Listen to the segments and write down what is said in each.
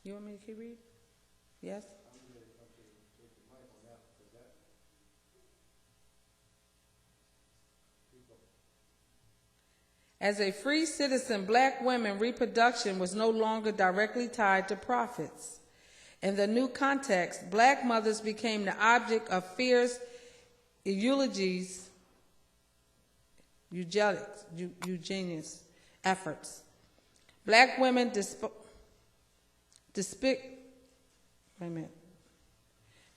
You want me to keep reading? Yes? As a free citizen, black women reproduction was no longer directly tied to profits. In the new context, black mothers became the object of fierce eugenics efforts. Black women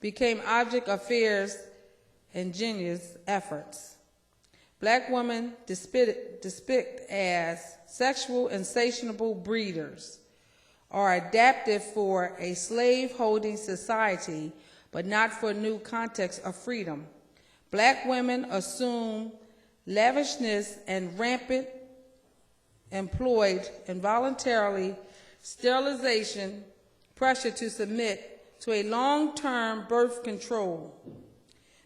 became object of fierce ingenious efforts. Black women depicted as sexual insatiable breeders are adapted for a slave-holding society, but not for a new context of freedom. Black women assume lavishness and rampant employed involuntarily sterilization pressure to submit to a long-term birth control.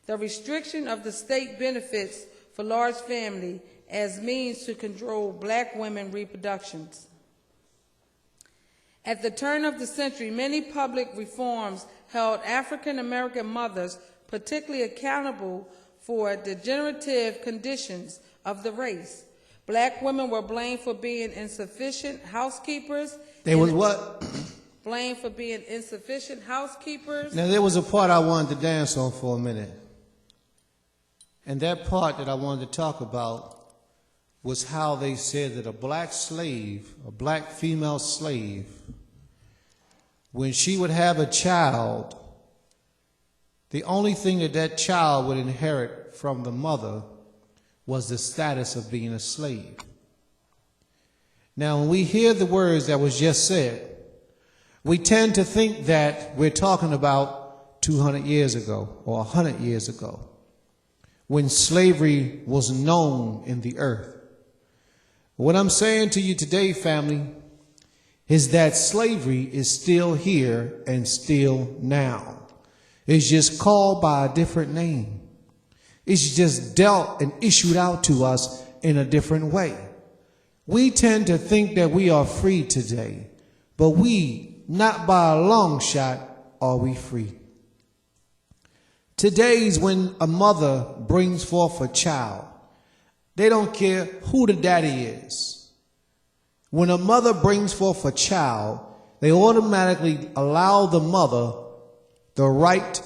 The restriction of the state benefits for large family as means to control black women reproductions. At the turn of the century, many public reforms held African American mothers particularly accountable for degenerative conditions of the race. Black women were blamed for being insufficient housekeepers. They was what? Blamed for being insufficient housekeepers. Now there was a part I wanted to dance on for a minute. And that part that I wanted to talk about was how they said that a black slave, a black female slave, when she would have a child, the only thing that that child would inherit from the mother was the status of being a slave. Now, when we hear the words that was just said, we tend to think that we're talking about 200 years ago or 100 years ago, when slavery was known in the earth. What I'm saying to you today, family, is that slavery is still here and still now. It's just called by a different name. It's just dealt and issued out to us in a different way. We tend to think that we are free today, but we, not by a long shot, are we free. Today's when a mother brings forth a child, they don't care who the daddy is. When a mother brings forth a child, they automatically allow the mother the right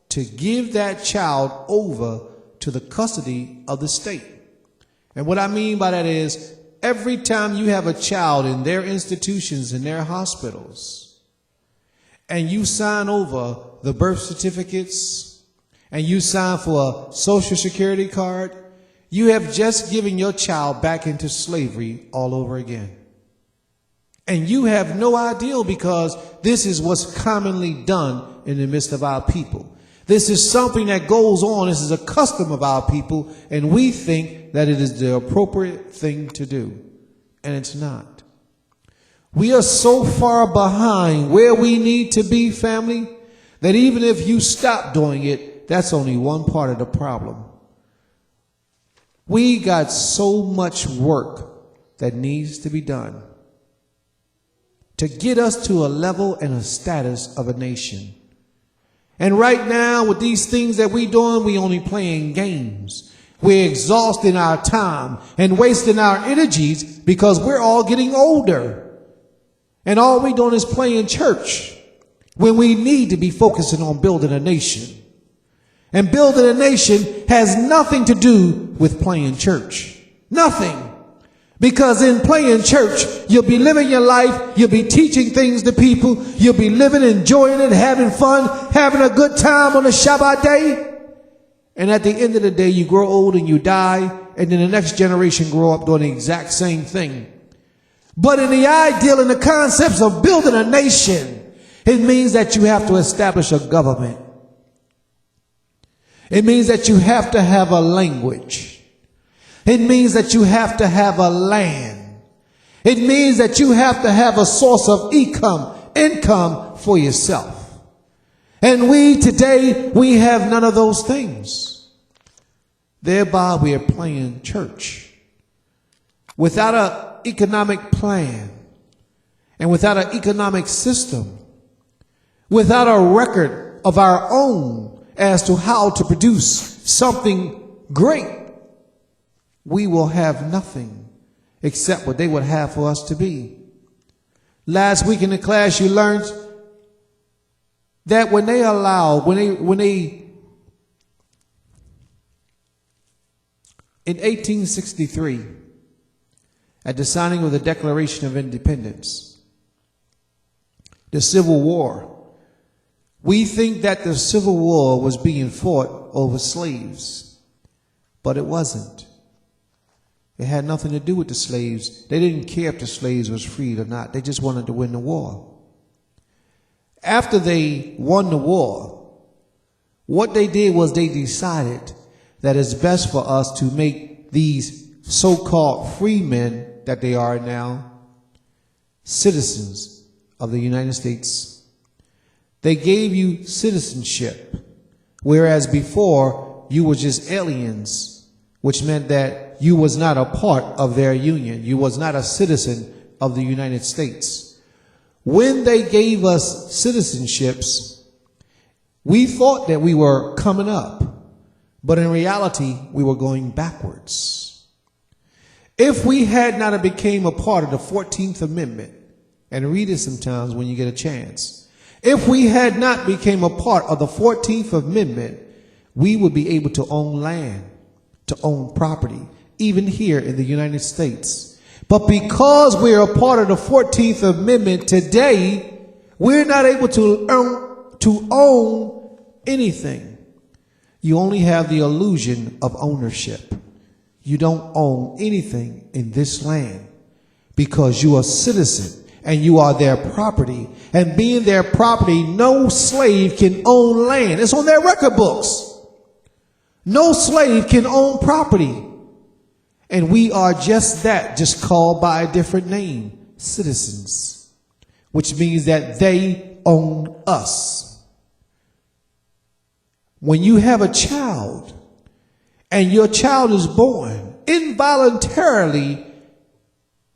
to give that child over to the custody of the state. And what I mean by that is, every time you have a child in their institutions, in their hospitals, and you sign over the birth certificates, and you sign for a social security card, you have just given your child back into slavery all over again. And you have no idea, because this is what's commonly done in the midst of our people. This is something that goes on. This is a custom of our people, and we think that it is the appropriate thing to do, and it's not. We are so far behind where we need to be, family, that even if you stop doing it, that's only one part of the problem. We got so much work that needs to be done to get us to a level and a status of a nation. And right now, with these things that we're doing, we only playing games. We're exhausting our time and wasting our energies because we're all getting older. And all we're doing is playing church when we need to be focusing on building a nation. And building a nation has nothing to do with playing church. Nothing. Because in playing church, you'll be living your life, you'll be teaching things to people, you'll be living, enjoying it, having fun, having a good time on a Shabbat day. And at the end of the day, you grow old and you die, and then the next generation grow up doing the exact same thing. But in the ideal and the concepts of building a nation, it means that you have to establish a government. It means that you have to have a language. It means that you have to have a land. It means that you have to have a source of income for yourself. And we today, we have none of those things. Thereby we are playing church. Without an economic plan and without an economic system, without a record of our own as to how to produce something great, we will have nothing except what they would have for us to be. Last week in the class, you learned that when they in 1863, at the signing of the Declaration of Independence, the Civil War, we think that the Civil War was being fought over slaves, but it wasn't. It had nothing to do with the slaves. They didn't care if the slaves was freed or not. They just wanted to win the war. After they won the war, what they did was they decided that it's best for us to make these so-called free men that they are now citizens of the United States. They gave you citizenship, whereas before you were just aliens, which meant that you was not a part of their union. You was not a citizen of the United States. When they gave us citizenships, we thought that we were coming up, but in reality, we were going backwards. If we had not became a part of the 14th Amendment, and read it sometimes when you get a chance, if we had not became a part of the 14th Amendment, we would be able to own land, to own property, even here in the United States. But because we're a part of the 14th Amendment today, we're not able to own anything. You only have the illusion of ownership. You don't own anything in this land because you are a citizen and you are their property. And being their property, no slave can own land. It's on their record books. No slave can own property. And we are just that, just called by a different name, citizens, which means that they own us. When you have a child and your child is born, involuntarily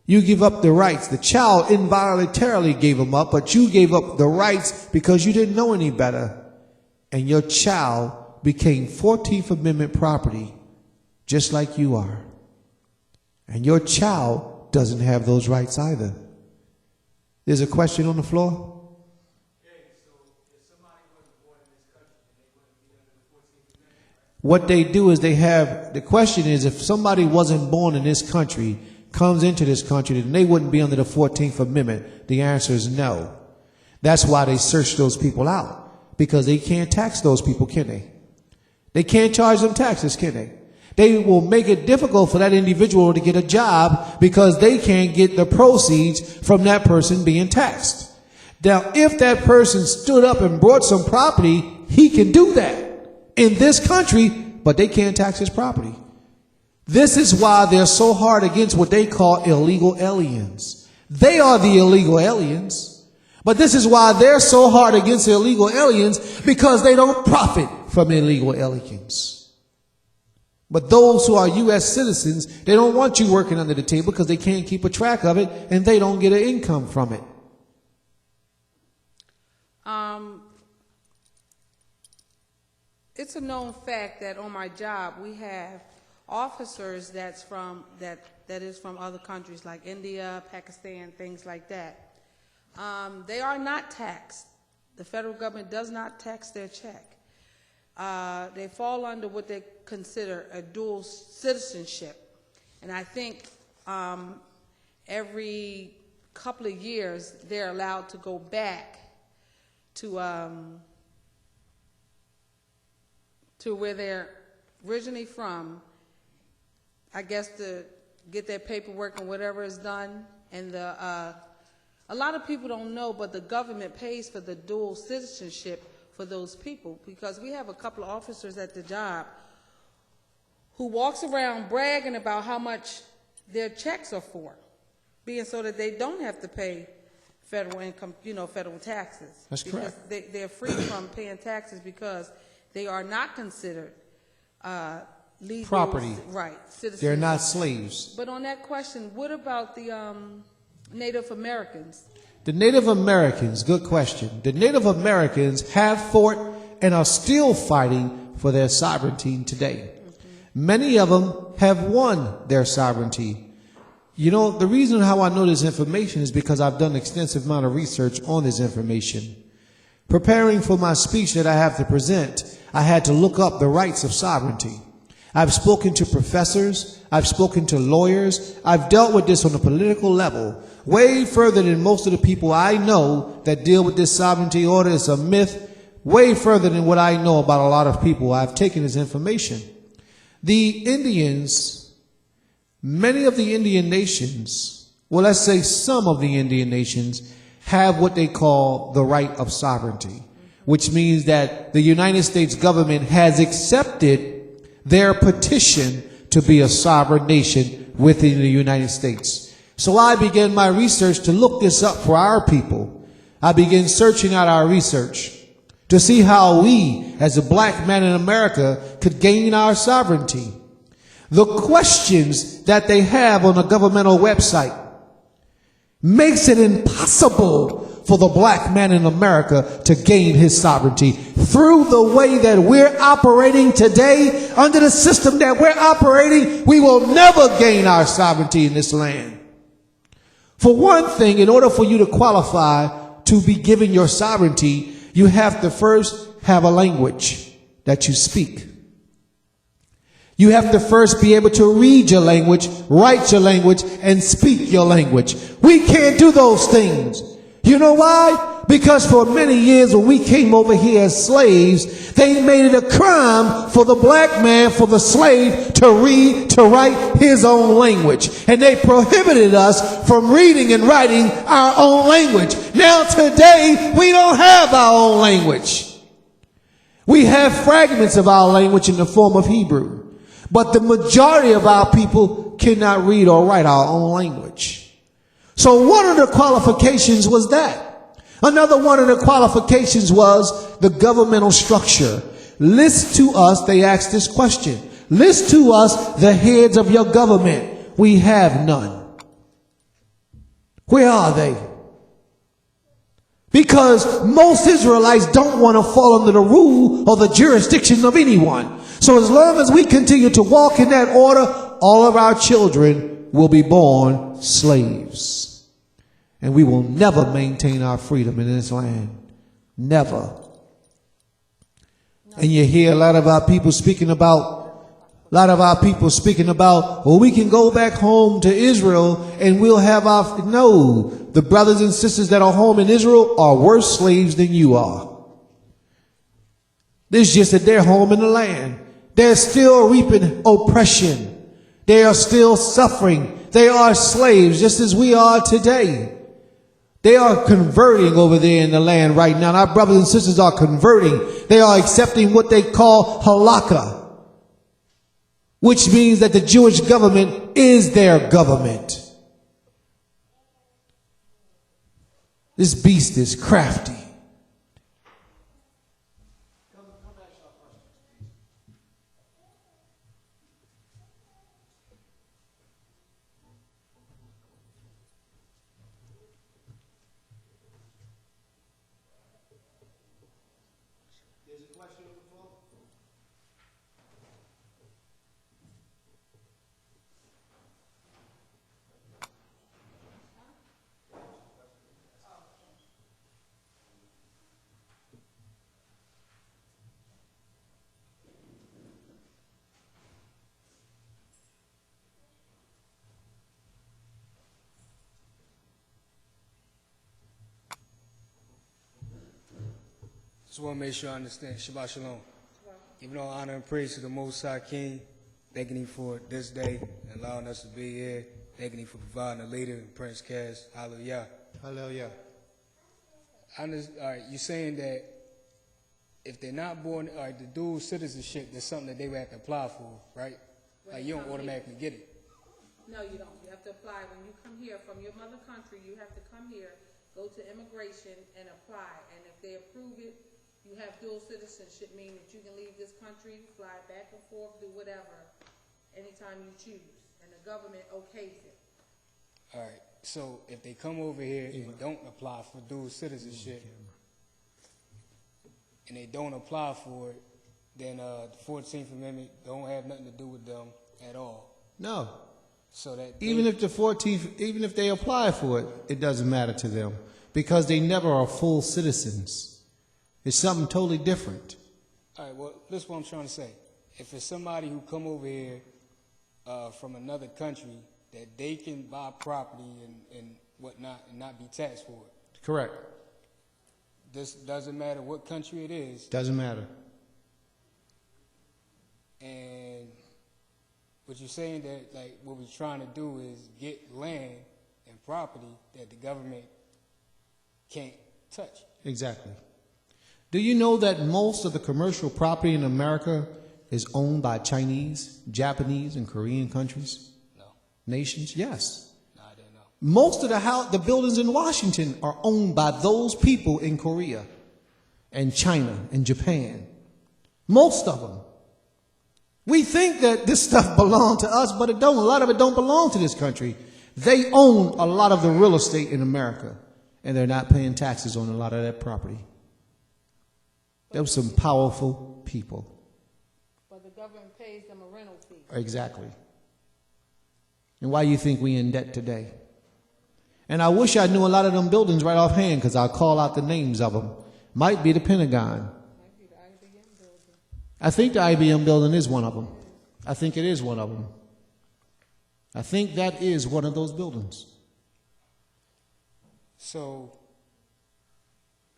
you give up the rights. The child involuntarily gave them up, but you gave up the rights because you didn't know any better. And your child became 14th Amendment property, just like you are. And your child doesn't have those rights either. There's a question on the floor? Okay, so if somebody wasn't born in this country, they wouldn't be under the 14th Amendment, right? What they do is the question is, if somebody wasn't born in this country, comes into this country, then they wouldn't be under the 14th Amendment. The answer is no. That's why they search those people out, because they can't tax those people, can they? They can't charge them taxes, can they? They will make it difficult for that individual to get a job because they can't get the proceeds from that person being taxed. Now, if that person stood up and brought some property, he can do that in this country, but they can't tax his property. This is why they're so hard against what they call illegal aliens. They are the illegal aliens, but this is why they're so hard against illegal aliens, because they don't profit from illegal aliens. But those who are U.S. citizens, they don't want you working under the table because they can't keep a track of it and they don't get an income from it. It's a known fact that on my job we have officers that is from other countries like India, Pakistan, things like that. They are not taxed. The federal government does not tax their check. They fall under what they consider a dual citizenship. And I think every couple of years they're allowed to go back to where they're originally from, I guess, to get their paperwork and whatever is done. And a lot of people don't know, but the government pays for the dual citizenship for those people, because we have a couple of officers at the job who walks around bragging about how much their checks are for, being so that they don't have to pay federal income, federal taxes. That's correct. Because they're free from paying taxes because they are not considered legal Property. Right, citizens. They're not slaves. But on that question, what about the Native Americans? The Native Americans, good question. The Native Americans have fought and are still fighting for their sovereignty today. Many of them have won their sovereignty. You know, the reason how I know this information is because I've done an extensive amount of research on this information. Preparing for my speech that I have to present, I had to look up the rights of sovereignty. I've spoken to professors, I've spoken to lawyers, I've dealt with this on a political level, way further than most of the people I know that deal with this sovereignty order. It's a myth, way further than what I know about a lot of people. I've taken this information. The Indians, many of the Indian nations, well, let's say some of the Indian nations, have what they call the right of sovereignty, which means that the United States government has accepted their petition to be a sovereign nation within the United States. So I began my research to look this up for our people. I began searching out our research to see how we, as a black man in America, could gain our sovereignty. The questions that they have on a governmental website makes it impossible for the black man in America to gain his sovereignty. Through the way that we're operating today, under the system that we're operating, we will never gain our sovereignty in this land. For one thing, in order for you to qualify to be given your sovereignty, you have to first have a language that you speak. You have to first be able to read your language, write your language, and speak your language. We can't do those things. You know why? Because for many years when we came over here as slaves, they made it a crime for the black man, for the slave to read, to write his own language. And they prohibited us from reading and writing our own language. Now today, we don't have our own language. We have fragments of our language in the form of Hebrew. But the majority of our people cannot read or write our own language. So one of the qualifications was that. Another one of the qualifications was the governmental structure. List to us, they asked this question. List to us the heads of your government. We have none. Where are they? Because most Israelites don't want to fall under the rule or the jurisdiction of anyone. So as long as we continue to walk in that order, all of our children will be born slaves. And we will never maintain our freedom in this land. Never. And you hear a lot of our people speaking about, well, we can go back home to Israel and we'll have our, no, the brothers and sisters that are home in Israel are worse slaves than you are. It's just that they're home in the land. They're still reaping oppression. They are still suffering. They are slaves just as we are today. They are converting over there in the land right now. And our brothers and sisters are converting. They are accepting what they call halakha, which means that the Jewish government is their government. This beast is crafty. Just want to make sure I understand. Shabbat Shalom. Giving all honor and praise to the Most High King, thanking Him for this day and allowing us to be here, thanking Him for providing a leader in Prince Cass. Hallelujah. Hallelujah. All right, you're saying that if they're not born, all right, the dual citizenship, there's something that they would have to apply for, right? Like you don't automatically get it. No, you don't. You have to apply. When you come here from your mother country, you have to come here, go to immigration, and apply. And if they approve it, you have dual citizenship, meaning that you can leave this country, fly back and forth, do whatever, anytime you choose. And the government okays it. All right. So if they come over here and don't apply for dual citizenship, and they don't apply for it, then the 14th Amendment don't have nothing to do with them at all. No. So that Even if the 14th, even if they apply for it, it doesn't matter to them because they never are full citizens. It's something totally different. All right, well, this is what I'm trying to say. If it's somebody who come over here from another country, that they can buy property and whatnot and not be taxed for it. Correct. This doesn't matter what country it is. Doesn't matter. And what you're saying that, like, what we're trying to do is get land and property that the government can't touch. Exactly. Do you know that most of the commercial property in America is owned by Chinese, Japanese, and Korean countries? No. Nations? Yes. No, I didn't know. Most of the buildings in Washington are owned by those people in Korea and China and Japan. Most of them. We think that this stuff belongs to us, but it don't. A lot of it don't belong to this country. They own a lot of the real estate in America, and they're not paying taxes on a lot of that property. There were some powerful people. But the government pays them a rental fee. Exactly. And why do you think we in debt today? And I wish I knew a lot of them buildings right offhand because I'll call out the names of them. Might be the Pentagon. Might be the IBM building. I think the IBM building is one of them. I think it is one of them. I think that is one of those buildings. So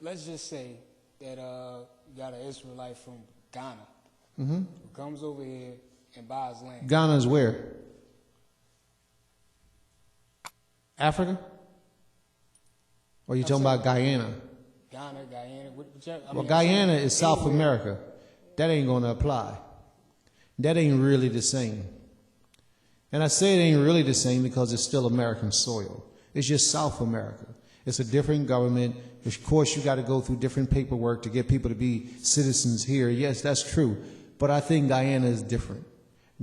let's just say that you got an Israelite from Ghana who comes over here and buys land. Ghana's where? Africa? Or are you talking about Guyana? Ghana, Guyana, whichever. Well, Guyana is South America. That ain't going to apply. That ain't really the same. And I say it ain't really the same because it's still American soil. It's just South America. It's a different government. Of course, you got to go through different paperwork to get people to be citizens here. Yes, that's true. But I think Guyana is different.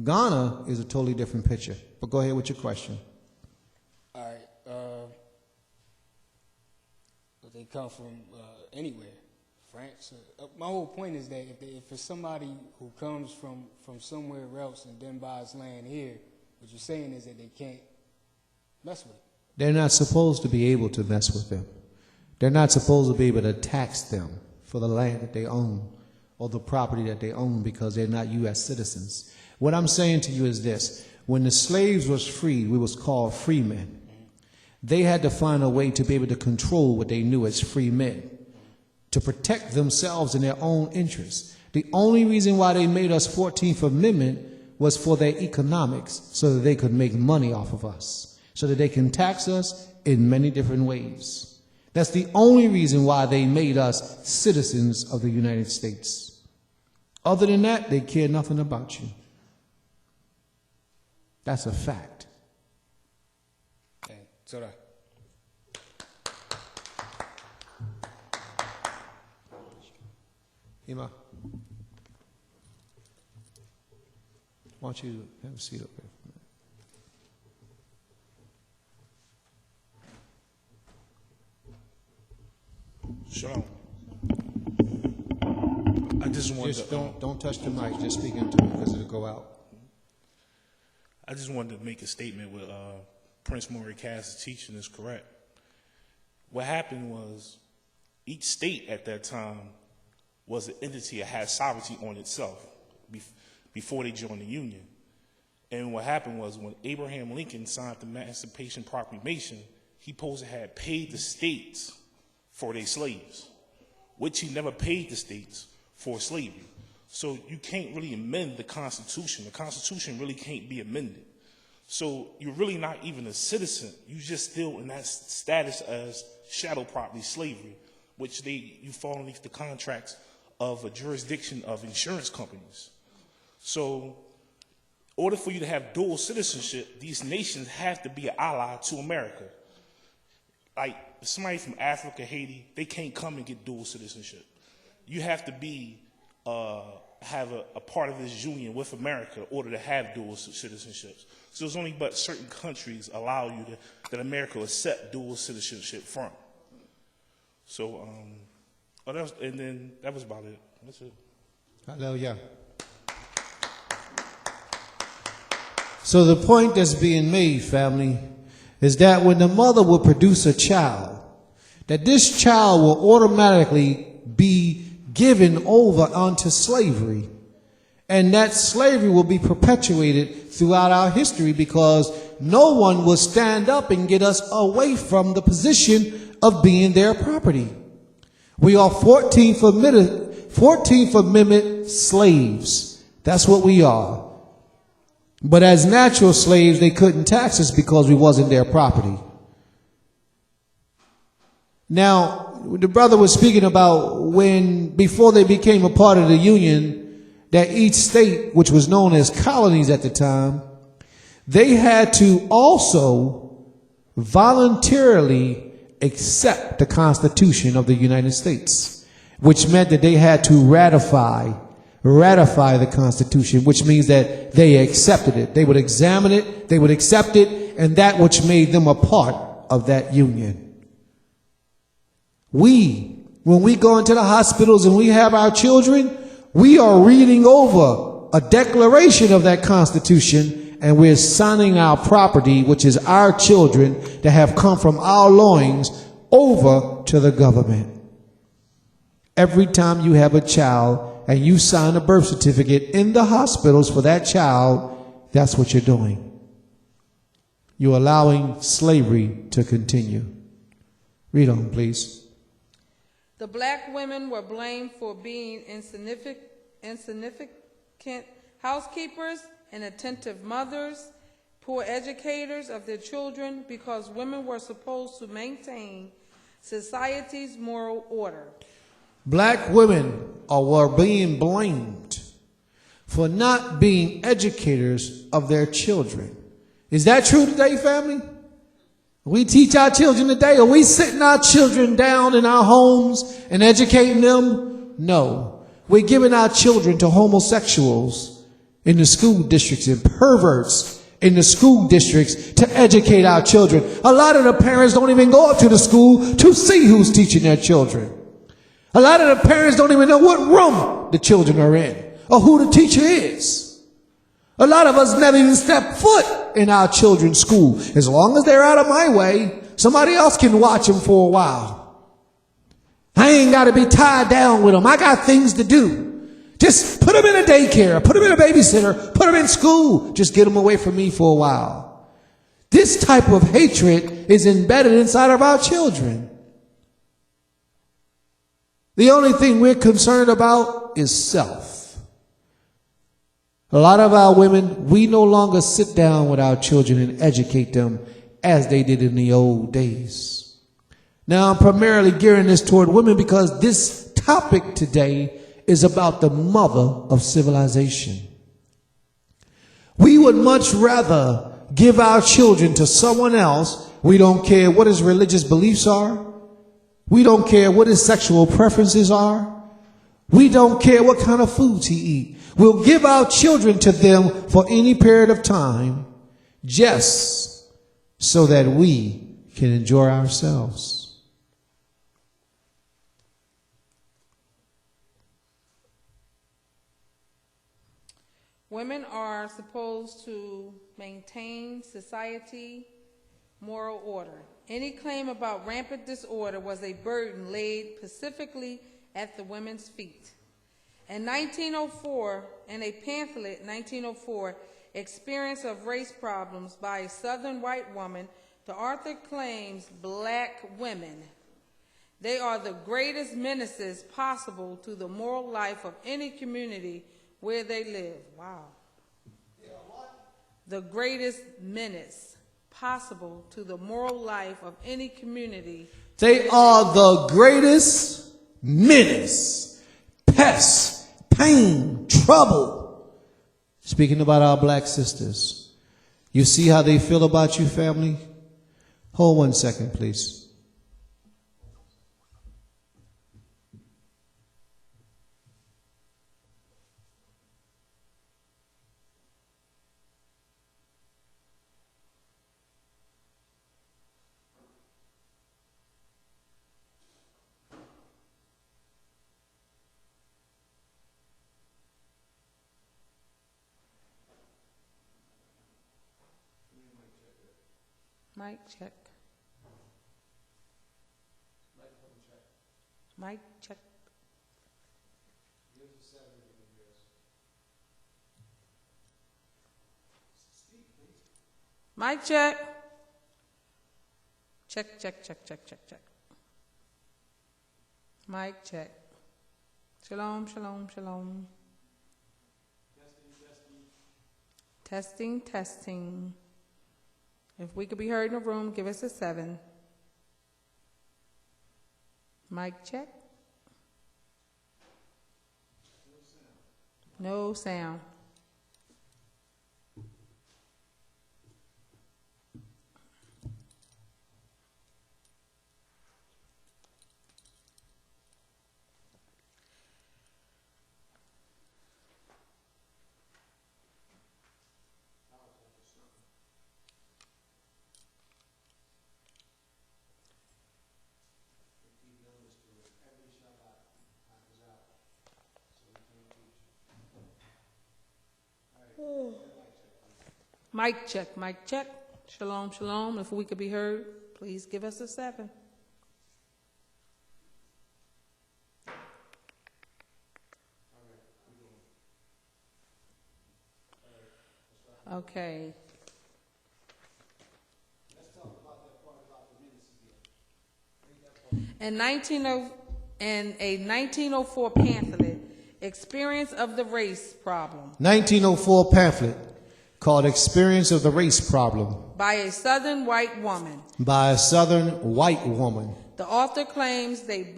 Ghana is a totally different picture. But go ahead with your question. All right. But they come from anywhere, France. My whole point is that if it's somebody who comes from somewhere else and then buys land here, what you're saying is that they can't mess with it. They're not supposed to be able to mess with them. They're not supposed to be able to tax them for the land that they own or the property that they own because they're not U.S. citizens. What I'm saying to you is this. When the slaves was freed, we was called free men. They had to find a way to be able to control what they knew as free men, to protect themselves in their own interests. The only reason why they made us 14th Amendment was for their economics, so that they could make money off of us, so that they can tax us in many different ways. That's the only reason why they made us citizens of the United States. Other than that, they care nothing about you. That's a fact. Okay, so that. Ima, why don't you have a seat up there? Shalom. I just wanted Just to, don't touch the mic. Just speak into it because it'll go out. I just wanted to make a statement with Prince Maury Cass' teaching is correct. What happened was each state at that time was an entity that had sovereignty on itself before they joined the Union. And what happened was when Abraham Lincoln signed the Emancipation Proclamation, he supposed to have paid the states for their slaves, which he never paid the states for slavery. So you can't really amend the Constitution. The Constitution really can't be amended. So you're really not even a citizen. You're just still in that status as shadow property slavery, which you fall underneath the contracts of a jurisdiction of insurance companies. So in order for you to have dual citizenship, these nations have to be an ally to America. Like somebody from Africa, Haiti, they can't come and get dual citizenship. You have to be have a part of this union with America in order to have dual citizenships. So there's only but certain countries allow you that America will accept dual citizenship from. So, and then that was about it. That's it. Hallelujah. So the point that's being made, family, is that when the mother will produce a child, that this child will automatically be given over unto slavery. And that slavery will be perpetuated throughout our history because no one will stand up and get us away from the position of being their property. We are 14th Amendment slaves. That's what we are. But as natural slaves, they couldn't tax us because we wasn't their property. Now, the brother was speaking about before they became a part of the Union, that each state, which was known as colonies at the time, they had to also voluntarily accept the Constitution of the United States, which meant that they had to ratify the Constitution, which means that they accepted it. They would examine it, they would accept it, and that which made them a part of that union. When we go into the hospitals and we have our children, we are reading over a declaration of that Constitution, and we're signing our property, which is our children that have come from our loins, over to the government. Every time you have a child and you sign a birth certificate in the hospitals for that child, that's what you're doing. You're allowing slavery to continue. Read on, please. The black women were blamed for being insignificant housekeepers, inattentive mothers, poor educators of their children, because women were supposed to maintain society's moral order. Black women were being blamed for not being educators of their children. Is that true today, family? We teach our children today. Are we sitting our children down in our homes and educating them? No. We're giving our children to homosexuals in the school districts and perverts in the school districts to educate our children. A lot of the parents don't even go up to the school to see who's teaching their children. A lot of the parents don't even know what room the children are in or who the teacher is. A lot of us never even step foot in our children's school. As long as they're out of my way, somebody else can watch them for a while. I ain't got to be tied down with them. I got things to do. Just put them in a daycare, put them in a babysitter, put them in school. Just get them away from me for a while. This type of hatred is embedded inside of our children. The only thing we're concerned about is self. A lot of our women, we no longer sit down with our children and educate them as they did in the old days. Now, I'm primarily gearing this toward women because this topic today is about the mother of civilization. We would much rather give our children to someone else. We don't care what his religious beliefs are. We don't care what his sexual preferences are. We don't care what kind of foods he eats. We'll give our children to them for any period of time just so that we can enjoy ourselves. Women are supposed to maintain society moral order. Any claim about rampant disorder was a burden laid specifically at the women's feet. In 1904, in a pamphlet, 1904, Experience of Race Problems by a Southern white woman, the author claims black women. They are the greatest menaces possible to the moral life of any community where they live. Wow. The greatest menace possible to the moral life of any community. They are the greatest menace, pests, pain, trouble. Speaking about our black sisters, you see how they feel about you, family? Hold 1 second, please. Mic check. Mic check. Mic check. Check, check, check, check, check, check. Mic check. Shalom, shalom, shalom. Testing, testing. If we could be heard in the room, give us a 7. Mic check. No sound. Mic check, mic check. Shalom, shalom. If we could be heard, please give us a 7. Okay. In a 1904 pamphlet, Experience of the Race Problem, 1904 pamphlet called Experience of the Race Problem by a Southern white woman. by a Southern white woman. The author claims that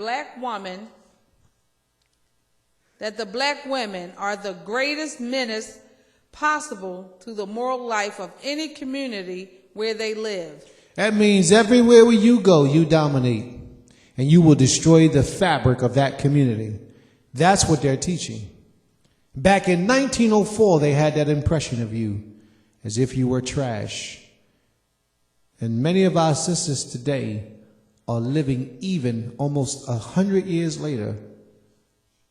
the black women are the greatest menace possible to the moral life of any community where they live. That means everywhere where you go, you dominate, and you will destroy the fabric of that community. That's what they're teaching. Back in 1904, they had that impression of you as if you were trash. And many of our sisters today are living even almost 100 years later,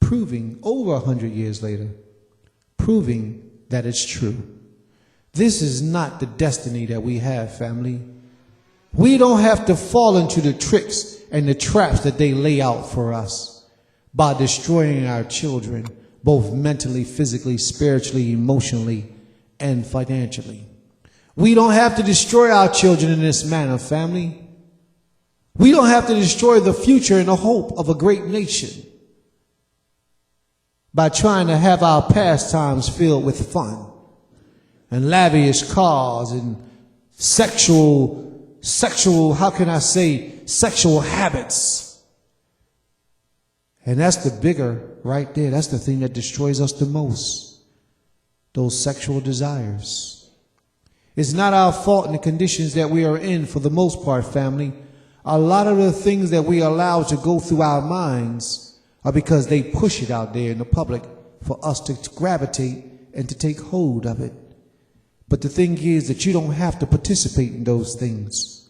over 100 years later, proving that it's true. This is not the destiny that we have, family. We don't have to fall into the tricks and the traps that they lay out for us by destroying our children, both mentally, physically, spiritually, emotionally, and financially. We don't have to destroy our children in this manner, family. We don't have to destroy the future and the hope of a great nation by trying to have our pastimes filled with fun and lavish cars and sexual, how can I say, sexual habits. And that's the bigger right there. That's the thing that destroys us the most. Those sexual desires. It's not our fault in the conditions that we are in for the most part, family. A lot of the things that we allow to go through our minds are because they push it out there in the public for us to gravitate and to take hold of it. But the thing is that you don't have to participate in those things.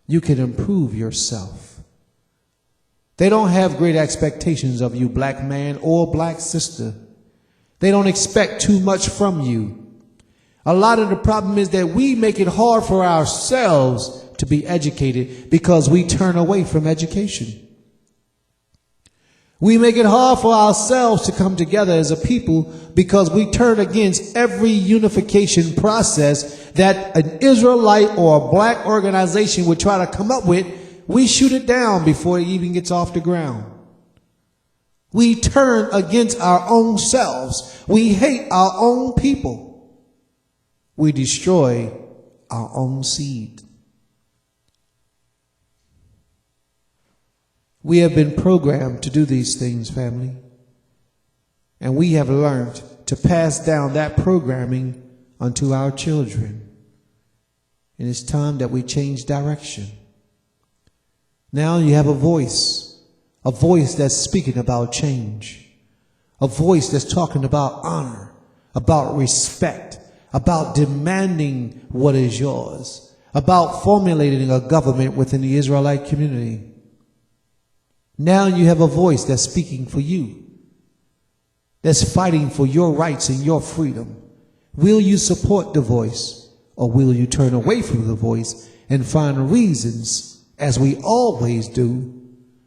You can improve yourself. They don't have great expectations of you, black man or black sister. They don't expect too much from you. A lot of the problem is that we make it hard for ourselves to be educated because we turn away from education. We make it hard for ourselves to come together as a people because we turn against every unification process that an Israelite or a black organization would try to come up with. We shoot it down before it even gets off the ground. We turn against our own selves. We hate our own people. We destroy our own seed. We have been programmed to do these things, family. And we have learned to pass down that programming unto our children. And it's time that we change direction. Now you have a voice that's speaking about change, a voice that's talking about honor, about respect, about demanding what is yours, about formulating a government within the Israelite community. Now you have a voice that's speaking for you, that's fighting for your rights and your freedom. Will you support the voice, or will you turn away from the voice and find reasons, as we always do,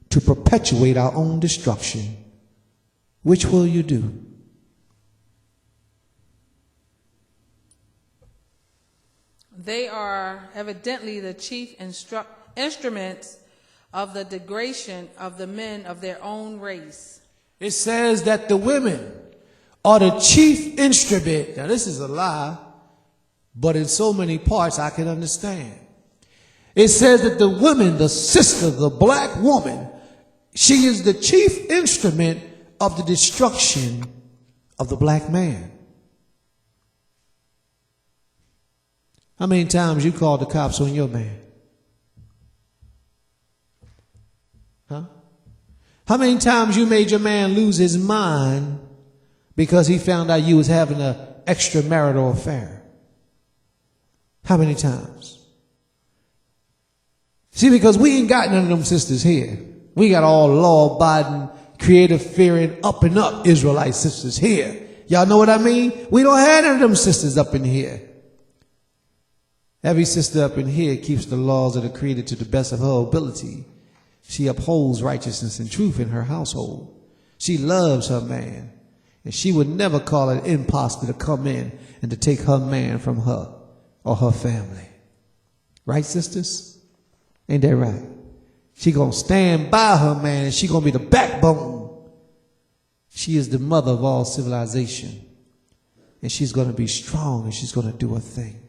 to perpetuate our own destruction. Which will you do? They are evidently the chief instruments of the degradation of the men of their own race. It says that the women are the chief instrument. Now this is a lie, but in so many parts I can understand. It says that the woman, the sister, the black woman, she is the chief instrument of the destruction of the black man. How many times you called the cops on your man? Huh? How many times you made your man lose his mind because he found out you was having an extramarital affair? How many times? See, because we ain't got none of them sisters here. We got all law-abiding, creative-fearing, up-and-up Israelite sisters here. Y'all know what I mean? We don't have none of them sisters up in here. Every sister up in here keeps the laws of the Creator to the best of her ability. She upholds righteousness and truth in her household. She loves her man. And she would never call an impostor to come in and to take her man from her or her family. Right, sisters? Ain't that right? She gonna stand by her man, and she gonna be the backbone. She is the mother of all civilization. And she's gonna be strong, and she's gonna do her thing.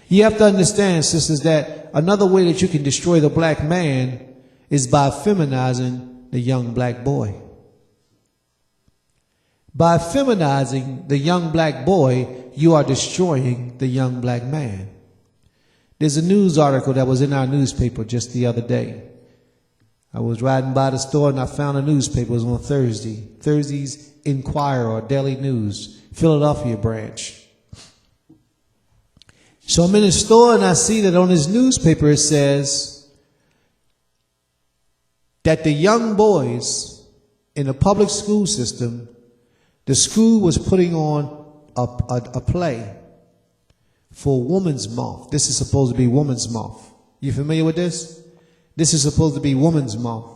You have to understand, sisters, that another way that you can destroy the black man is by feminizing the young black boy. By feminizing the young black boy, you are destroying the young black man. There's a news article that was in our newspaper just the other day. I was riding by the store and I found a newspaper. It was on Thursday's Inquirer or Daily News, Philadelphia branch. So I'm in the store and I see that on this newspaper it says that the young boys in the public school system, the school was putting on a play for Women's Month. This is supposed to be Women's Month. You familiar with this? This is supposed to be Women's Month.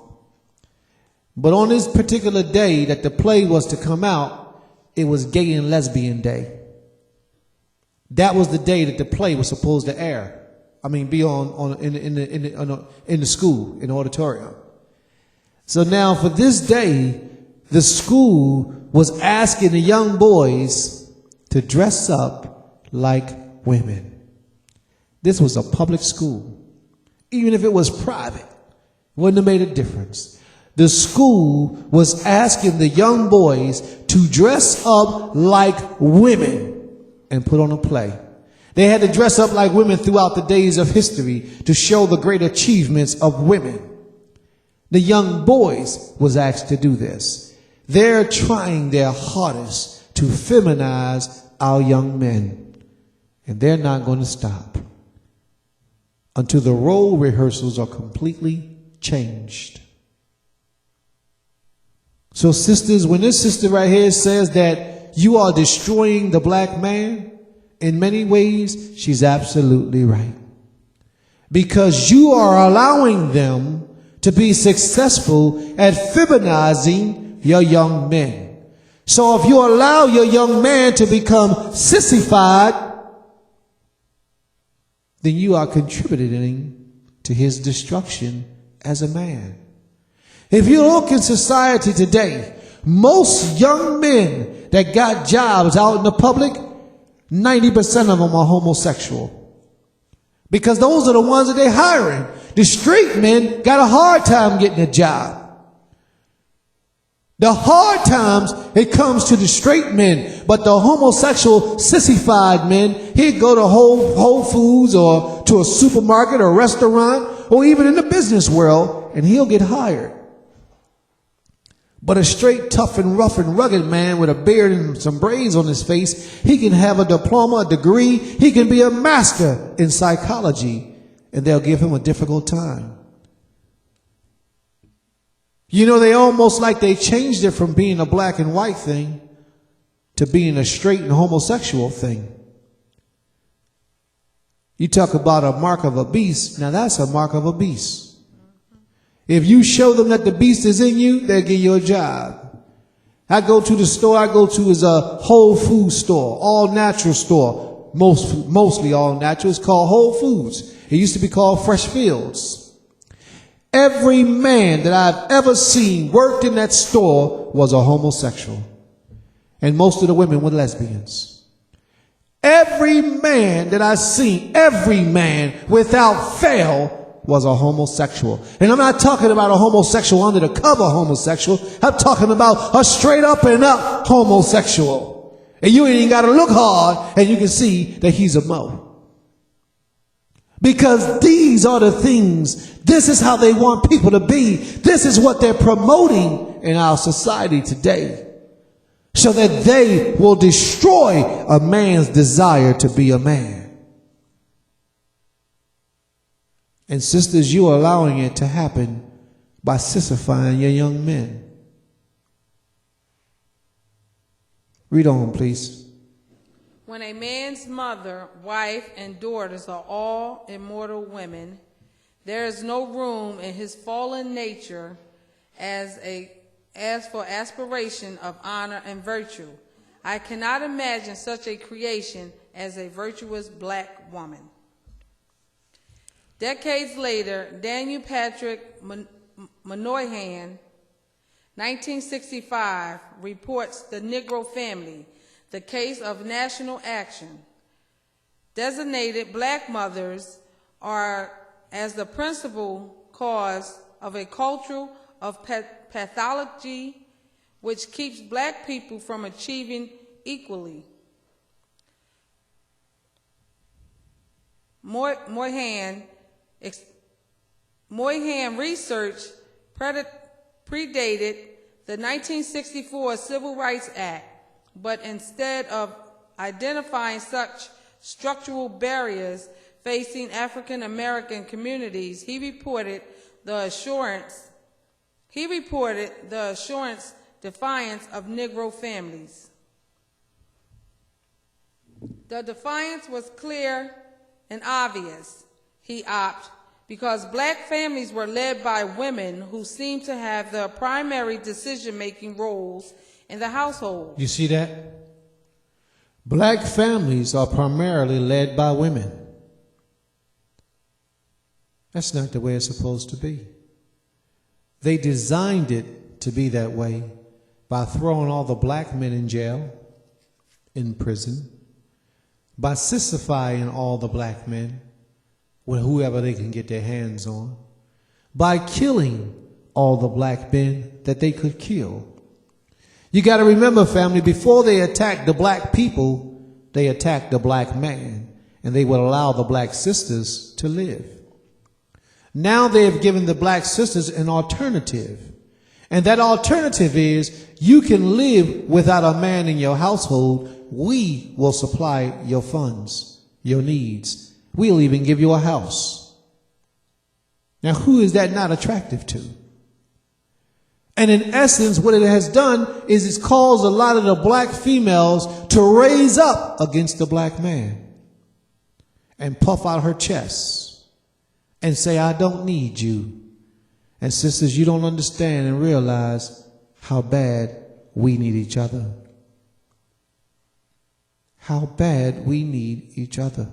But on this particular day that the play was to come out, it was Gay and Lesbian Day. That was the day that the play was supposed to air. I mean, be in the school, in the auditorium. So now for this day, the school was asking the young boys to dress up like women. This was a public school. Even if it was private, wouldn't have made a difference. The school was asking the young boys to dress up like women and put on a play. They had to dress up like women throughout the days of history to show the great achievements of women. The young boys was asked to do this. They're trying their hardest to feminize our young men, and they're not going to stop until the role rehearsals are completely changed. So sisters, when this sister right here says that you are destroying the black man, in many ways, she's absolutely right. Because you are allowing them to be successful at feminizing your young men. So if you allow your young man to become sissified, then you are contributing to his destruction as a man. If you look in society today, most young men that got jobs out in the public, 90% of them are homosexual. Because those are the ones that they're hiring. The straight men got a hard time getting a job. The hard times, it comes to the straight men, but the homosexual sissified men, he'd go to Whole Foods or to a supermarket or restaurant or even in the business world, and he'll get hired. But a straight, tough and rough and rugged man with a beard and some braids on his face, he can have a diploma, a degree, he can be a master in psychology, and they'll give him a difficult time. You know, they almost like they changed it from being a black and white thing to being a straight and homosexual thing. You talk about a mark of a beast. Now that's a mark of a beast. If you show them that the beast is in you, they'll give you a job. I go to the store I go to is a Whole Food store, all natural store, mostly all natural. It's called Whole Foods. It used to be called Fresh Fields. Every man that I've ever seen worked in that store was a homosexual. And most of the women were lesbians. Every man that I've seen, every man without fail was a homosexual. And I'm not talking about a homosexual under the cover homosexual. I'm talking about a straight up and up homosexual. And you ain't even got to look hard and you can see that he's a mo. Because these are the things, this is how they want people to be. This is what they're promoting in our society today. So that they will destroy a man's desire to be a man. And sisters, you are allowing it to happen by sissifying your young men. Read on, please. When a man's mother, wife, and daughters are all immortal women, there is no room in his fallen nature as for aspiration of honor and virtue. I cannot imagine such a creation as a virtuous black woman. Decades later, Daniel Patrick Moynihan, 1965, reports The Negro Family, the case of national action. Designated black mothers are as the principal cause of a culture of pathology which keeps black people from achieving equally. Moynihan research predated the 1964 Civil Rights Act, but instead of identifying such structural barriers facing African American communities, he reported the assurance defiance of Negro families. The defiance was clear and obvious, he opted, because black families were led by women who seemed to have the primary decision-making roles in the household. You see that? Black families are primarily led by women. That's not the way it's supposed to be. They designed it to be that way by throwing all the black men in jail, in prison, by sissifying all the black men with whoever they can get their hands on, by killing all the black men that they could kill. You got to remember, family, before they attacked the black people, they attacked the black man, and they would allow the black sisters to live. Now they have given the black sisters an alternative. And that alternative is you can live without a man in your household. We will supply your funds, your needs. We'll even give you a house. Now, who is that not attractive to? And in essence, what it has done is it's caused a lot of the black females to raise up against the black man and puff out her chest and say, I don't need you. And sisters, you don't understand and realize how bad we need each other. How bad we need each other.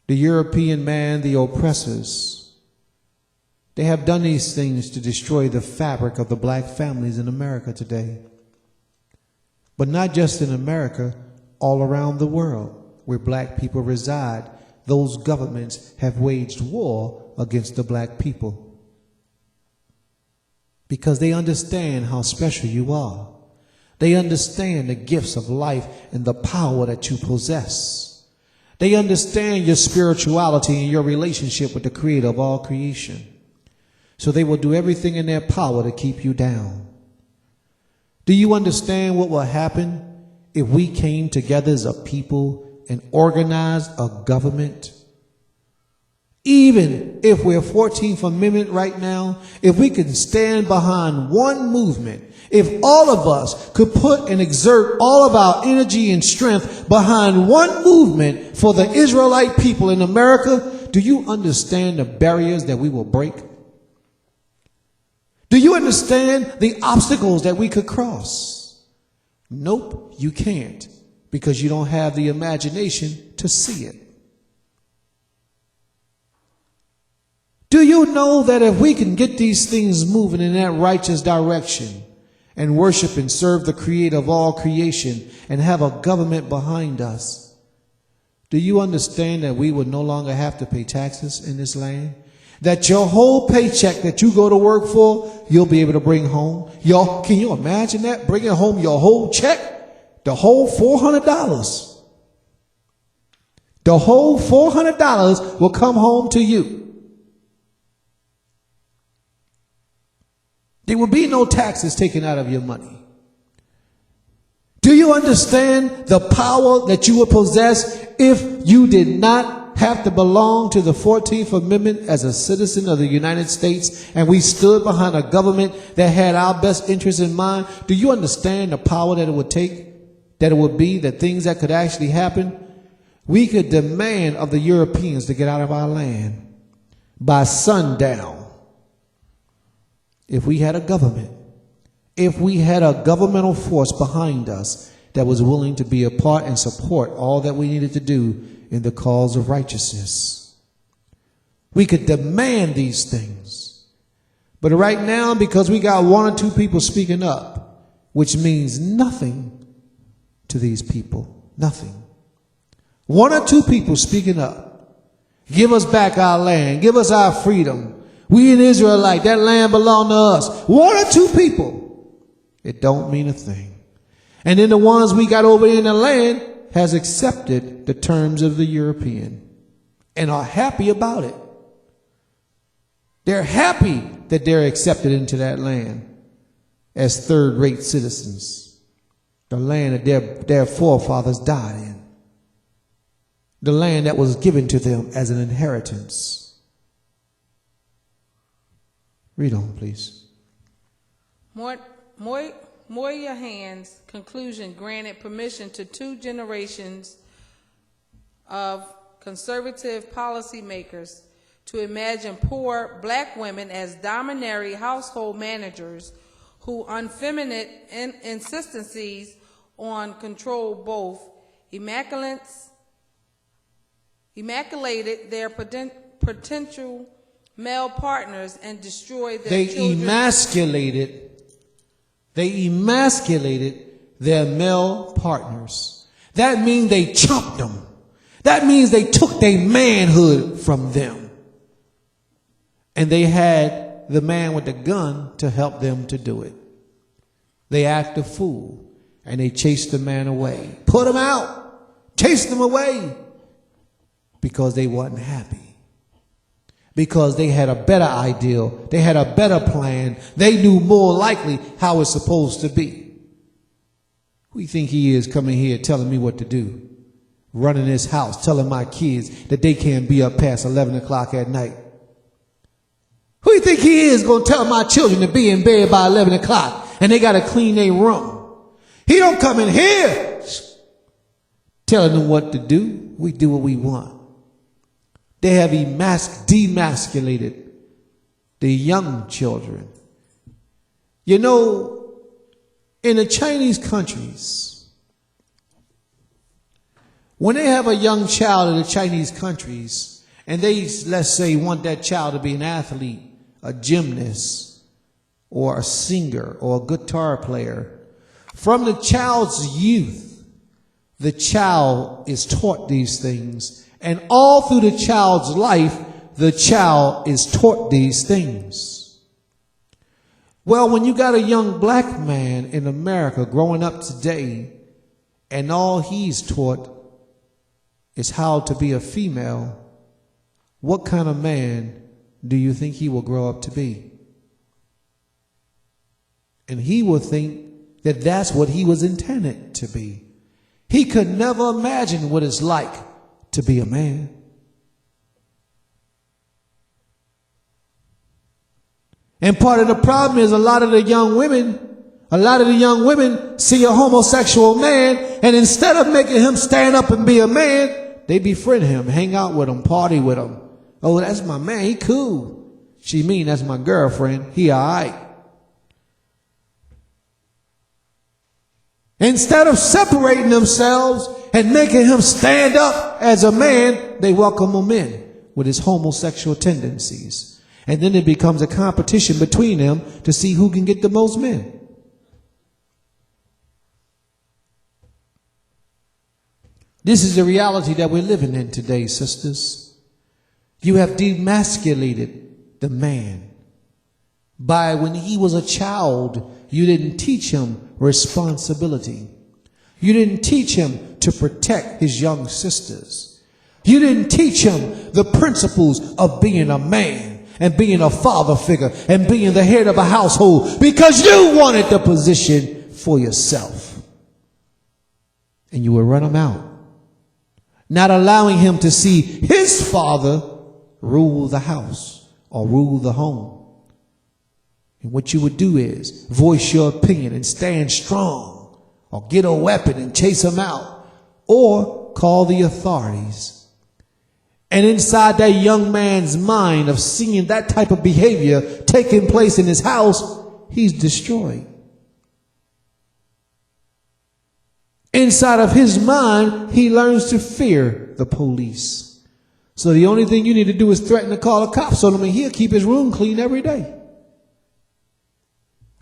The European man, the oppressors, they have done these things to destroy the fabric of the black families in America today. But not just in America, all around the world where black people reside, those governments have waged war against the black people. Because they understand how special you are. They understand the gifts of life and the power that you possess. They understand your spirituality and your relationship with the Creator of all creation. So they will do everything in their power to keep you down. Do you understand what will happen if we came together as a people and organized a government? Even if we're 14th Amendment right now, if we can stand behind one movement, if all of us could put and exert all of our energy and strength behind one movement for the Israelite people in America, do you understand the barriers that we will break? Do you understand the obstacles that we could cross? Nope, you can't, because you don't have the imagination to see it. Do you know that if we can get these things moving in that righteous direction and worship and serve the creator of all creation and have a government behind us, do you understand that we would no longer have to pay taxes in this land? That your whole paycheck that you go to work for, you'll be able to bring home. Can you imagine that? Bringing home your whole check, the whole $400. The whole $400 will come home to you. There will be no taxes taken out of your money. Do you understand the power that you would possess if you did not have to belong to the 14th Amendment as a citizen of the United States and we stood behind a government that had our best interests in mind? Do you understand the power that it would take, that it would be, that things that could actually happen? We could demand of the Europeans to get out of our land by sundown. If we had a government, if we had a governmental force behind us that was willing to be a part and support all that we needed to do in the cause of righteousness, we could demand these things. But right now, because we got one or two people speaking up, which means nothing to these people, nothing. One or two people speaking up, give us back our land, give us our freedom. We in Israelite, that land belonged to us. One or two people, it don't mean a thing. And then the ones we got over in the land has accepted the terms of the European and are happy about it. They're happy that they're accepted into that land as third-rate citizens. The land that their forefathers died in. The land that was given to them as an inheritance. Read on, please. Moynihan's conclusion granted permission to 2 generations of conservative policymakers to imagine poor black women as domineering household managers who unfeminine insistencies on control both immaculated their potential male partners and destroyed their children. They emasculated their male partners. That means they chopped them. That means they took their manhood from them. And they had the man with the gun to help them to do it. They act a fool and they chased the man away. Put him out. Chased him away. Because they wasn't happy. Because they had a better ideal. They had a better plan. They knew more likely how it's supposed to be. Who do you think he is coming here telling me what to do? Running this house, telling my kids that they can't be up past 11 o'clock at night. Who do you think he is going to tell my children to be in bed by 11 o'clock and they got to clean their room? He don't come in here telling them what to do. We do what we want. They have demasculated the young children. You know, in the Chinese countries, when they have a young child in the Chinese countries, and they, let's say, want that child to be an athlete, a gymnast, or a singer, or a guitar player, from the child's youth, the child is taught these things. And all through the child's life, the child is taught these things. Well, when you got a young black man in America growing up today, and all he's taught is how to be a female, what kind of man do you think he will grow up to be? And he will think that that's what he was intended to be. He could never imagine what it's like to be a man. And part of the problem is a lot of the young women see a homosexual man, and instead of making him stand up and be a man, they befriend him, hang out with him, party with him. Oh, that's my man, he cool. She mean that's my girlfriend, he all right. Instead of separating themselves and making him stand up as a man, they welcome him in with his homosexual tendencies. And then it becomes a competition between them to see who can get the most men. This is the reality that we're living in today, sisters. You have demasculated the man. By when he was a child, you didn't teach him responsibility. You didn't teach him to protect his young sisters. You didn't teach him the principles of being a man and being a father figure and being the head of a household because you wanted the position for yourself. And you would run him out, not allowing him to see his father rule the house or rule the home. And what you would do is voice your opinion and stand strong, or get a weapon and chase him out, or call the authorities. And inside that young man's mind of seeing that type of behavior taking place in his house, he's destroyed. Inside of his mind, he learns to fear the police. So the only thing you need to do is threaten to call the cops on him, and he'll keep his room clean every day.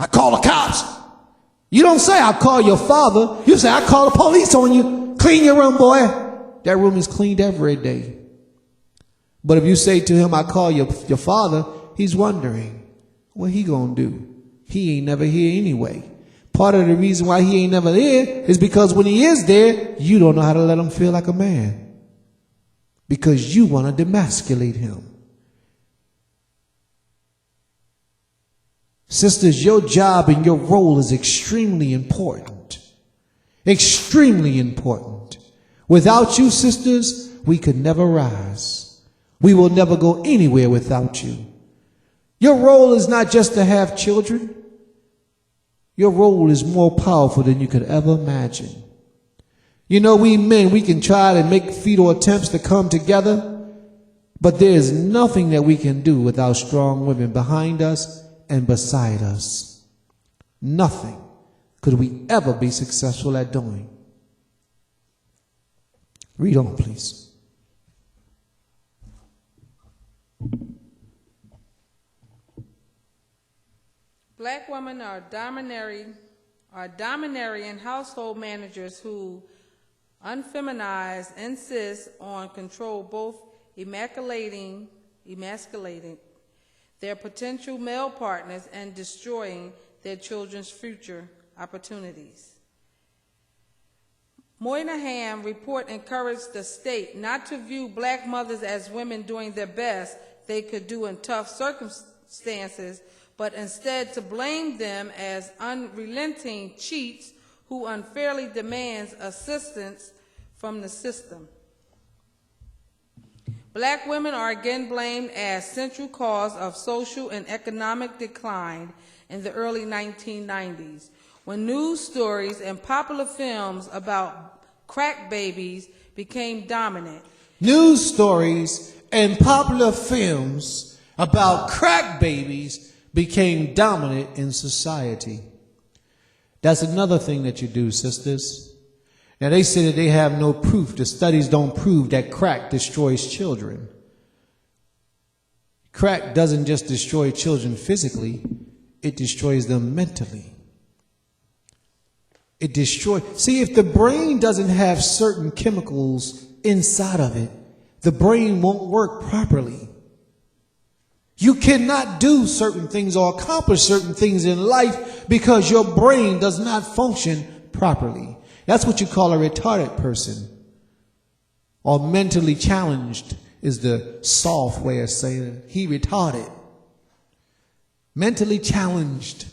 I call the cops. You don't say I call your father. You say I call the police on you. Clean your room, boy. That room is cleaned every day. But if you say to him, I call your father, he's wondering, what he gonna do? He ain't never here anyway. Part of the reason why he ain't never there is because when he is there, you don't know how to let him feel like a man. Because you want to demasculate him. Sisters, your job and your role is extremely important. Extremely important. Without you, sisters, we could never rise. We will never go anywhere without you. Your role is not just to have children. Your role is more powerful than you could ever imagine. You know, we men, we can try to make futile attempts to come together, but there is nothing that we can do without strong women behind us and beside us. Nothing could we ever be successful at doing. Read on, please. Black women are domineering household managers who unfeminize, insist on control, both emasculating their potential male partners and destroying their children's future opportunities. Moynihan report encouraged the state not to view black mothers as women doing their best they could do in tough circumstances, but instead to blame them as unrelenting cheats who unfairly demands assistance from the system. Black women are again blamed as central cause of social and economic decline in the early 1990s, when news stories and popular films about crack babies became dominant. News stories and popular films about crack babies became dominant in society. That's another thing that you do, sisters. Now, they say that they have no proof. The studies don't prove that crack destroys children. Crack doesn't just destroy children physically, it destroys them mentally. It destroys. See, if the brain doesn't have certain chemicals inside of it, the brain won't work properly. You cannot do certain things or accomplish certain things in life because your brain does not function properly. That's what you call a retarded person, or mentally challenged is the soft way of saying it. He retarded. Mentally challenged.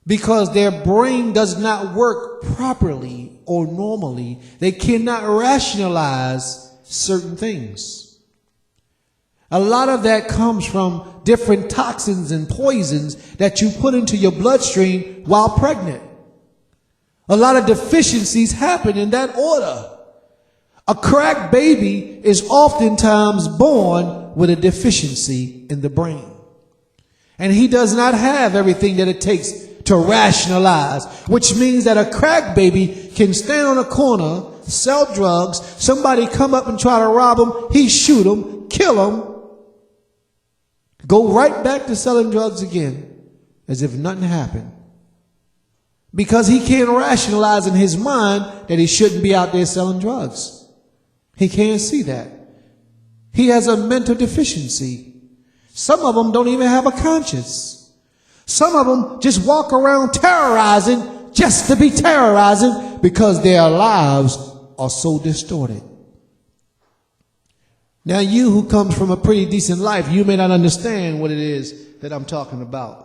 Because their brain does not work properly or normally. They cannot rationalize certain things. A lot of that comes from different toxins and poisons that you put into your bloodstream while pregnant. A lot of deficiencies happen in that order. A crack baby is oftentimes born with a deficiency in the brain. And he does not have everything that it takes to rationalize, which means that a crack baby can stand on a corner, sell drugs, somebody come up and try to rob him, he shoot him, kill him, go right back to selling drugs again as if nothing happened. Because he can't rationalize in his mind that he shouldn't be out there selling drugs. He can't see that. He has a mental deficiency. Some of them don't even have a conscience. Some of them just walk around terrorizing just to be terrorizing because their lives are so distorted. Now, you who comes from a pretty decent life, you may not understand what it is that I'm talking about.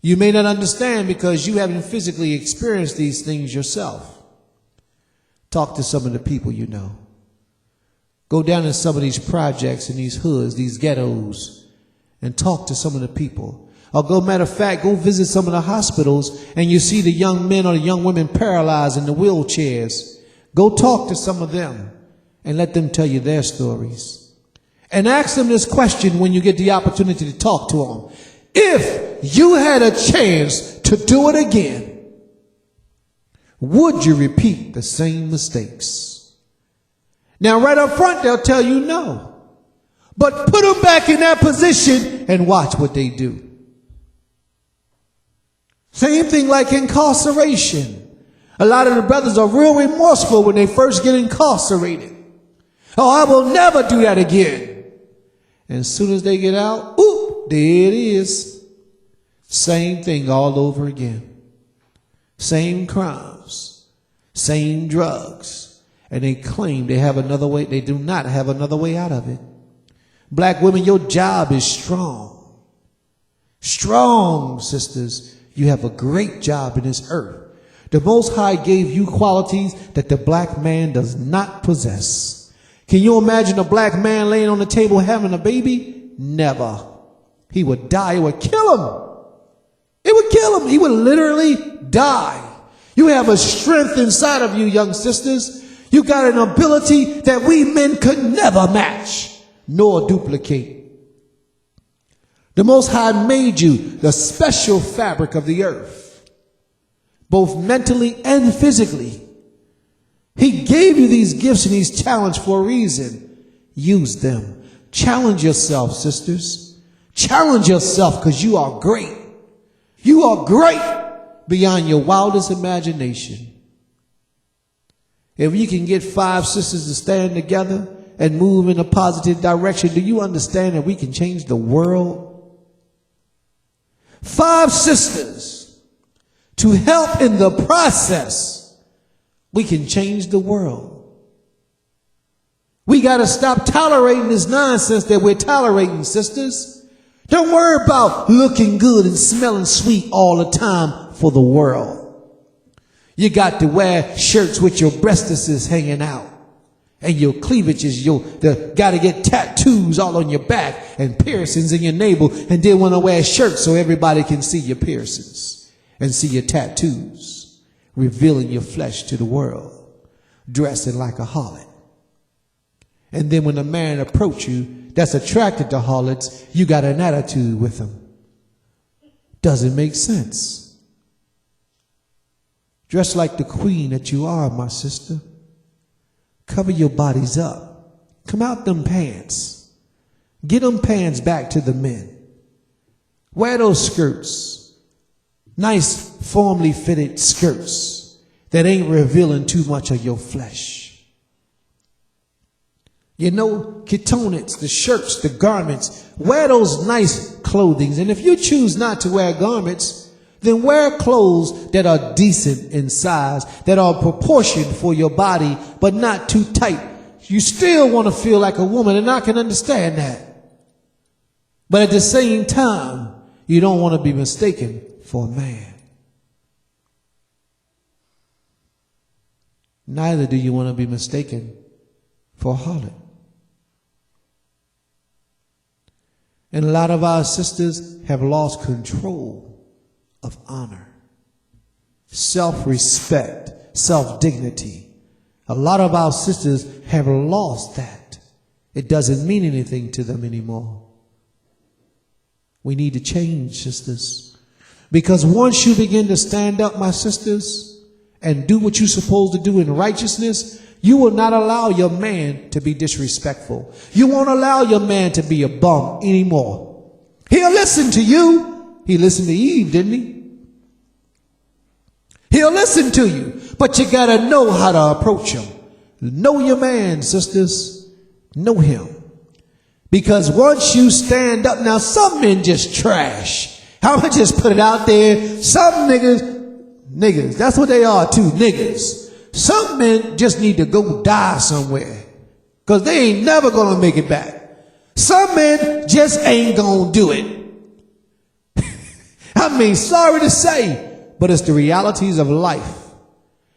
You may not understand because you haven't physically experienced these things yourself. Talk to some of the people you know. Go down in some of these projects and these hoods, these ghettos, and talk to some of the people. Or go, matter of fact, go visit some of the hospitals and you see the young men or the young women paralyzed in the wheelchairs. Go talk to some of them and let them tell you their stories. And ask them this question when you get the opportunity to talk to them. If you had a chance to do it again, would you repeat the same mistakes? Now, right up front, they'll tell you no. But put them back in that position and watch what they do. Same thing like incarceration. A lot of the brothers are real remorseful when they first get incarcerated. Oh, I will never do that again. And as soon as they get out, oop, there it is. Same thing all over again. Same crimes, same drugs. And they claim they have another way. They do not have another way out of it. Black women, your job is strong. Strong, sisters. You have a great job in this earth. The Most High gave you qualities that the black man does not possess. Can you imagine a black man laying on the table having a baby? Never. He would die. It would kill him. It would kill him. He would literally die. You have a strength inside of you, young sisters. You got an ability that we men could never match nor duplicate. The Most High made you the special fabric of the earth, both mentally and physically. He gave you these gifts and these talents for a reason. Use them. Challenge yourself, sisters. Challenge yourself because you are great. You are great beyond your wildest imagination. If you can get 5 sisters to stand together and move in a positive direction, do you understand that we can change the world? 5 sisters to help in the process, we can change the world. We got to stop tolerating this nonsense that we're tolerating, sisters. Don't worry about looking good and smelling sweet all the time for the world. You got to wear shirts with your breastises hanging out and your cleavages. Got to get tattoos all on your back and piercings in your navel, and then want to wear shirts so everybody can see your piercings and see your tattoos, revealing your flesh to the world, dressing like a harlot. And then when a man approach you that's attracted to harlots, you got an attitude with him. Doesn't make sense. Dress like the queen that you are, my sister. Cover your bodies up. Come out them pants. Get them pants back to the men. Wear those skirts. Nice, formally fitted skirts that ain't revealing too much of your flesh. You know, kitonics, the shirts, the garments. Wear those nice clothing. And if you choose not to wear garments, then wear clothes that are decent in size, that are proportioned for your body, but not too tight. You still want to feel like a woman, and I can understand that. But at the same time, you don't want to be mistaken for a man. Neither do you want to be mistaken for a harlot. And a lot of our sisters have lost control of honor, self-respect, self-dignity. A lot of our sisters have lost that. It doesn't mean anything to them anymore. We need to change, sisters. Because once you begin to stand up, my sisters, and do what you're supposed to do in righteousness, you will not allow your man to be disrespectful. You won't allow your man to be a bum anymore. He'll listen to you. He listened to Eve, didn't he? He'll listen to you, but you got to know how to approach him. Know your man, sisters. Know him. Because once you stand up, now some men just trash. I'm going to just put it out there. Some niggas, that's what they are too, niggas. Some men just need to go die somewhere because they ain't never going to make it back. Some men just ain't going to do it. I mean, sorry to say, but it's the realities of life.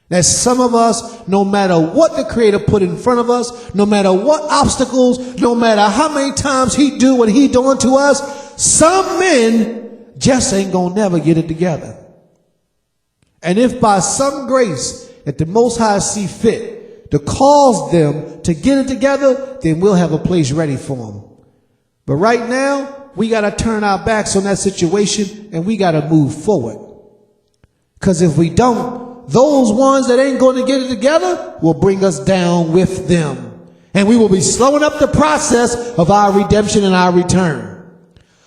That some of us, no matter what the Creator put in front of us, no matter what obstacles, no matter how many times he do what he doing to us, some men just ain't going to never get it together. And if by some grace that the Most High see fit to cause them to get it together, then we'll have a place ready for them. But right now, we got to turn our backs on that situation and we got to move forward. Because if we don't, those ones that ain't going to get it together will bring us down with them. And we will be slowing up the process of our redemption and our return.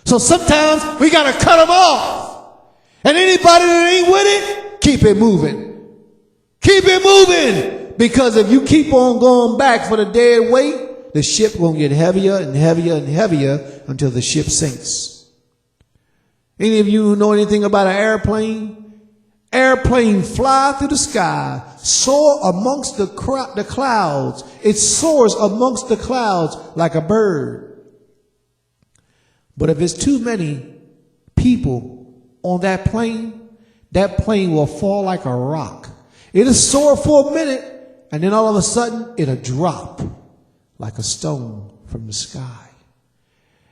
So sometimes we got to cut them off. And anybody that ain't with it, keep it moving. Keep it moving. Because if you keep on going back for the dead weight, the ship will get heavier and heavier and heavier until the ship sinks. Any of you know anything about an airplane? Airplane fly through the sky, soar amongst the clouds. It soars amongst the clouds like a bird. But if it's too many people on that plane will fall like a rock. It'll soar for a minute, and then all of a sudden, it'll drop like a stone from the sky.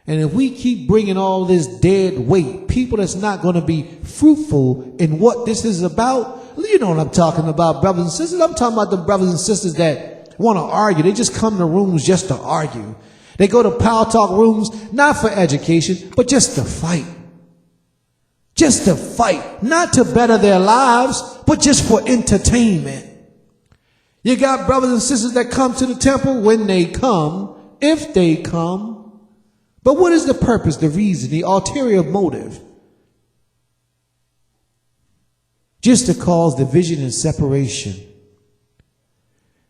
And if we keep bringing all this dead weight, people that's not going to be fruitful in what this is about, you know what I'm talking about, brothers and sisters. I'm talking about the brothers and sisters that want to argue. They just come to rooms just to argue. They go to power talk rooms, not for education, but just to fight. Just to fight, not to better their lives, but just for entertainment. You got brothers and sisters that come to the temple when they come, if they come. But what is the purpose, the reason, the ulterior motive? Just to cause division and separation.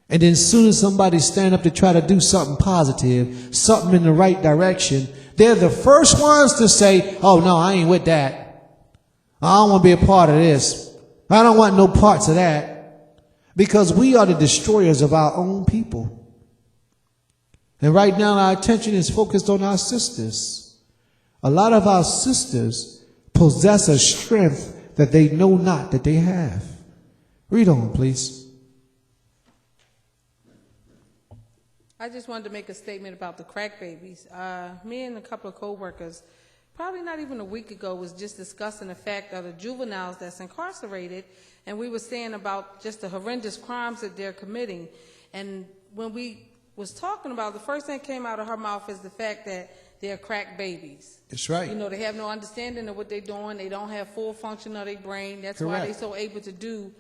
And then as soon as somebody stand up to try to do something positive, something in the right direction, they're the first ones to say, oh no, I ain't with that. I don't want to be a part of this. I don't want no parts of that. Because we are the destroyers of our own people. And right now our attention is focused on our sisters. A lot of our sisters possess a strength that they know not that they have. Read on, please. I just wanted to make a statement about the crack babies. Me and a couple of co-workers, probably not even a week ago, was just discussing the fact of the juveniles that's incarcerated, and we were saying about just the horrendous crimes that they're committing. And when we was talking about, the first thing that came out of her mouth is the fact that they're crack babies. That's right. You know, they have no understanding of what they're doing. They don't have full function of their brain. That's why they're so able to do,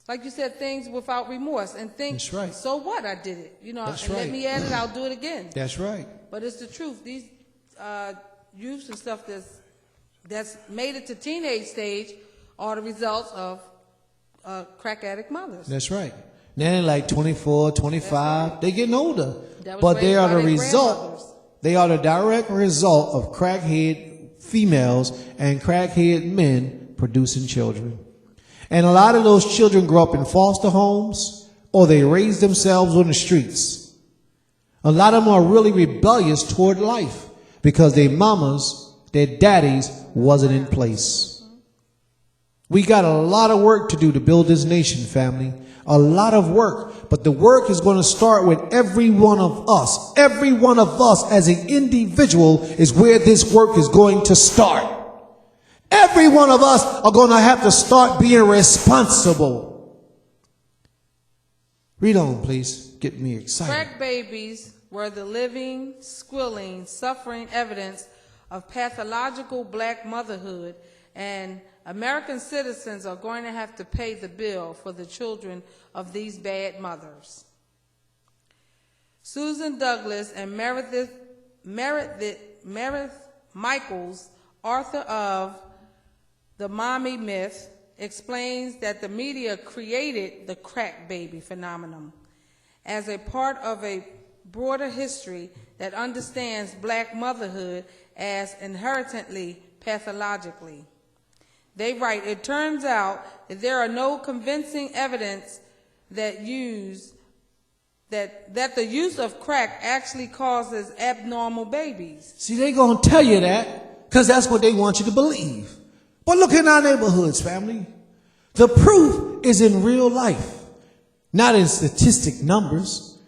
like you said, things without remorse and think, that's right. So what, I did it. You know, that's and right. Let me at it, I'll do it again. That's right. But it's the truth. These youths and stuff that's made it to teenage stage are the results of crack addict mothers. That's right. Now they're like 24, 25. Right. They're getting older. But they are the result. They are the direct result of crackhead females and crackhead men producing children. And a lot of those children grow up in foster homes or they raise themselves on the streets. A lot of them are really rebellious toward life because their mamas, their daddies wasn't in place. We got a lot of work to do to build this nation, family. a lot of work, but the work is going to start with every one of us. Every one of us as an individual is where this work is going to start. Every one of us are going to have to start being responsible. Read on, please. Get me excited. Crack babies were the living, squilling, suffering evidence of pathological black motherhood, and American citizens are going to have to pay the bill for the children of these bad mothers. Susan Douglas and Meredith Michaels, author of The Mommy Myth, explains that the media created the crack baby phenomenon as a part of a broader history that understands black motherhood as inherently pathologically. They write, it turns out that there are no convincing evidence that the use of crack actually causes abnormal babies. See, they're going to tell you that because that's what they want you to believe. But look in our neighborhoods, family. The proof is in real life, not in statistic numbers.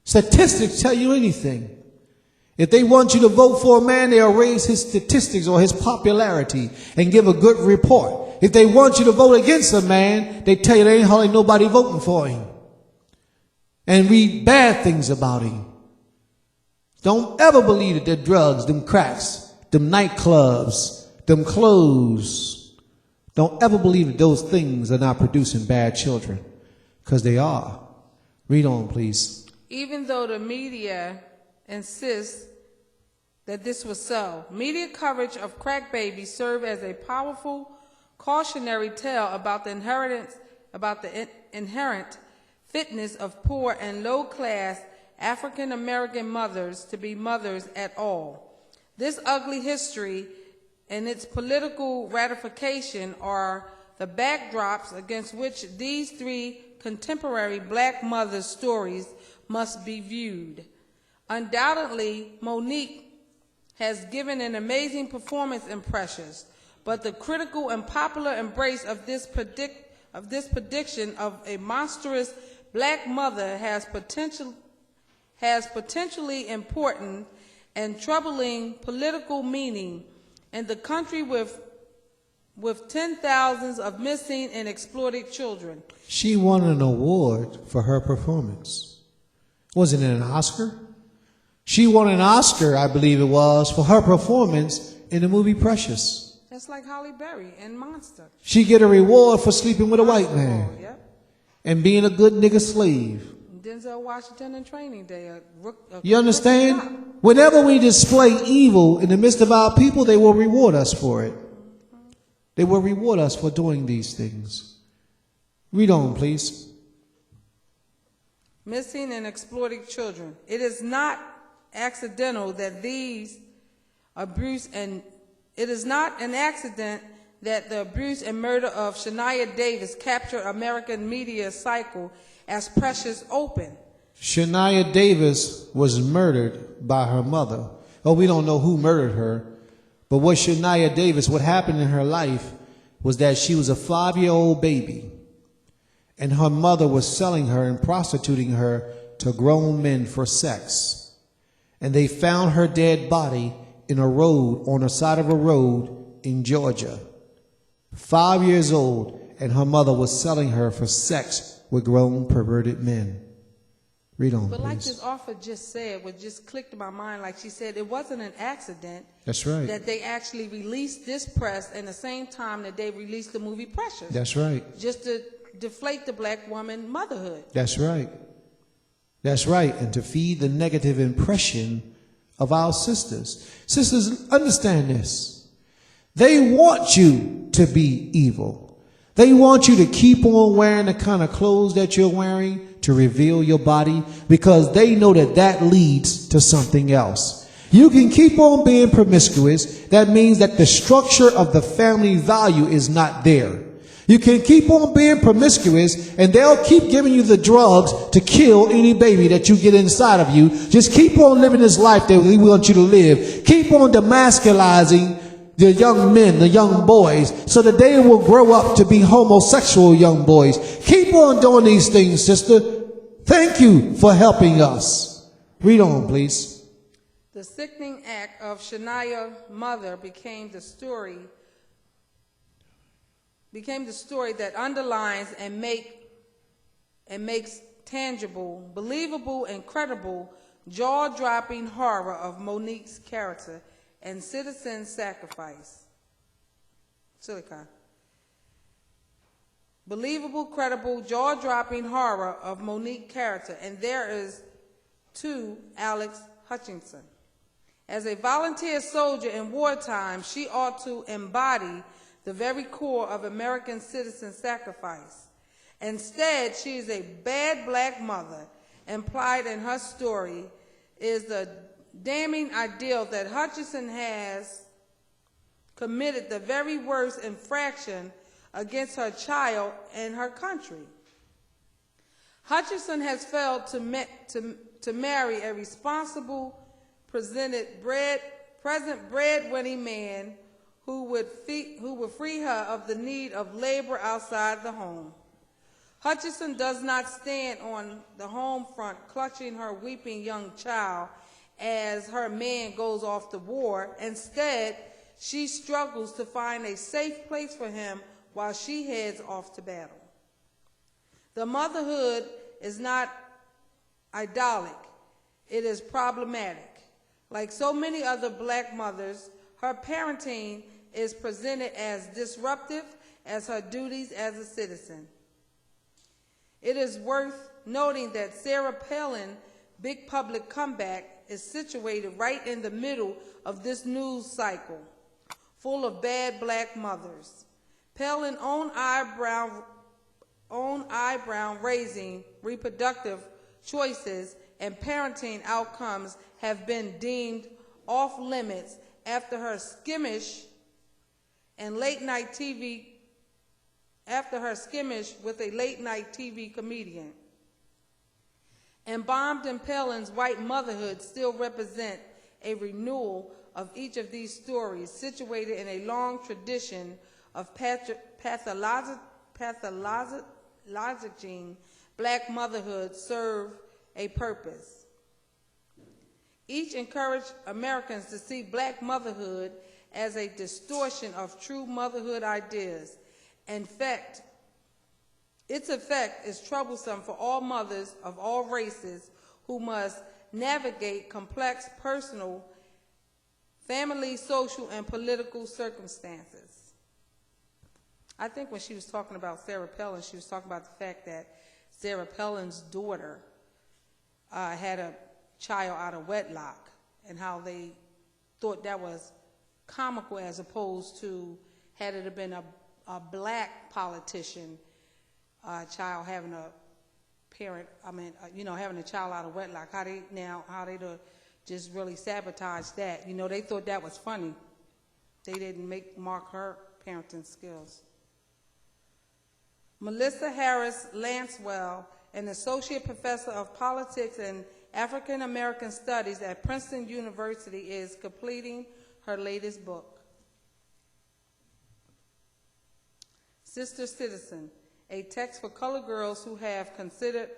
Statistics tell you anything. If they want you to vote for a man, they'll raise his statistics or his popularity and give a good report. If they want you to vote against a man, they tell you there ain't hardly nobody voting for him and read bad things about him. Don't ever believe that them drugs, them cracks, them nightclubs, them clothes. Don't ever believe that those things are not producing bad children, because they are. Read on, please. Even though the media insists that this was so, media coverage of crack babies served as a powerful cautionary tale about the inherent fitness of poor and low-class African American mothers to be mothers at all. This ugly history and its political ratification are the backdrops against which these three contemporary black mothers' stories must be viewed. Undoubtedly, Monique has given an amazing performance in Precious, but the critical and popular embrace of this prediction of a monstrous black mother has potentially important and troubling political meaning in the country with 10,000s of missing and exploited children. She won an award for her performance. Wasn't it an Oscar? She won an Oscar, I believe it was, for her performance in the movie Precious. That's like Halle Berry in Monster. She get a reward for sleeping with a white man Yep. and being a good nigga slave. Denzel Washington in Training Day. You understand? Whenever we display evil in the midst of our people, they will reward us for it. They will reward us for doing these things. Read on, please. Missing and exploited children. It is not accidental that it is not an accident that the abuse and murder of Shania Davis captured American media cycle as Precious opened. Shania Davis was murdered by her mother. Oh, we don't know who murdered her, but what happened in her life was that she was a 5-year-old baby, and her mother was selling her and prostituting her to grown men for sex. And they found her dead body on the side of a road in Georgia. 5 years old, and her mother was selling her for sex with grown perverted men. Read on, But please. like this author just said, what just clicked in my mind, like she said, it wasn't an accident. That's right. That they actually released this press in the same time that they released the movie Precious. That's right. Just to deflate the black woman motherhood. That's right. That's right. And to feed the negative impression of our sisters. Sisters, understand this. They want you to be evil. They want you to keep on wearing the kind of clothes that you're wearing to reveal your body, because they know that leads to something else. You can keep on being promiscuous. That means that the structure of the family value is not there. You can keep on being promiscuous and they'll keep giving you the drugs to kill any baby that you get inside of you. Just keep on living this life that we want you to live. Keep on demasculizing the young men, the young boys, so that they will grow up to be homosexual young boys. Keep on doing these things, sister. Thank you for helping us. Read on, please. The sickening act of Shania's mother became the story that underlines and makes tangible, believable, and credible, jaw-dropping horror of Monique's character and citizen sacrifice. Silica. Believable, credible, jaw-dropping horror of Monique's character, and there is, too, Alex Hutchinson. As a volunteer soldier in wartime, she ought to embody the very core of American citizen sacrifice. Instead, she is a bad black mother. Implied in her story is the damning ideal that Hutchinson has committed the very worst infraction against her child and her country. Hutchinson has failed to marry a responsible, present breadwinning man who would free her of the need of labor outside the home. Hutchinson does not stand on the home front clutching her weeping young child as her man goes off to war. Instead, she struggles to find a safe place for him while she heads off to battle. The motherhood is not idyllic. It is problematic. Like so many other black mothers, her parenting is presented as disruptive as her duties as a citizen. It is worth noting that Sarah Palin's big public comeback is situated right in the middle of this news cycle, full of bad black mothers. Palin's own eyebrow-raising reproductive choices and parenting outcomes have been deemed off limits after her skirmish with a late-night TV comedian. Embalmed in Palin's white motherhood still represent a renewal of each of these stories, situated in a long tradition of pathologizing black motherhood serve a purpose. Each encouraged Americans to see black motherhood as a distortion of true motherhood ideas. In fact, its effect is troublesome for all mothers of all races who must navigate complex personal, family, social, and political circumstances. I think when she was talking about Sarah Palin, she was talking about the fact that Sarah Palin's daughter had a child out of wedlock, and how they thought that was comical as opposed to had it have been a black politician child having a parent, having a child out of wedlock, how they just really sabotage that. They thought that was funny. They didn't mark her parenting skills. Melissa Harris Lancewell, an associate professor of politics and African American studies at Princeton University, is completing her latest book. Sister Citizen, a text for colored girls who have considered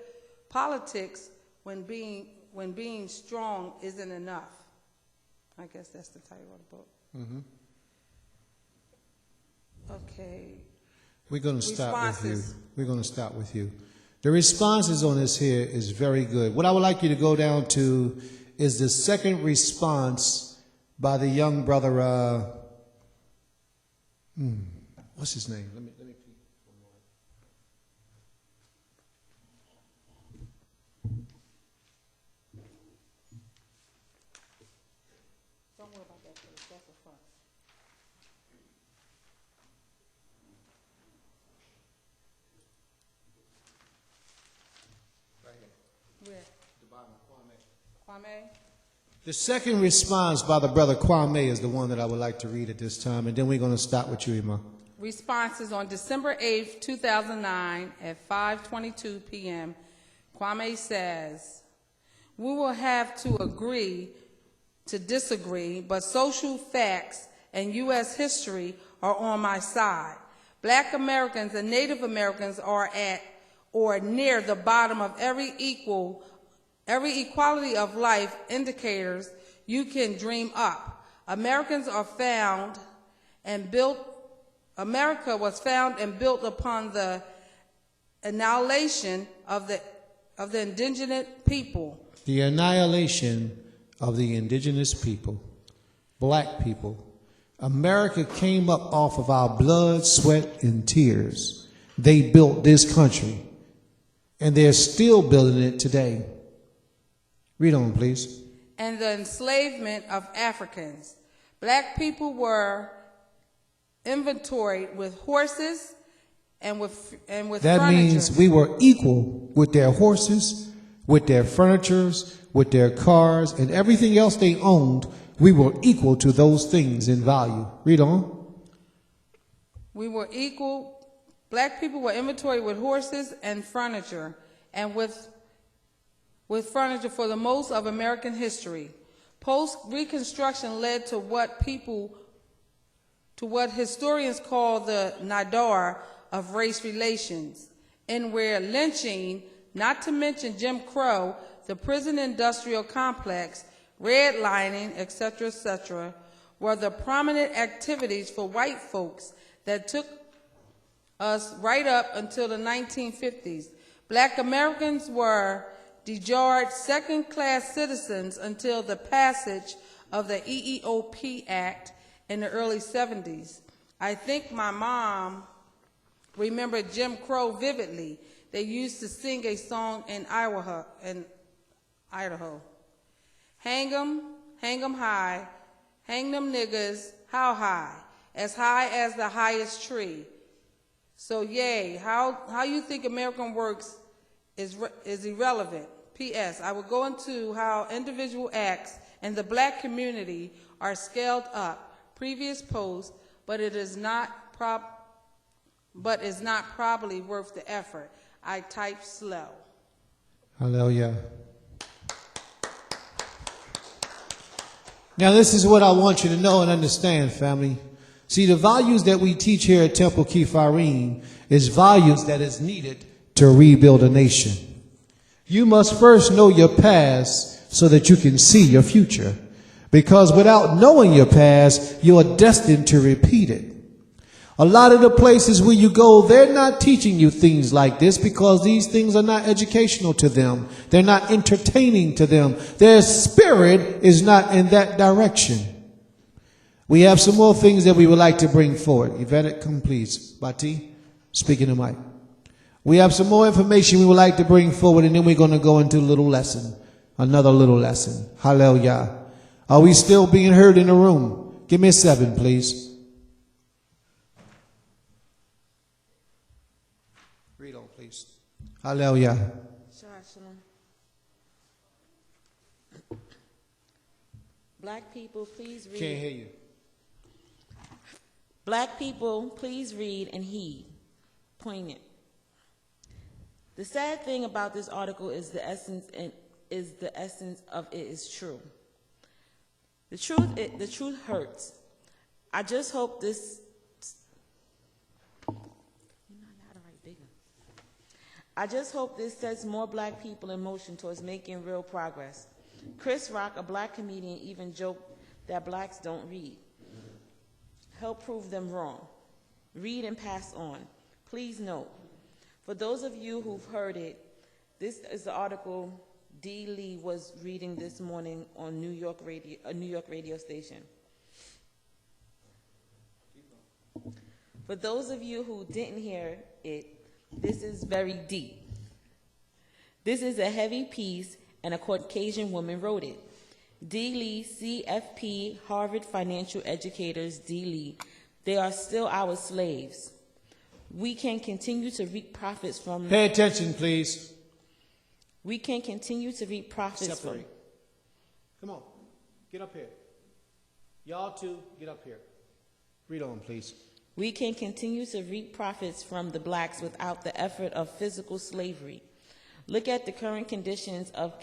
politics when being strong isn't enough. I guess that's the title of the book. Mm-hmm. Okay. We're going to stop with you. The responses on this here is very good. What I would like you to go down to is the second response by the young brother, what's his name? Let me Don't worry about that, please. That's a front. Right here. Where? The bottom, Kwame? The second response by the brother Kwame is the one that I would like to read at this time, and then we're going to stop with you, Ima. Responses on December 8th, 2009 at 5:22 p.m. Kwame says, "We will have to agree to disagree, but social facts and U.S. history are on my side. Black Americans and Native Americans are at or near the bottom of every equality of life indicators you can dream up. America was found and built upon the annihilation of the indigenous people. The annihilation of the indigenous people, black people. America came up off of our blood, sweat, and tears. They built this country, and they're still building it today. Read on, please. And the enslavement of Africans. Black people were inventoried with horses and with That furniture. means we were equal with their horses, with their furnitures, with their cars, and everything else they owned. We were equal to those things in value. Read on. We were equal. Black people were inventoried with horses and furniture, and with furniture for the most of American history. Post-Reconstruction led to what historians call the nadir of race relations, in where lynching, not to mention Jim Crow, the prison industrial complex, redlining, etc., were the prominent activities for white folks that took us right up until the 1950s. Black Americans were dejarred second-class citizens until the passage of the EEOP Act in the early 70s. I think my mom remembered Jim Crow vividly. They used to sing a song in Idaho. Hang 'em high, hang them niggas, how high? As high as the highest tree. So yay, how you think American works is irrelevant. P.S. I will go into how individual acts in the black community are scaled up. Previous post, but is not probably worth the effort. I type slow. Hallelujah. Now this is what I want you to know and understand, family. See, the values that we teach here at Temple Kepharim is values that is needed to rebuild a nation. You must first know your past so that you can see your future. Because without knowing your past, you are destined to repeat it. A lot of the places where you go, they're not teaching you things like this because these things are not educational to them. They're not entertaining to them. Their spirit is not in that direction. We have some more things that we would like to bring forward. Yvette, come please. Bati, speaking to Mike. We have some more information we would like to bring forward, and then we're going to go into a little lesson, another little lesson. Hallelujah. Are we still being heard in the room? Give me a 7, please. Read on, please. Hallelujah. Black people, please read. Can't hear you. Black people, please read and heed. Poignant. The sad thing about this article is the essence of it is true. The truth hurts. I just hope this. You're not allowed to write bigger. I just hope this sets more black people in motion towards making real progress. Chris Rock, a black comedian, even joked that blacks don't read. Help prove them wrong. Read and pass on. Please note, for those of you who've heard it, this is the article Dee Lee was reading this morning on a New York radio station. For those of you who didn't hear it, this is very deep. This is a heavy piece, and a Caucasian woman wrote it. Dee Lee, CFP, Harvard financial educators, Dee Lee, they are still our slaves. We can continue to reap profits from... Pay attention, please. We can continue to reap profits from... Come on, get up here. Y'all two, get up here. Read on, please. We can continue to reap profits from the blacks without the effort of physical slavery. Look at the current conditions of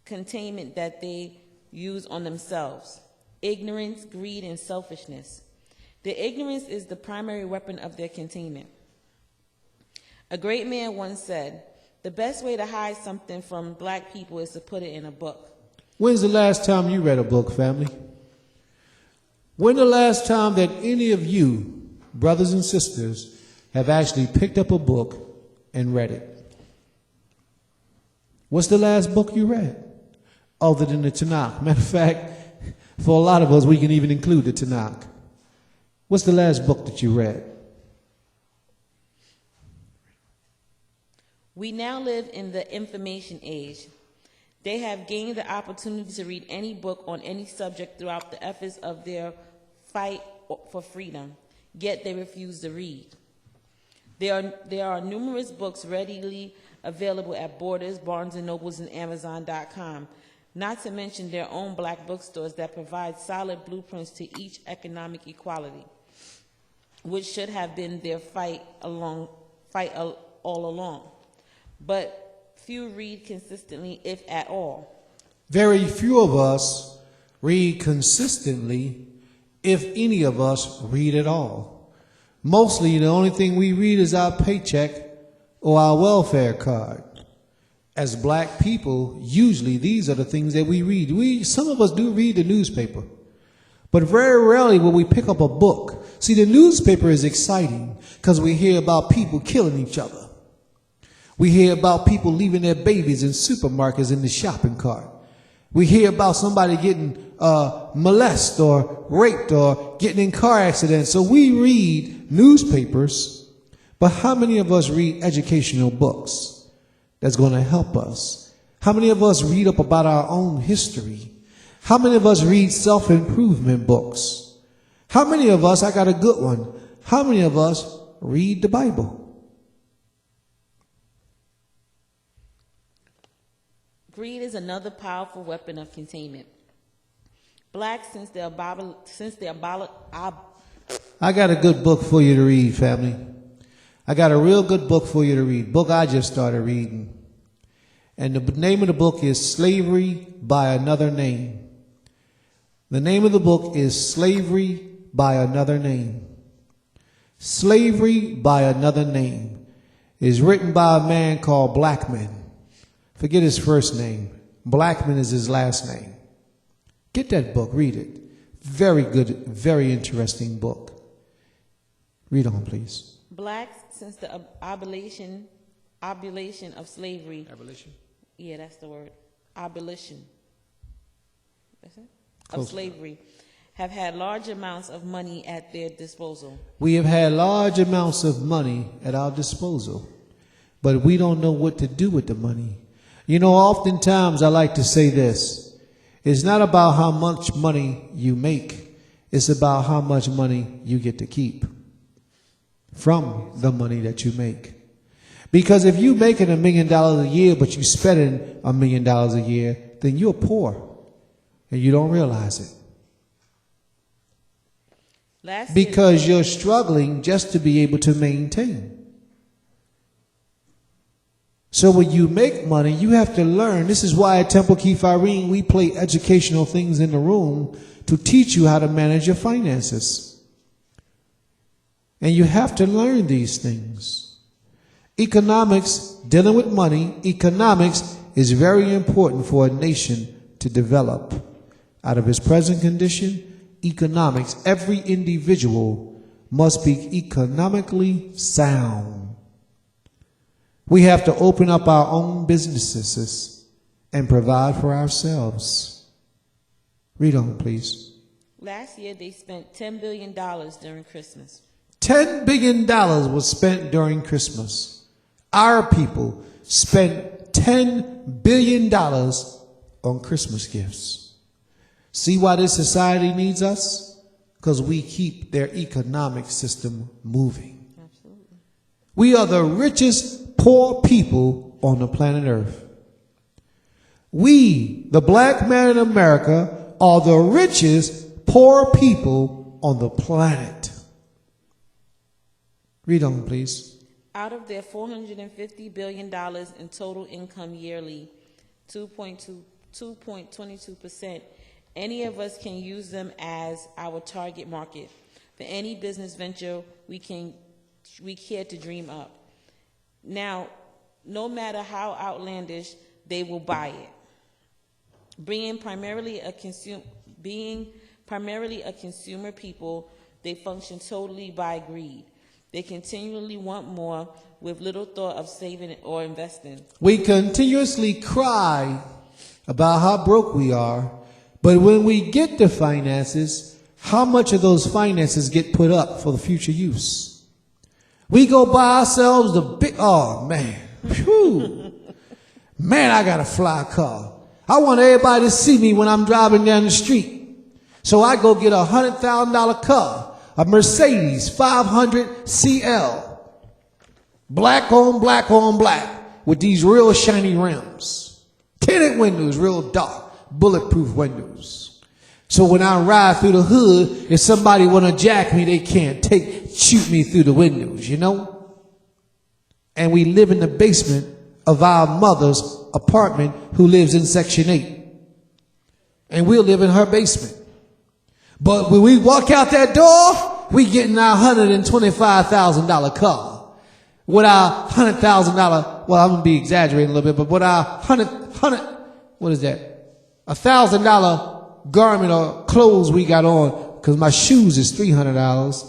containment that they use on themselves. ignorance, greed, and selfishness. Their ignorance is the primary weapon of their containment. A great man once said, "The best way to hide something from black people is to put it in a book." When's the last time you read a book, family? When the last time that any of you, brothers and sisters, have actually picked up a book and read it? What's the last book you read? Other than the Tanakh. Matter of fact, for a lot of us, we can even include the Tanakh. What's the last book that you read? We now live in the information age. They have gained the opportunity to read any book on any subject throughout the efforts of their fight for freedom, yet they refuse to read. There are numerous books readily available at Borders, Barnes & Nobles, and Amazon.com, not to mention their own black bookstores that provide solid blueprints to each economic equality, which should have been their fight all along. But few read consistently, if at all. Very few of us read consistently, if any of us read at all. Mostly the only thing we read is our paycheck or our welfare card. As black people, usually these are the things that we read. Some of us do read the newspaper, but very rarely will we pick up a book. See, the newspaper is exciting because we hear about people killing each other. We hear about people leaving their babies in supermarkets in the shopping cart. We hear about somebody getting molested or raped or getting in car accidents. So we read newspapers, but how many of us read educational books that's going to help us? How many of us read up about our own history? How many of us read self-improvement books? How many of us, I got a good one, how many of us read the Bible? Greed is another powerful weapon of containment. Blacks, I got a good book for you to read, family. I got a real good book for you to read. Book I just started reading. And the name of the book is Slavery by Another Name. The name of the book is Slavery by Another Name. Slavery by Another Name is written by a man called Blackman. Forget his first name. Blackman is his last name. Get that book, read it. Very good, very interesting book. Read on, please. Blacks, since the abolition of slavery. Abolition? Yeah, that's the word. Abolition. That's it? Close of slavery. Have had large amounts of money at their disposal. We have had large amounts of money at our disposal, but we don't know what to do with the money. You know, oftentimes I like to say this. It's not about how much money you make. It's about how much money you get to keep from the money that you make. Because if you're making $1 million a year, but you're spending $1 million a year, then you're poor and you don't realize it. Because you're struggling just to be able to maintain. So when you make money, you have to learn. This is why at Temple Key Irene, we play educational things in the room to teach you how to manage your finances. And you have to learn these things. Economics, dealing with money, economics is very important for a nation to develop. Out of its present condition, economics, every individual must be economically sound. We have to open up our own businesses and provide for ourselves. Read on, please. Last year, they spent $10 billion during Christmas. $10 billion was spent during Christmas. Our people spent $10 billion on Christmas gifts. See why this society needs us? Because we keep their economic system moving. Absolutely. We are the richest poor people on the planet Earth. We, the black man in America, are the richest poor people on the planet. Read on, please. Out of their $450 billion in total income yearly, 2.22% Any of us can use them as our target market for any business venture we care to dream up. Now, no matter how outlandish, they will buy it. Being primarily a consumer people, they function totally by greed. They continually want more with little thought of saving or investing. We continuously cry about how broke we are, but when we get the finances, how much of those finances get put up for the future use? We go buy ourselves the big, oh man, whew. Man, I got a fly car. I want everybody to see me when I'm driving down the street. So I go get a $100,000 car, a Mercedes 500 CL, black on black on black, with these real shiny rims, tinted windows, real dark, bulletproof windows. So when I ride through the hood, if somebody want to jack me, they can't shoot me through the windows, you know? And we live in the basement of our mother's apartment who lives in Section 8. And we'll live in her basement. But when we walk out that door, we getting our $125,000 car. With our $100,000, well, I'm going to be exaggerating a little bit, but with our what is that? $1,000 garment or clothes we got on, because my shoes is $300.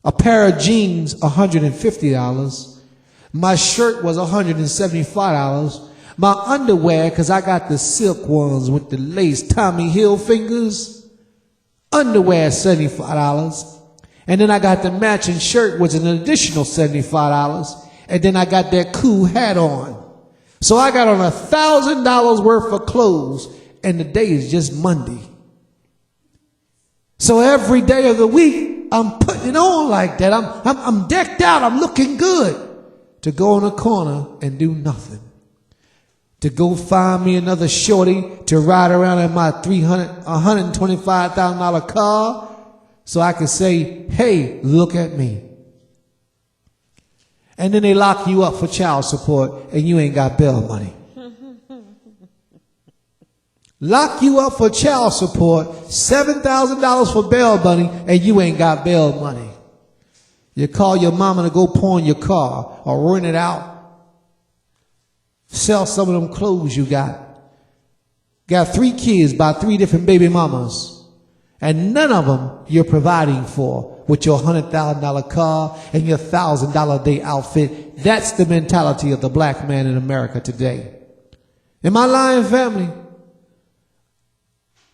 A pair of jeans, $150. My shirt was $175. My underwear, because I got the silk ones with the lace Tommy Hilfigers, underwear $75. And then I got the matching shirt, which is an additional $75. And then I got that cool hat on. So I got on $1,000 worth of clothes, and the day is just Monday. So every day of the week, I'm putting it on like that. I'm decked out. I'm looking good. To go in a corner and do nothing. To go find me another shorty to ride around in my $125,000 car so I can say, hey, look at me. And then they lock you up for child support and you ain't got bail money. Lock you up for child support, $7,000 for bail money, and you ain't got bail money. You call your mama to go pawn your car or rent it out. Sell some of them clothes you got. Got 3 kids by 3 different baby mamas. And none of them you're providing for with your $100,000 car and your $1,000 a day outfit. That's the mentality of the black man in America today. Am I lying, family?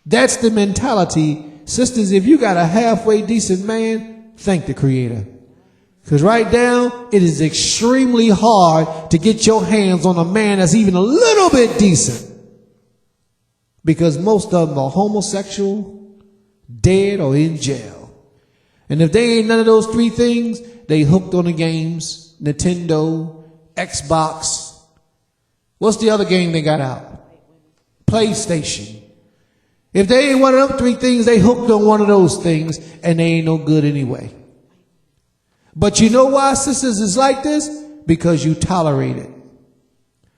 That's the mentality. Sisters, if you got a halfway decent man, thank the Creator. Because right now, it is extremely hard to get your hands on a man that's even a little bit decent. Because most of them are homosexual, dead, or in jail. And if they ain't none of those 3 things, they hooked on the games, Nintendo, Xbox. What's the other game they got out? PlayStation. If they ain't one of them 3 things, they hooked on one of those things, and they ain't no good anyway. But you know why, sisters, is like this? Because you tolerate it.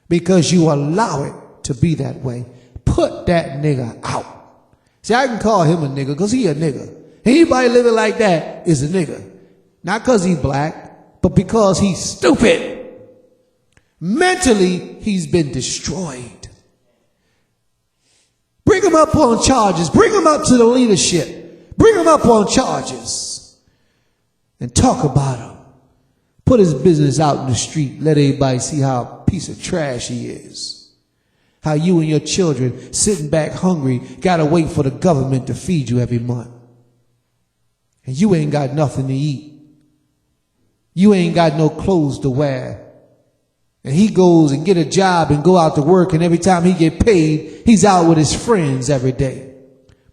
Because you allow it to be that way. Put that nigga out. See, I can call him a nigga because he a nigga. Anybody living like that is a nigga. Not because he's black, but because he's stupid. Mentally, he's been destroyed. Bring him up on charges. Bring him up to the leadership. Bring him up on charges. And talk about him. Put his business out in the street. Let everybody see how a piece of trash he is. How you and your children sitting back hungry got to wait for the government to feed you every month. And you ain't got nothing to eat. You ain't got no clothes to wear. And he goes and get a job and go out to work, and every time he get paid, he's out with his friends every day.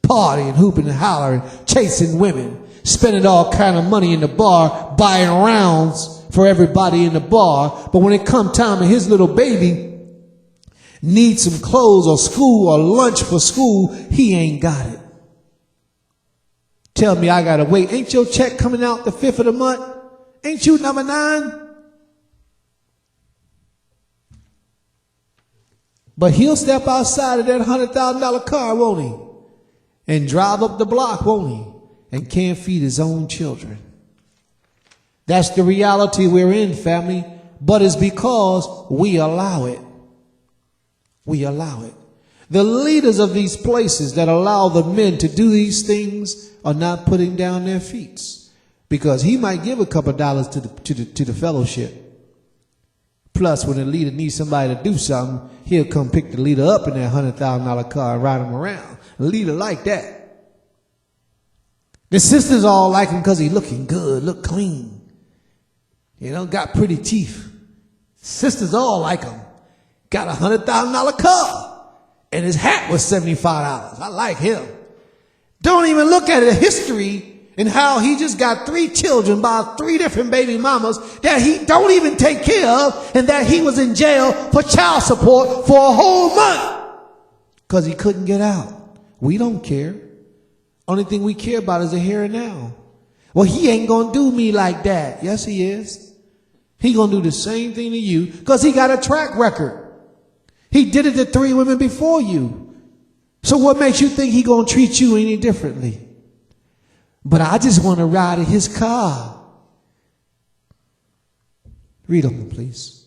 Partying, hooping and hollering, chasing women. Spending all kind of money in the bar, buying rounds for everybody in the bar. But when it come time and his little baby needs some clothes or school or lunch for school, he ain't got it. Tell me I gotta wait. Ain't your check coming out the 5th of the month? Ain't you number 9? But he'll step outside of that $100,000 car, won't he? and drive up the block, won't he? And can't feed his own children. That's the reality we're in, family. But it's because we allow it. We allow it. The leaders of these places that allow the men to do these things are not putting down their feet, because he might give a couple dollars to the fellowship. Plus, when the leader needs somebody to do something, he'll come pick the leader up in that $100,000 car and ride him around. A leader like that. The sisters all like him because he looking good, look clean. You know, got pretty teeth. Sisters all like him. Got a $100,000 car. And his hat was $75. I like him. Don't even look at the history and how he just got 3 children by 3 different baby mamas that he don't even take care of, and that he was in jail for child support for a whole month because he couldn't get out. We don't care. Only thing we care about is the here and now. Well, he ain't gonna do me like that. Yes, he is. He gonna do the same thing to you because he got a track record. He did it to 3 women before you. So what makes you think he gonna treat you any differently? But I just want to ride in his car. Read on, please.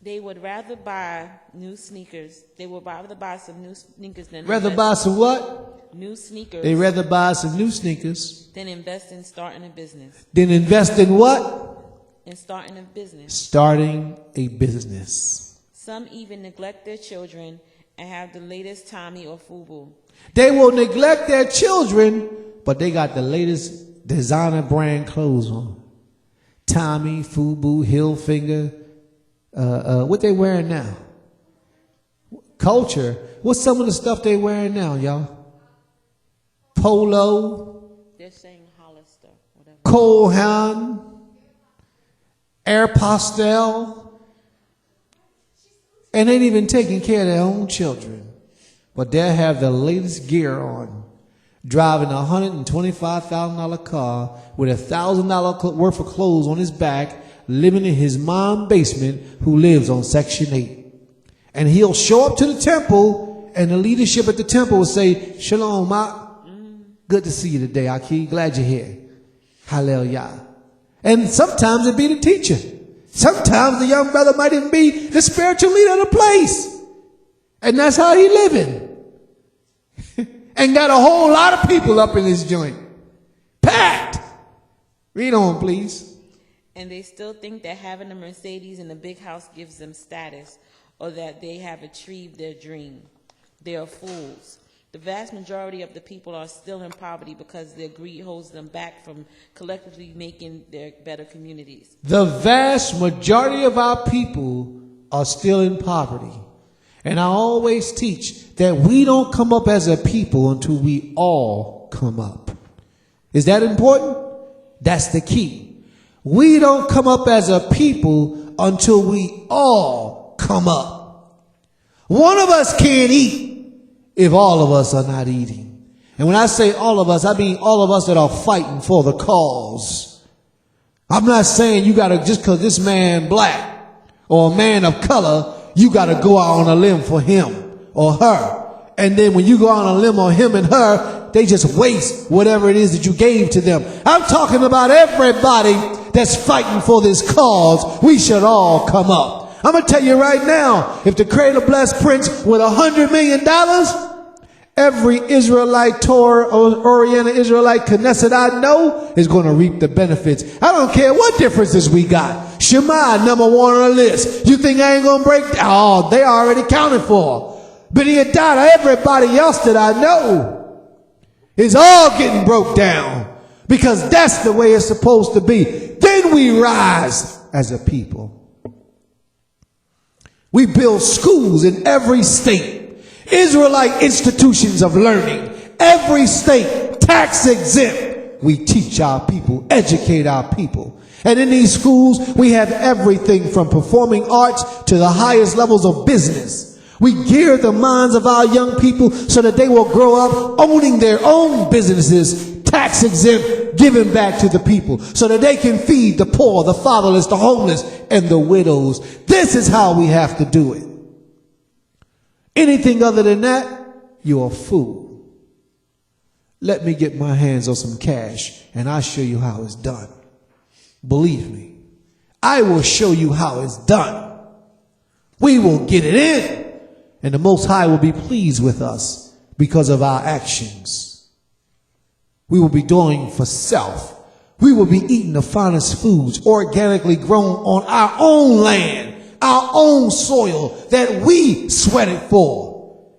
They would rather buy new sneakers. They would rather buy some new sneakers than Rather invest buy some what? new sneakers They rather buy some new sneakers than invest in starting a business. than invest in what? In starting a business. Starting a business. Some even neglect their children and have the latest Tommy or Fubu. They will neglect their children, but they got the latest designer brand clothes on. Tommy, Fubu, Hilfiger. What they wearing now? Culture. What's some of the stuff they wearing now, y'all? Polo. They're saying Hollister, whatever. Cole Haan. Air Pastel. And ain't even taking care of their own children. But they'll have the latest gear on, driving a $125,000 car with $1,000 worth of clothes on his back, living in his mom's basement, who lives on Section 8. And he'll show up to the temple, and the leadership at the temple will say, "Shalom, Ma. Good to see you today, Aki. Glad you're here. Hallelujah." And sometimes it'd be the teacher. Sometimes the young brother might even be the spiritual leader of the place. And that's how he living. And got a whole lot of people up in his joint. Packed. Read on, please. And they still think that having a Mercedes and a big house gives them status, or that they have achieved their dream. They are fools. The vast majority of the people are still in poverty because their greed holds them back from collectively making their better communities. The vast majority of our people are still in poverty. And I always teach that we don't come up as a people until we all come up. Is that important? That's the key. We don't come up as a people until we all come up. One of us can't eat if all of us are not eating. And when I say all of us, I mean all of us that are fighting for the cause. I'm not saying you gotta, just because this man black or a man of color, you got to go out on a limb for him or her. And then when you go out on a limb on him and her, they just waste whatever it is that you gave to them. I'm talking about everybody that's fighting for this cause. We should all come up. I'm going to tell you right now, if the Creator blessed Prince with $100 million, every Israelite, Torah-oriented Israelite Knesset I know is going to reap the benefits. I don't care what differences we got. Shema, #1 on the list. You think I ain't going to break down? Oh, they already counted for. But everybody else that I know is all getting broke down, because that's the way it's supposed to be. Then we rise as a people. We build schools in every state, Israelite institutions of learning, every state, tax exempt. We teach our people, educate our people. And in these schools, we have everything from performing arts to the highest levels of business. We gear the minds of our young people so that they will grow up owning their own businesses, tax exempt, giving back to the people, so that they can feed the poor, the fatherless, the homeless, and the widows. This is how we have to do it. Anything other than that you're a fool. Let me get my hands on some cash and I'll show you how it's done. Believe me, I will show you how it's done. We will get it in, and the Most High will be pleased with us because of our actions. We will be doing for self. We will be eating the finest foods organically grown on our own land, our own soil that we sweated for.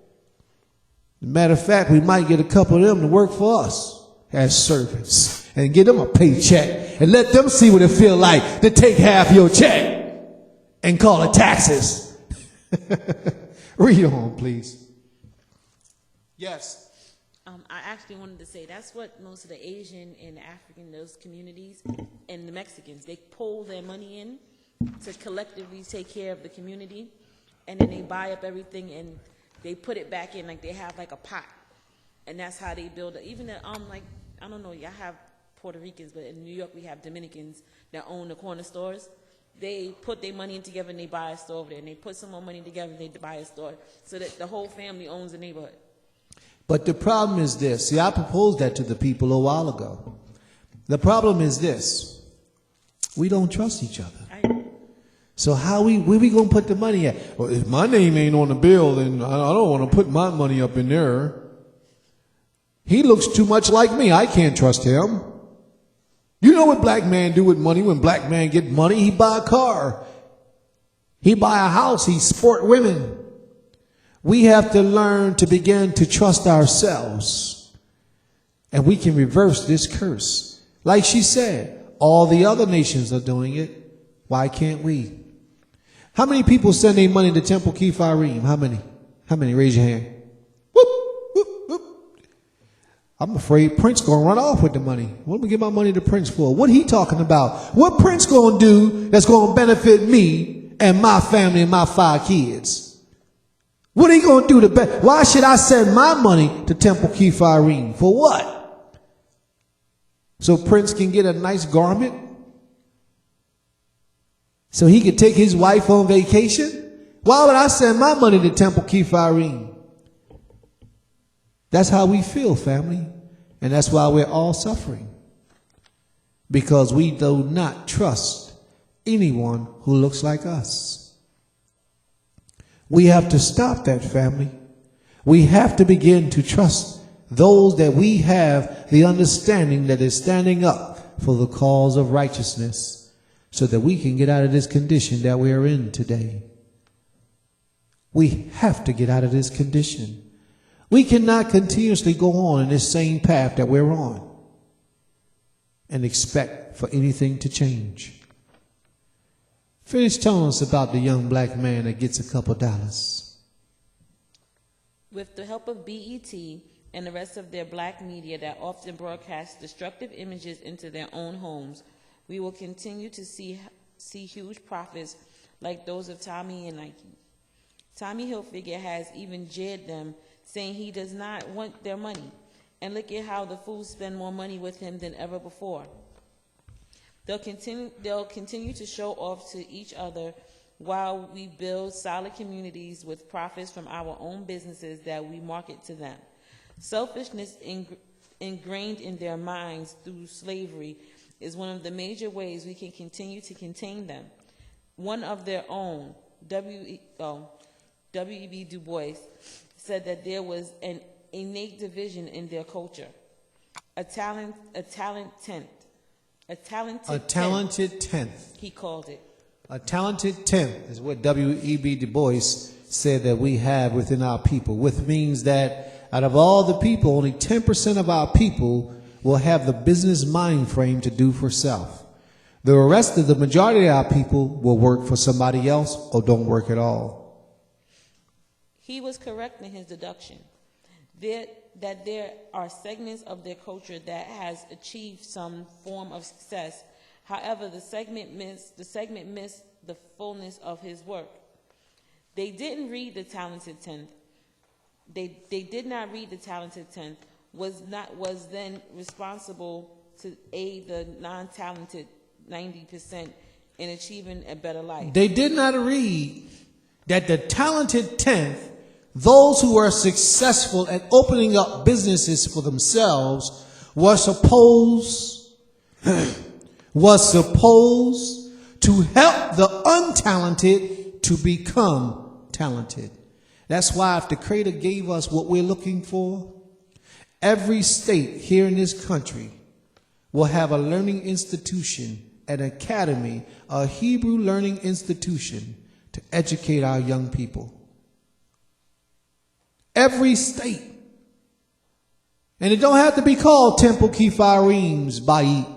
Matter of fact, we might get a couple of them to work for us as servants and give them a paycheck and let them see what it feels like to take half your check and call it taxes. Read on, please. Yes. I actually wanted to say that's what most of the Asian and African, those communities, and the Mexicans, they pull their money in to collectively take care of the community, and then they buy up everything and they put it back in, like they have like a pot, and that's how they build it. Even the, like, I don't know, y'all have Puerto Ricans, but in New York we have Dominicans that own the corner stores. They put their money in together and they buy a store over there, and they put some more money together and they buy a store, so that the whole family owns the neighborhood. But the problem is this. See, I proposed that to the people a while ago. The problem is this. We don't trust each other. So where we going to put the money at? Well, if my name ain't on the bill, then I don't want to put my money up in there. He looks too much like me. I can't trust him. You know what black man do with money? When black man get money, he buy a car. He buy a house. He sport women. We have to learn to begin to trust ourselves. And we can reverse this curse. Like she said, all the other nations are doing it. Why can't we? How many people send their money to Temple Kephirim? How many? How many? Raise your hand. Whoop, whoop, whoop. I'm afraid Prince going to run off with the money. What am I give my money to Prince for? What he talking about? What Prince going to do that's going to benefit me and my family and my 5 kids? What are you going to do why should I send my money to Temple Kephirim? For what? So Prince can get a nice garment? So he could take his wife on vacation? Why would I send my money to Temple Kephirim? That's how we feel, family. And that's why we're all suffering. Because we do not trust anyone who looks like us. We have to stop that, family. We have to begin to trust those that we have the understanding that is standing up for the cause of righteousness, so that we can get out of this condition that we are in today. We have to get out of this condition. We cannot continuously go on in this same path that we're on and expect for anything to change. Finish telling us about the young black man that gets a couple dollars. With the help of BET and the rest of their black media that often broadcasts destructive images into their own homes, we will continue to see huge profits like those of Tommy and Nike. Tommy Hilfiger has even jeered them, saying he does not want their money. And look at how the fools spend more money with him than ever before. They'll continue to show off to each other while we build solid communities with profits from our own businesses that we market to them. Selfishness ingrained in their minds through slavery is one of the major ways we can continue to contain them. One of their own, W.E.B. Du Bois, said that there was an innate division in their culture. A talented tenth, he called it. A talented tenth is what W.E.B. Du Bois said that we have within our people, which means that out of all the people, only 10% of our people will have the business mind frame to do for self. The rest of the majority of our people will work for somebody else or don't work at all. He was correct in his deduction that there are segments of their culture that has achieved some form of success. However, the segment missed the fullness of his work. They didn't read the talented tenth. They did not read the talented tenth. Was then responsible to aid the non-talented 90% in achieving a better life. They did not read that the talented tenth those who were successful at opening up businesses for themselves were supposed to help the untalented to become talented. That's why if the Creator gave us what we're looking for, every state here in this country will have a learning institution, an academy, a Hebrew learning institution to educate our young people. Every state. And it don't have to be called Temple Kipharim's Bayit.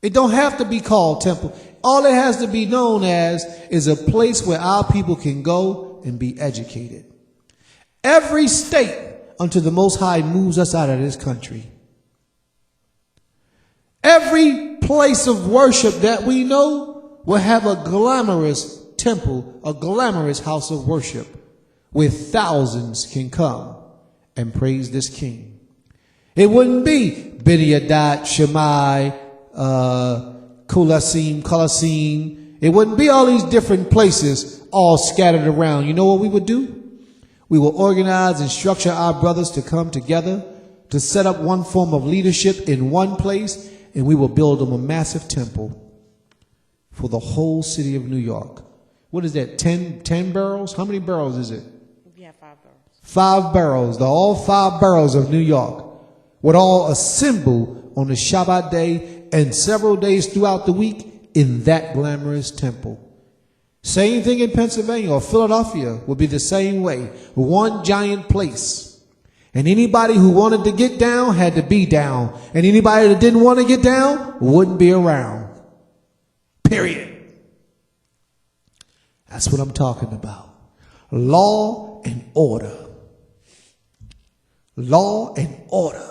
It don't have to be called temple. All it has to be known as is a place where our people can go and be educated. Every state unto the Most High moves us out of this country. Every place of worship that we know will have a glamorous temple, a glamorous house of worship where thousands can come and praise this King. It wouldn't be Bidyadat, Shammai, Kolasim. It wouldn't be all these different places all scattered around. You know what we would do? We will organize and structure our brothers to come together to set up one form of leadership in one place, and we will build them a massive temple for the whole city of New York. What is that, 10 barrels? How many barrels is it? We have 5 boroughs. 5 boroughs, all 5 boroughs of New York would all assemble on the Shabbat day and several days throughout the week in that glamorous temple. Same thing in Pennsylvania or Philadelphia would be the same way. One giant place. And anybody who wanted to get down had to be down. And anybody that didn't want to get down wouldn't be around. Period. That's what I'm talking about. Law and order. Law and order.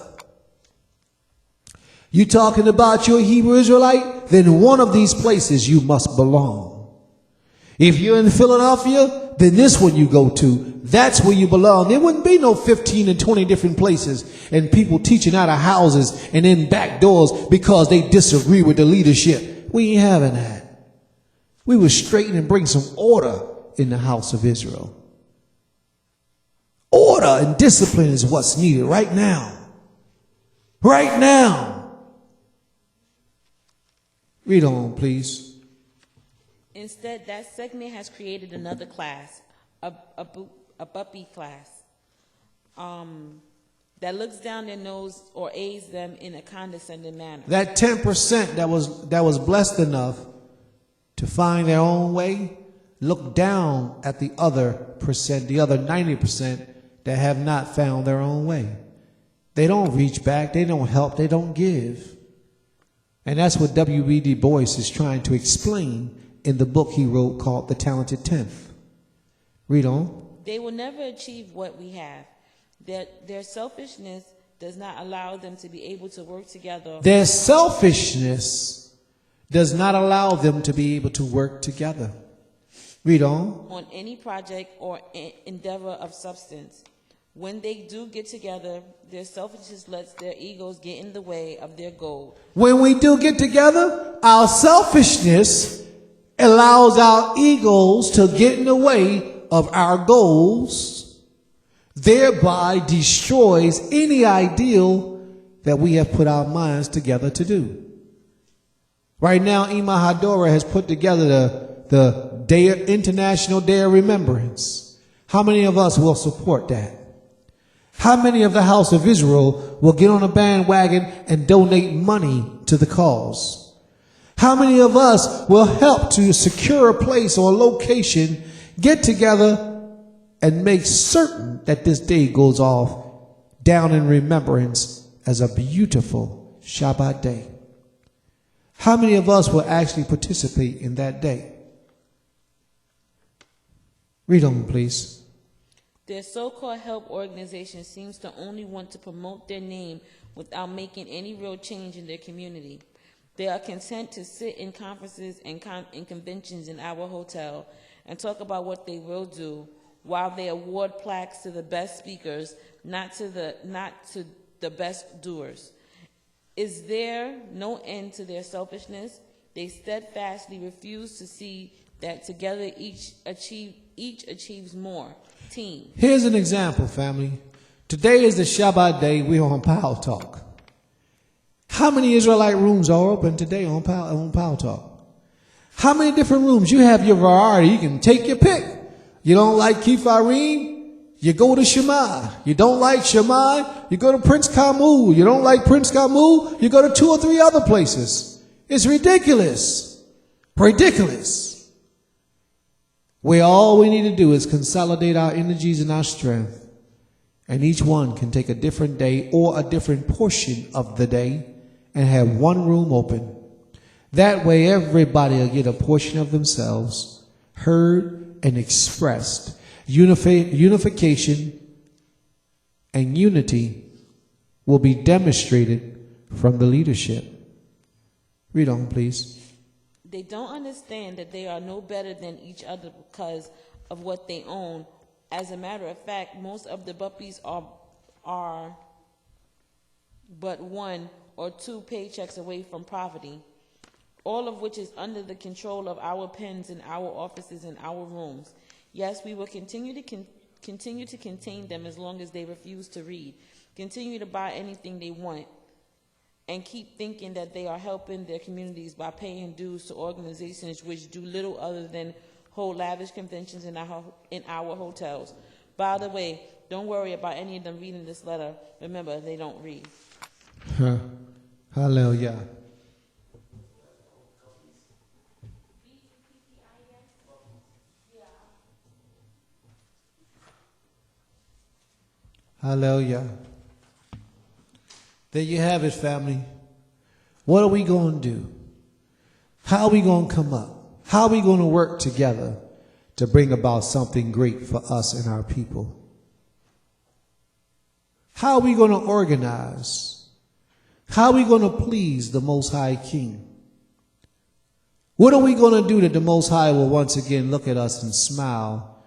You talking about your Hebrew Israelite? Then one of these places you must belong. If you're in Philadelphia, then this one you go to. That's where you belong. There wouldn't be no 15 and 20 different places and people teaching out of houses and in back doors because they disagree with the leadership. We ain't having that. We will straighten and bring some order in the house of Israel. Order and discipline is what's needed right now. Right now. Read on, please. Instead, that segment has created another class, a puppy class, that looks down their nose or aids them in a condescending manner. That 10% that was blessed enough to find their own way, look down at the other percent, the other 90% that have not found their own way. They don't reach back, they don't help, they don't give. And that's what W.B. Du Bois is trying to explain in the book he wrote called The Talented Tenth. Read on. They will never achieve what we have. Their selfishness does not allow them to be able to work together. Their selfishness does not allow them to be able to work together. Read on. On any project or endeavor of substance. When they do get together, their selfishness lets their egos get in the way of their goal. When we do get together, our selfishness allows our egos to get in the way of our goals, thereby destroys any ideal that we have put our minds together to do. Right now, Ima Hadora has put together the International Day of Remembrance. How many of us will support that? How many of the house of Israel will get on a bandwagon and donate money to the cause? How many of us will help to secure a place or a location, get together, and make certain that this day goes off down in remembrance as a beautiful Shabbat day? How many of us will actually participate in that day? Read on, please. Their so-called help organization seems to only want to promote their name without making any real change in their community. They are content to sit in conferences and conventions in our hotel and talk about what they will do while they award plaques to the best speakers, not to the best doers. Is there no end to their selfishness? They steadfastly refuse to see that together each each achieves more. Team. Here's an example, family. Today is the Shabbat day. We're on Power Talk. How many Israelite rooms are open today on Power Talk? How many different rooms? You have your variety. You can take your pick. You don't like Kifarim? You go to Shema. You don't like Shema? You go to Prince Kamul. You don't like Prince Kamul? You go to 2 or 3 other places. It's ridiculous. Ridiculous. Where all we need to do is consolidate our energies and our strength. And each one can take a different day or a different portion of the day and have one room open. That way everybody will get a portion of themselves, heard and expressed. Unification and unity will be demonstrated from the leadership. Read on, please. They don't understand that they are no better than each other because of what they own. As a matter of fact, most of the puppies are but 1 or 2 paychecks away from poverty, all of which is under the control of our pens in our offices and our rooms. Yes, we will continue to contain them as long as they refuse to read, continue to buy anything they want, and keep thinking that they are helping their communities by paying dues to organizations which do little other than hold lavish conventions in our hotels. By the way, don't worry about any of them reading this letter. Remember, they don't read. Hallelujah. Hallelujah. There you have it, family. What are we going to do? How are we going to come up? How are we going to work together to bring about something great for us and our people? How are we going to organize? How are we going to please the Most High King? What are we going to do that the Most High will once again look at us and smile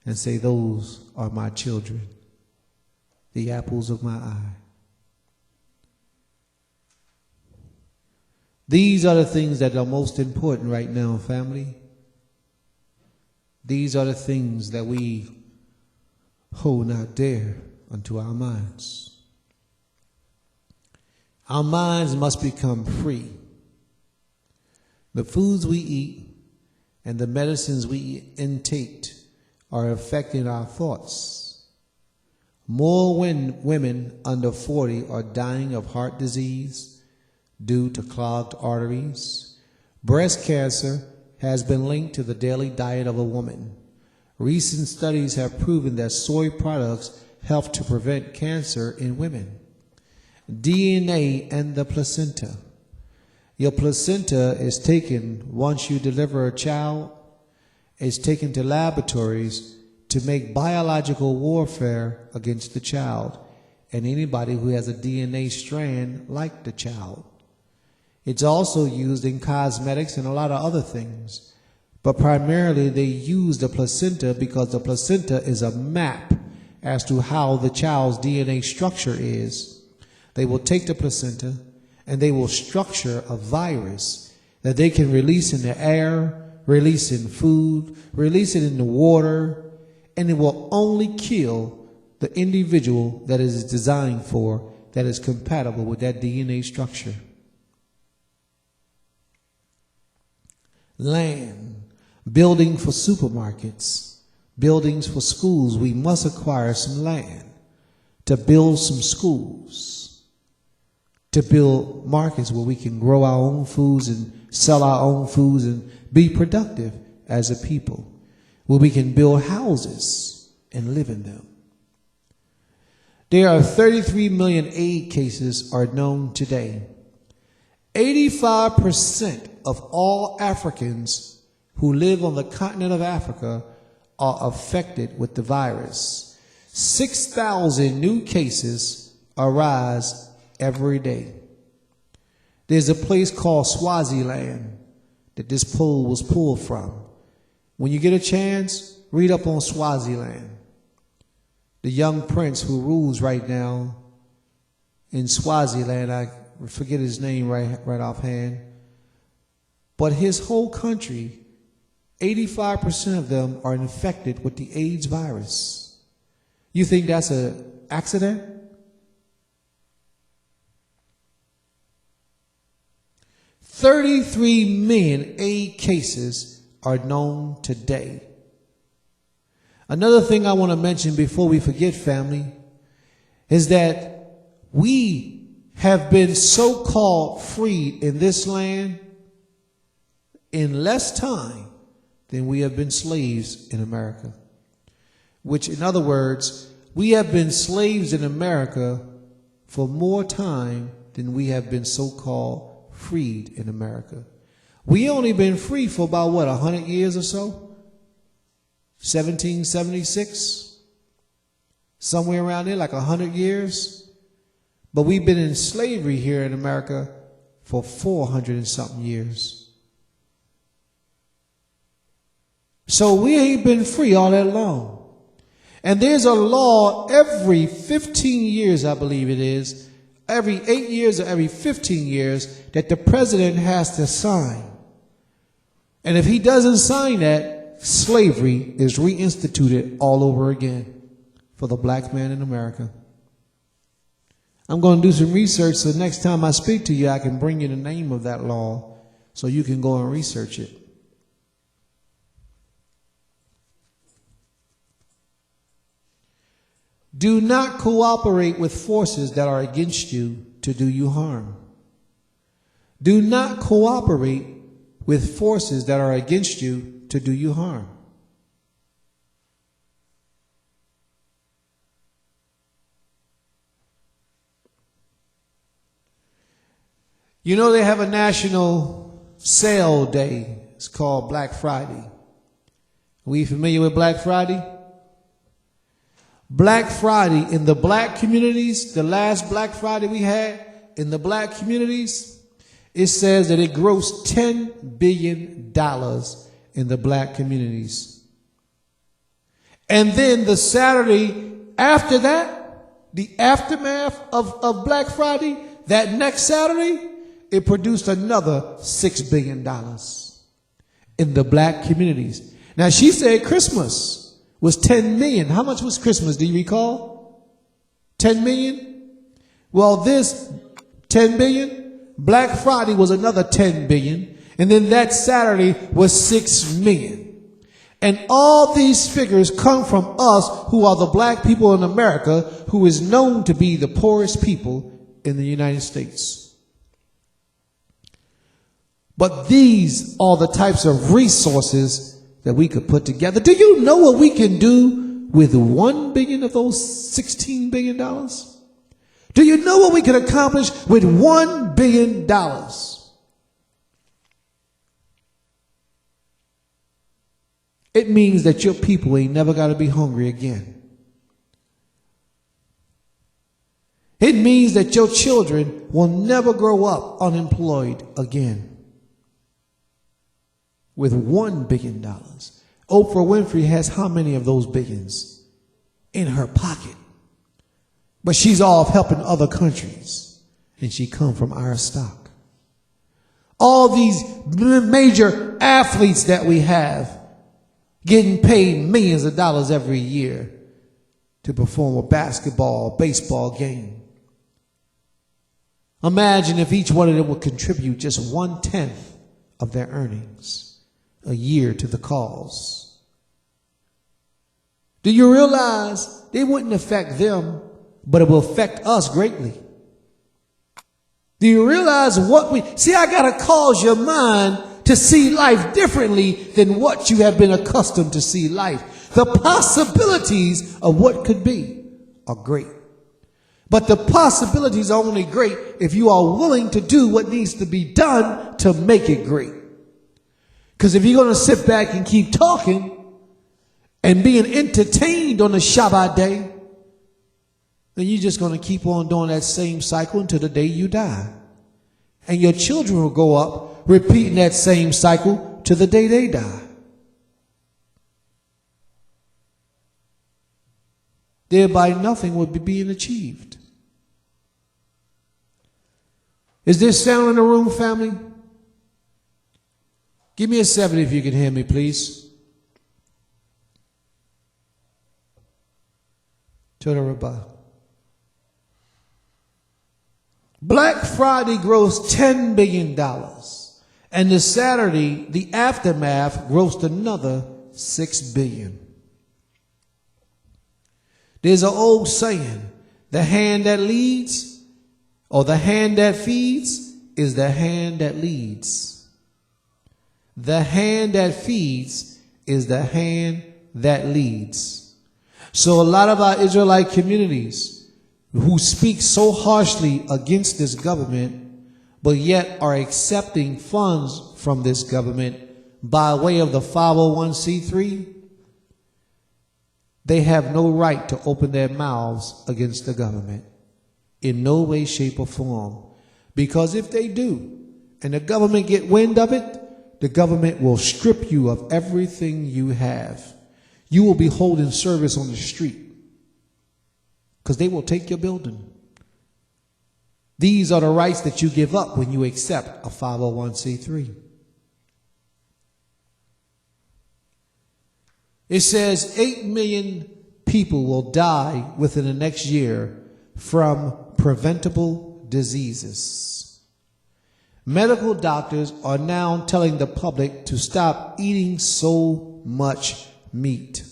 and say, those are my children, the apples of my eye? These are the things that are most important right now, family. These are the things that we hold not dear unto our minds. Our minds must become free. The foods we eat and the medicines we intake are affecting our thoughts. More women under 40 are dying of heart disease due to clogged arteries. Breast cancer has been linked to the daily diet of a woman. Recent studies have proven that soy products help to prevent cancer in women. DNA and the placenta. Your placenta is taken once you deliver a child. It's taken to laboratories to make biological warfare against the child and anybody who has a DNA strand like the child. It's also used in cosmetics and a lot of other things. But primarily they use the placenta because the placenta is a map as to how the child's DNA structure is. They will take the placenta and they will structure a virus that they can release in the air, release in food, release it in the water, and it will only kill the individual that it is designed for, that is compatible with that DNA structure. Land, building for supermarkets, buildings for schools. We must acquire some land to build some schools, to build markets where we can grow our own foods and sell our own foods and be productive as a people, where we can build houses and live in them. There are 33 million AIDS cases are known today. 85% of all Africans who live on the continent of Africa are affected with the virus. 6,000 new cases arise every day. There's a place called Swaziland that this poll was pulled from. When you get a chance, read up on Swaziland. The young prince who rules right now in Swaziland, I forget his name right offhand, but his whole country 85% of them are infected with the AIDS virus. You think that's an accident? $33 million AIDS cases are known today. Another thing I want to mention before we forget, family, is that we have been so-called freed in this land in less time than we have been slaves in America. Which, in other words, we have been slaves in America for more time than we have been so-called freed in America. We only been free for about, 100 years or so? 1776? Somewhere around there, like 100 years. But we've been in slavery here in America for 400 and something years. So we ain't been free all that long. And there's a law every 15 years, I believe it is, every 8 years or every 15 years, that the president has to sign. And if he doesn't sign that, slavery is reinstituted all over again for the black man in America. I'm going to do some research so next time I speak to you, I can bring you the name of that law so you can go and research it. Do not cooperate with forces that are against you to do you harm. Do not cooperate with forces that are against you to do you harm. You know they have a national sale day. It's called Black Friday. Are we familiar with Black Friday? Black Friday in the black communities, the last Black Friday we had in the black communities, it says that it grossed $10 billion in the black communities. And then the Saturday after that, the aftermath of Black Friday, that next Saturday, it produced another $6 billion in the black communities. Now she said Christmas was 10 million. How much was Christmas? Do you recall? 10 million? Well, this 10 billion, Black Friday was another 10 billion, and then that Saturday was 6 million. And all these figures come from us who are the black people in America, who is known to be the poorest people in the United States. But these are the types of resources that we could put together. Do you know what we can do with 1 billion of those $16 billion? Do you know what we can accomplish with $1 billion? It means that your people ain't never got to be hungry again. It means that your children will never grow up unemployed again. With $1 billion. Oprah Winfrey has how many of those billions in her pocket? But she's off helping other countries, and she come from our stock. All these major athletes that we have getting paid millions of dollars every year to perform a basketball, baseball game. Imagine if each one of them would contribute just 1/10 of their earnings a year to the cause. Do you realize they wouldn't affect them, but it will affect us greatly? Do you realize what I got to cause your mind to see life differently than what you have been accustomed to see life. The possibilities of what could be are great. But the possibilities are only great if you are willing to do what needs to be done to make it great. Because if you're going to sit back and keep talking and being entertained on the Shabbat day, then you're just going to keep on doing that same cycle until the day you die. And your children will go up repeating that same cycle to the day they die. Thereby nothing would be being achieved. Is there sound in the room, family? Give me a 7 if you can hear me, please. Rabbi. Black Friday grossed $10 billion. And the Saturday, the aftermath, grossed another $6 billion. There's an old saying, the hand that leads or the hand that feeds is the hand that leads. The hand that feeds is the hand that leads. So a lot of our Israelite communities who speak so harshly against this government, but yet are accepting funds from this government by way of the 501c3, they have no right to open their mouths against the government in no way, shape, or form. Because if they do, and the government get wind of it, the government will strip you of everything you have. You will be holding service on the street because they will take your building. These are the rights that you give up when you accept a 501c3. It says 8 million people will die within the next year from preventable diseases. Medical doctors are now telling the public to stop eating so much meat.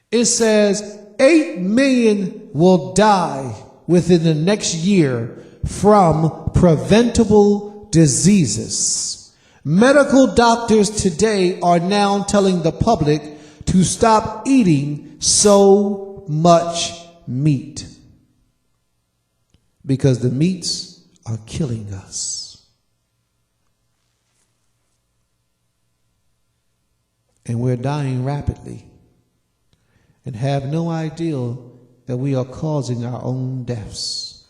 It says 8 million will die within the next year from preventable diseases. Medical doctors today are now telling the public to stop eating so much meat because the meats are killing us. And we're dying rapidly and have no idea that we are causing our own deaths.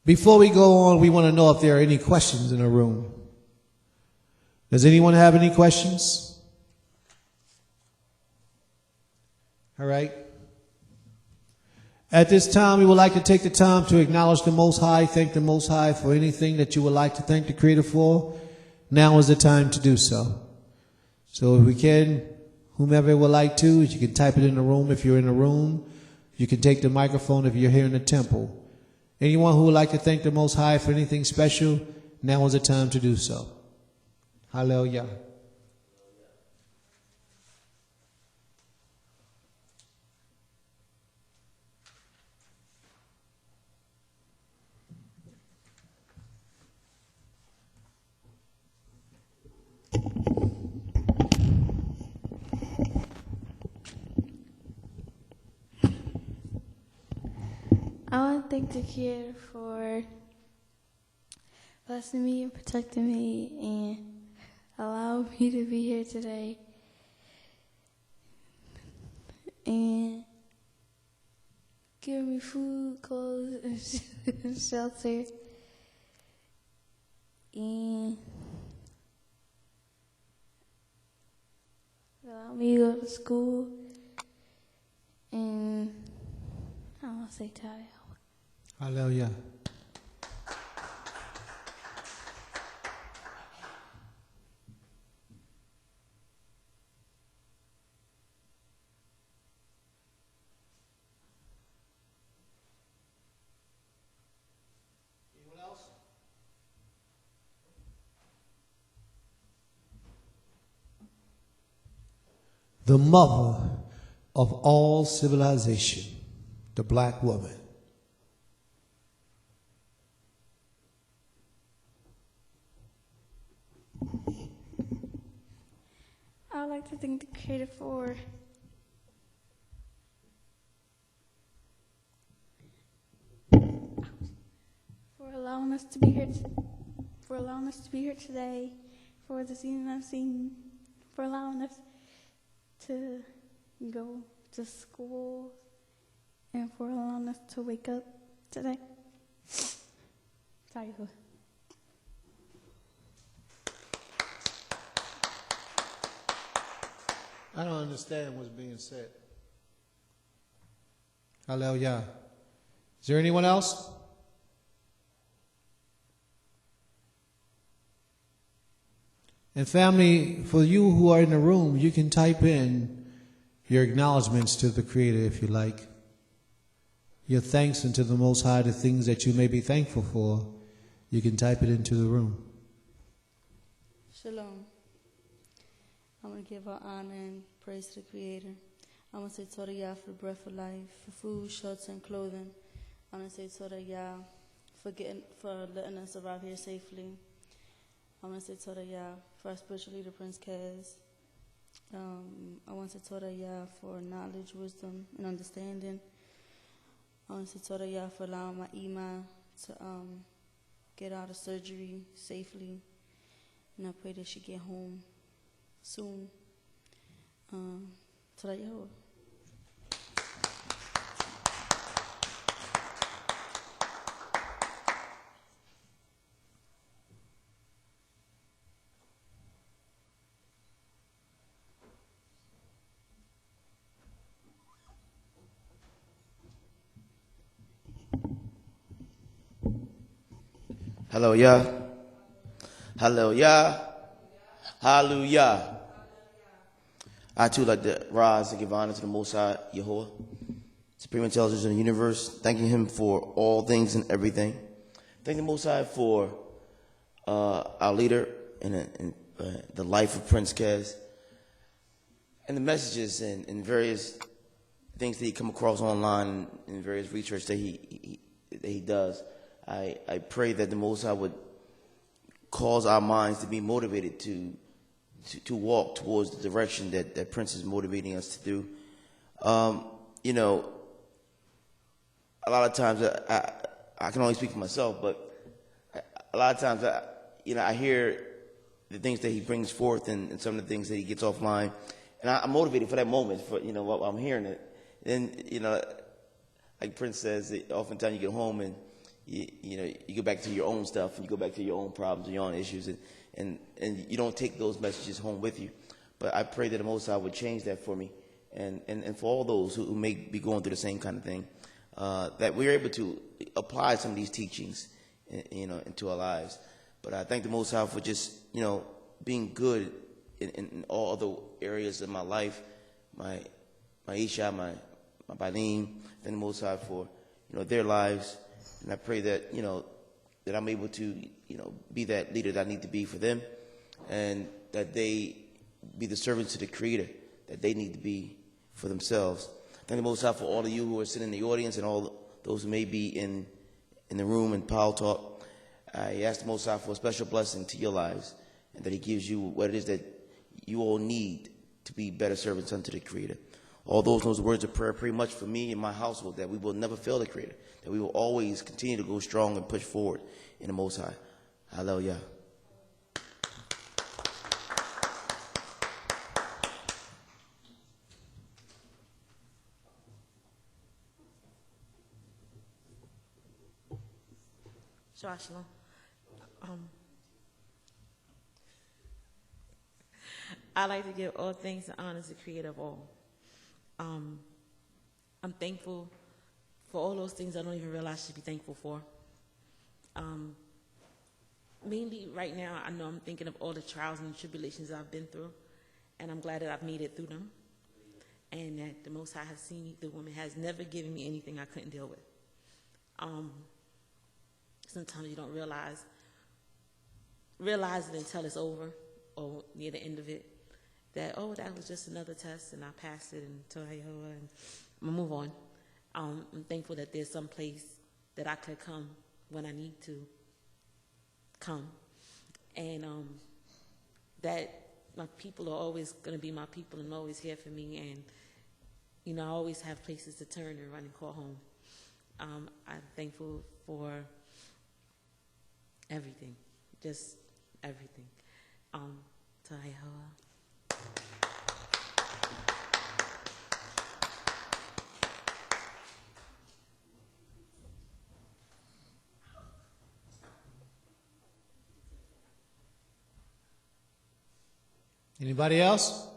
Before we go on, we want to know if there are any questions in the room. Does anyone have any questions? All right. At this time, we would like to take the time to acknowledge the Most High, thank the Most High for anything that you would like to thank the Creator for. Now is the time to do so. So if we can, whomever would like to, you can type it in the room if you're in the room. You can take the microphone if you're here in the temple. Anyone who would like to thank the Most High for anything special, now is the time to do so. Hallelujah. I want to thank the Creator for blessing me and protecting me and allowing me to be here today. And giving me food, clothes, and shelter. And allow me to go to school. And I don't want to say tired. Hallelujah. Anyone else? The mother of all civilization, the black woman. I would like to thank the Creator for allowing us to be here, today, for the season I've seen, for allowing us to go to school, and for allowing us to wake up today. Sorry. I don't understand what's being said. Hallelujah. Is there anyone else? And family, for you who are in the room, you can type in your acknowledgments to the Creator if you like. Your thanks unto the Most High, the things that you may be thankful for. You can type it into the room. Shalom. I want to give our honor and praise to the Creator. I want to say Toda Yah for the breath of life, for food, shelter, and clothing. I want to say Toda Yah for letting us arrive here safely. I want to say Toda Yah for our spiritual leader, Prince Kaz. I want to say Toda Yah for knowledge, wisdom, and understanding. I want to say Toda Yah for allowing my Iman to get out of surgery safely. And I pray that she get home soon. Toda Yah. Hallelujah. Hallelujah. Hallelujah. I too like to rise and give honor to the Most High, Yahuwah, Supreme Intelligence in the universe, thanking Him for all things and everything. Thank the Most High for our leader and the life of Prince Kaz, and the messages and various things that he come across online and various research that he does. I pray that the Most High would cause our minds to be motivated to walk towards the direction that Prince is motivating us to do. You know, a lot of times I can only speak for myself, but a lot of times I hear the things that he brings forth and some of the things that he gets offline, and I'm motivated for that moment. For while I'm hearing it, then like Prince says, oftentimes you get home and you go back to your own stuff and you go back to your own problems and your own issues, and you don't take those messages home with you. But I pray that the Most High would change that for me and for all those who may be going through the same kind of thing, that we're able to apply some of these teachings into our lives. But I thank the Most High for just being good in all other areas of my life, my Isha, my Balim. Thank the Most High for their lives. And I pray that, that I'm able to, be that leader that I need to be for them, and that they be the servants to the Creator that they need to be for themselves. Thank the Most High for all of you who are sitting in the audience and all those who may be in the room in Power Talk. I ask the Most High for a special blessing to your lives, and that He gives you what it is that you all need to be better servants unto the Creator. All those words of prayer pretty much for me and my household, that we will never fail the Creator, that we will always continue to go strong and push forward in the Most High. Hallelujah. Shabbat shalom. I like to give all thanks and honor to the Creator of all. I'm thankful for all those things I don't even realize I should be thankful for. Mainly right now, I know I'm thinking of all the trials and tribulations I've been through, and I'm glad that I've made it through them, and that the Most High has seen me. The woman has never given me anything I couldn't deal with. Sometimes you don't realize it until it's over or near the end of it, that that was just another test and I passed it and I'm gonna move on. I'm thankful that there's some place that I could come when I need to come, and that my people are always gonna be my people and always here for me, and I always have places to turn and run and call home. I'm thankful for everything, just everything. Anybody else?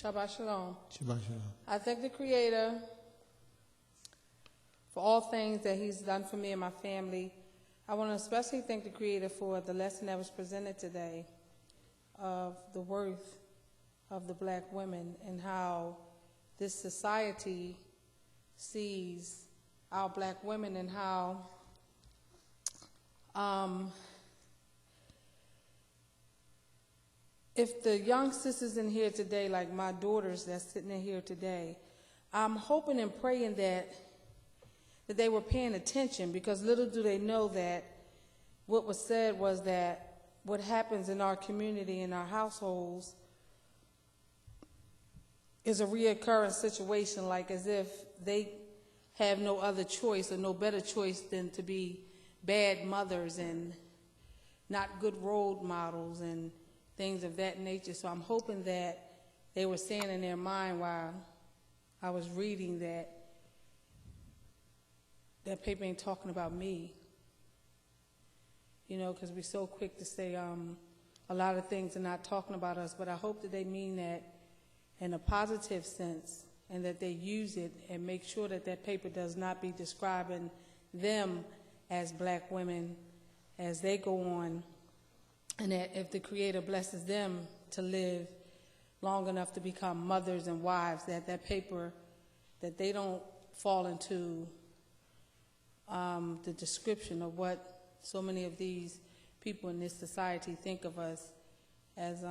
Shabbat Shalom. Shabbat shalom. I thank the Creator for all things that He's done for me and my family. I want to especially thank the Creator for the lesson that was presented today of the worth of the black women and how this society sees our black women and how if the young sisters in here today, like my daughters that's sitting in here today, I'm hoping and praying that they were paying attention, because little do they know that what was said was that what happens in our community, in our households, is a reoccurring situation, like as if they have no other choice or no better choice than to be bad mothers and not good role models and things of that nature. So I'm hoping that they were saying in their mind while I was reading that paper ain't talking about me. You know, because we're so quick to say a lot of things are not talking about us, but I hope that they mean that in a positive sense and that they use it and make sure that that paper does not be describing them as black women as they go on, and that if the Creator blesses them to live long enough to become mothers and wives, that that paper, that they don't fall into the description of what so many of these people in this society think of us as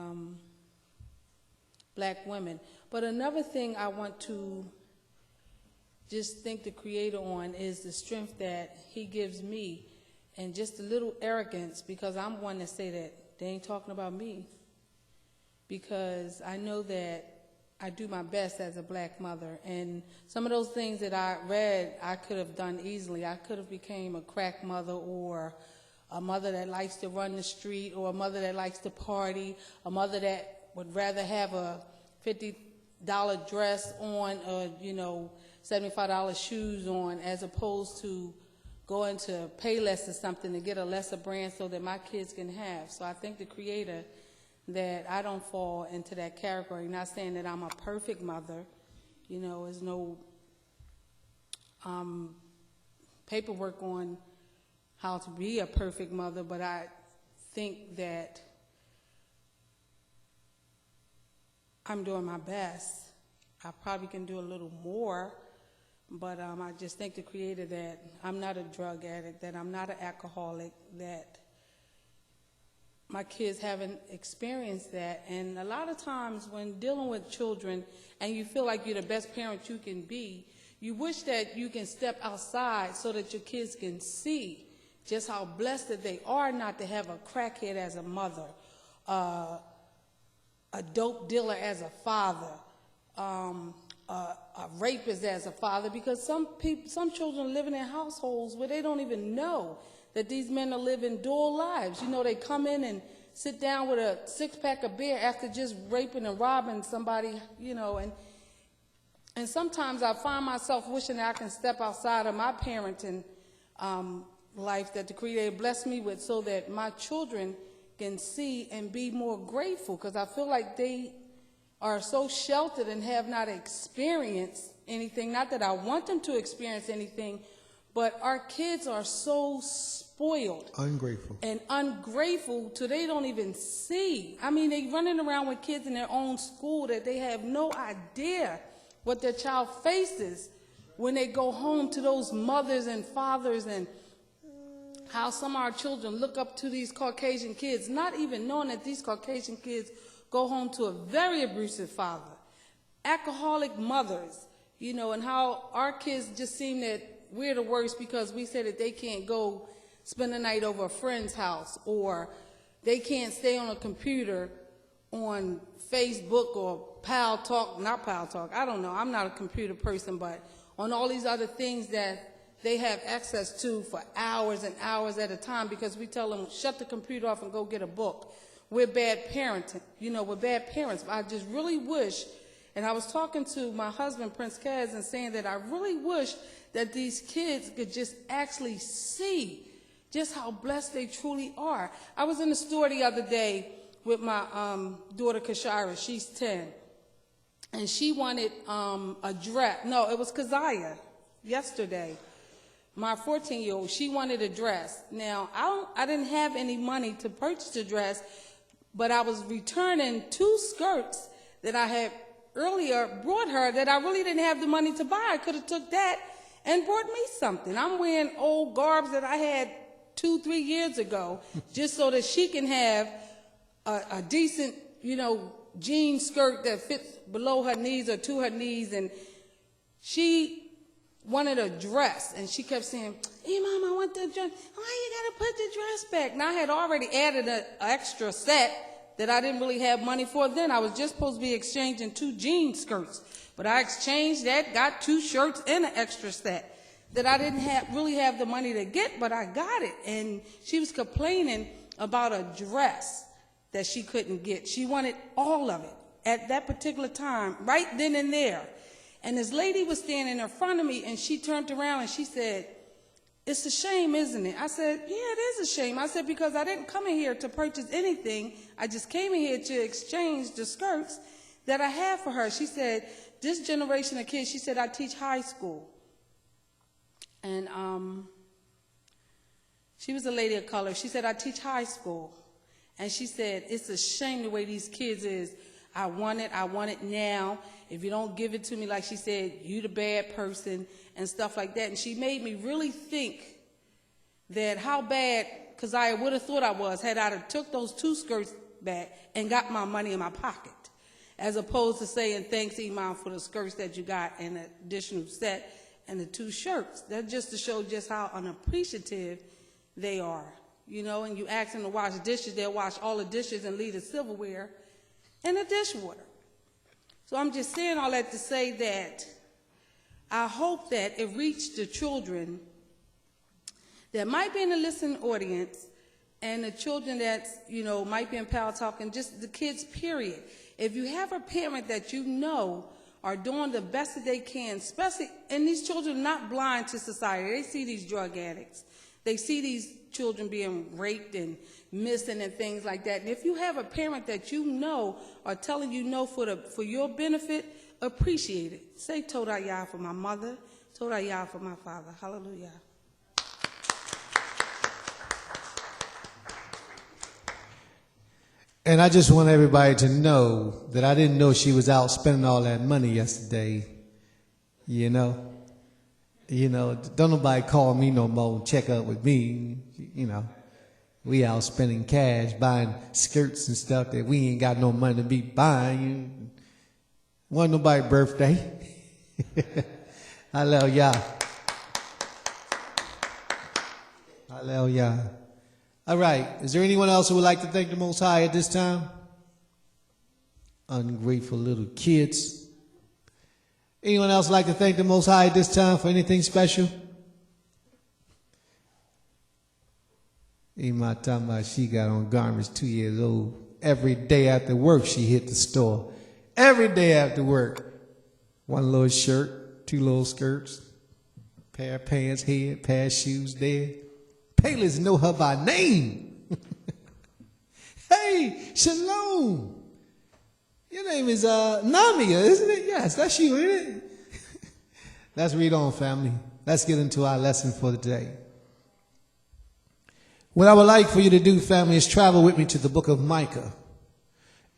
black women. But another thing I want to just thank the Creator on is the strength that He gives me, and just a little arrogance, because I'm one to say that they ain't talking about me, because I know that I do my best as a black mother, and some of those things that I read I could have done easily. I could have became a crack mother, or a mother that likes to run the street, or a mother that likes to party, a mother that would rather have a $50 dress on, or $75 shoes on, as opposed to going to Payless or something to get a lesser brand so that my kids can have. So I thank the Creator that I don't fall into that category. Not saying that I'm a perfect mother. There's no paperwork on how to be a perfect mother, but I think that I'm doing my best. I probably can do a little more, but I just thank the Creator that I'm not a drug addict, that I'm not an alcoholic, that my kids haven't experienced that. And a lot of times when dealing with children and you feel like you're the best parent you can be, you wish that you can step outside so that your kids can see just how blessed that they are not to have a crackhead as a mother, a dope dealer as a father, a rapist as a father, because some children live in households where they don't even know that these men are living dual lives. They come in and sit down with a six-pack of beer after just raping and robbing somebody, and sometimes I find myself wishing that I can step outside of my parenting life that the Creator blessed me with, so that my children can see and be more grateful, because I feel like they are so sheltered and have not experienced anything. Not that I want them to experience anything, but our kids are so spoiled. Ungrateful. And ungrateful till they don't even see. I mean, they running around with kids in their own school that they have no idea what their child faces when they go home to those mothers and fathers, and how some of our children look up to these Caucasian kids, not even knowing that these Caucasian kids go home to a very abusive father, alcoholic mothers, and how our kids just seem that we're the worst because we say that they can't go spend the night over a friend's house, or they can't stay on a computer on Facebook or not Pal Talk, I don't know, I'm not a computer person, but on all these other things that they have access to for hours and hours at a time, because we tell them, shut the computer off and go get a book. We're bad parenting, we're bad parents. I just really wish, and I was talking to my husband, Prince Kaz, and saying that I really wish that these kids could just actually see just how blessed they truly are. I was in the store the other day with my daughter Kashira, she's 10, and she wanted a dress. No, it was Keziah yesterday. My 14-year-old, she wanted a dress. Now, I didn't have any money to purchase a dress, but I was returning 2 skirts that I had earlier brought her that I really didn't have the money to buy. I could have took that and brought me something. I'm wearing old garbs that I had 2-3 years ago just so that she can have a decent, jean skirt that fits below her knees or to her knees. And she wanted a dress, and she kept saying, "Hey, Mom, I want the dress. Why you got to put the dress back?" And I had already added an extra set that I didn't really have money for then. I was just supposed to be exchanging 2 jean skirts, but I exchanged that, got 2 shirts and an extra set that I didn't really have the money to get, but I got it. And she was complaining about a dress that she couldn't get. She wanted all of it at that particular time, right then and there. And this lady was standing in front of me, and she turned around and she said, "It's a shame, isn't it?" I said, "Yeah, it is a shame." I said, "Because I didn't come in here to purchase anything. I just came in here to exchange the skirts that I have for her." She said, "This generation of kids," she said, "I teach high school." And she was a lady of color. She said, "I teach high school." And she said, "It's a shame the way these kids is. I want it now. If you don't give it to me," like she said, "you the bad person," and stuff like that. And she made me really think that how bad Keziah would have thought I was had I took those 2 skirts back and got my money in my pocket, as opposed to saying, "Thanks, Iman, for the skirts that you got and the additional set and the 2 shirts." That's just to show just how unappreciative they are. And you ask them to wash dishes, they'll wash all the dishes and leave the silverware in the dishwater. So I'm just saying all that to say that I hope that it reached the children that might be in the listening audience, and the children that, might be in Power Talk, and just the kids, period. If you have a parent that are doing the best that they can, especially, and these children are not blind to society. They see these drug addicts. They see these children being raped and missing and things like that. And if you have a parent that are telling you for your benefit, appreciate it. Say Toda Yah for my mother, Toda Yah for my father. Hallelujah. And I just want everybody to know that I didn't know she was out spending all that money yesterday. Don't nobody call me no more and check up with me. We out spending cash, buying skirts and stuff that we ain't got no money to be buying. Wasn't nobody's birthday. Hallelujah. Hallelujah. All right. Is there anyone else who would like to thank the Most High at this time? Ungrateful little kids. Anyone else like to thank the Most High at this time for anything special? Ima talking about she got on garments 2 years old. Every day after work, she hit the store. Every day after work. 1 little shirt, 2 little skirts, pair of pants here, pair of shoes there. Payless know her by name. Hey, Shalom. Your name is Namia, isn't it? Yes, that's you, isn't it? Let's read on, family. Let's get into our lesson for the day. What I would like for you to do, family, is travel with me to the book of Micah.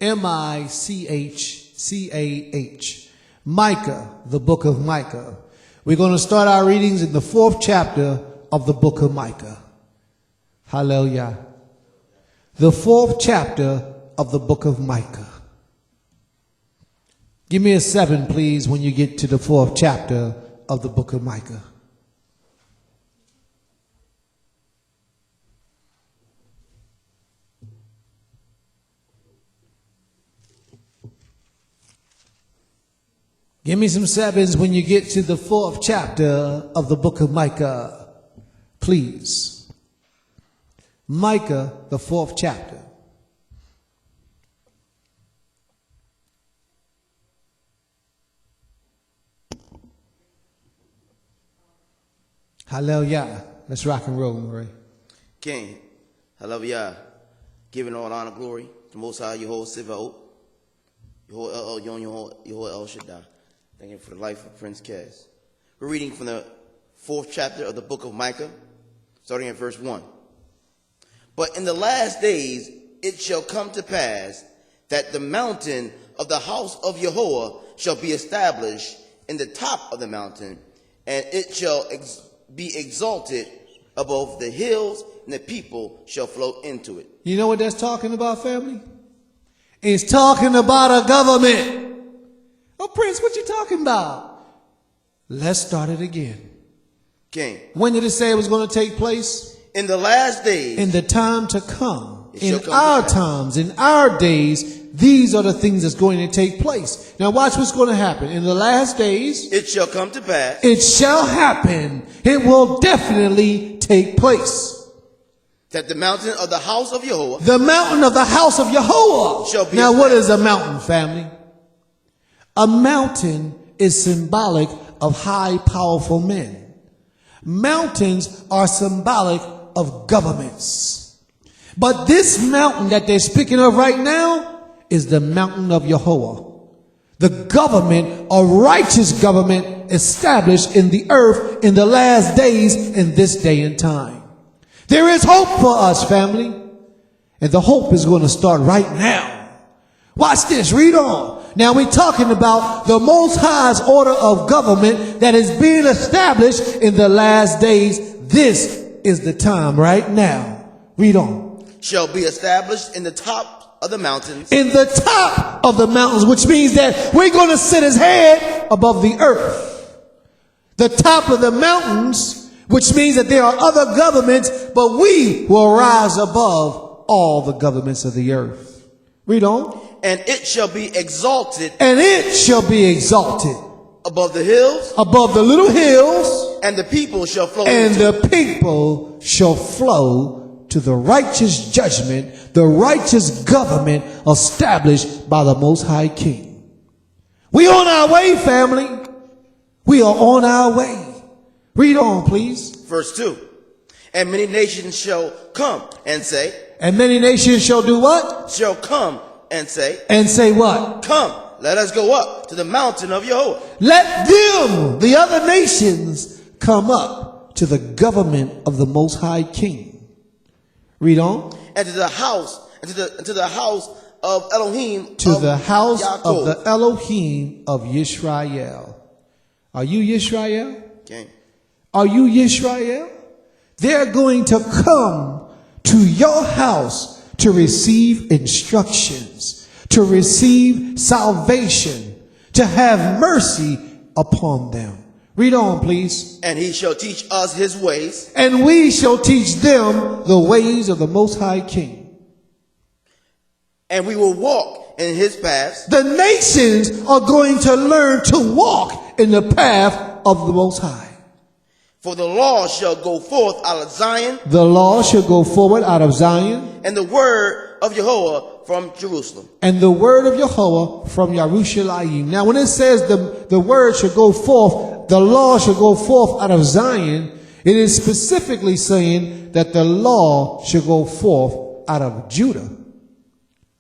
Michcah. Micah, the book of Micah. We're going to start our readings in the 4th chapter of the book of Micah. Hallelujah. The 4th chapter of the book of Micah. Give me a 7, please, when you get to the 4th chapter of the book of Micah. Give me some 7s when you get to the 4th chapter of the book of Micah, please. Micah, the 4th chapter. Hallelujah. Let's rock and roll, Murray. King, hallelujah. Giving all honor, glory to Most High, Yehovah Sivaot, Yehovah El Shaddai. Thank you for the life of Prince Cass. We're reading from the 4th chapter of the book of Micah, starting at verse 1. But in the last days it shall come to pass that the mountain of the house of Yehovah shall be established in the top of the mountain, and it shall be exalted above the hills, and the people shall flow into it. You know what that's talking about, family? It's talking about a government. Oh, Prince, what you talking about? Let's start it again. King. When did it say it was going to take place? In the last days. In the time to come. It shall In come our to pass. times, in our days, these are the things that's going to take place. Now watch what's going to happen. In the last days, It shall come to pass. it shall happen. It will definitely take place. That the mountain of the house of Yehovah. The mountain of the house of Yehovah. Shall be Now what established. is a mountain, family? A mountain is symbolic of high, powerful men. Mountains are symbolic of governments. But this mountain that they're speaking of right now is the mountain of Yehovah. The government, a righteous government established in the earth in the last days in this day and time. There is hope for us, family. And the hope is going to start right now. Watch this, read on. Now we're talking about the Most High's order of government that is being established in the last days. This is the time right now. Read on. Shall be established in the top of the mountains. In the top of the mountains, which means that we're going to sit his head above the earth. The top of the mountains, which means that there are other governments, but we will rise above all the governments of the earth. Read on. And it shall be exalted. And it shall be exalted Above the hills. above the little hills, And the people shall flow and into the people shall flow to the righteous judgment, the righteous government established by the Most High King. We on our way, family. We are on our way. Read on, please. Verse 2. And many nations shall come and say. And many nations shall do what? Shall come and say. And say what? Come, let us go up to the mountain of Yehovah. Let them, the other nations, come up to the government of the Most High King. Read on. And to the house, and to the house of Elohim. To of the house Yaakov. of the Elohim of Yisrael. Are you Yisrael? Okay. Are you Yisrael? They're going to come to your house to receive instructions, to receive salvation, to have mercy upon them. Read on, please. And he shall teach us his ways. And we shall teach them the ways of the Most High King. And we will walk in his paths. The nations are going to learn to walk in the path of the Most High. For the law shall go forth out of Zion. The law shall go forward out of Zion, And the word of Yehovah from Jerusalem. and the word of Yehovah from Yerushalayim. Now, when it says the word should go forth, the law should go forth out of Zion, it is specifically saying that the law should go forth out of Judah.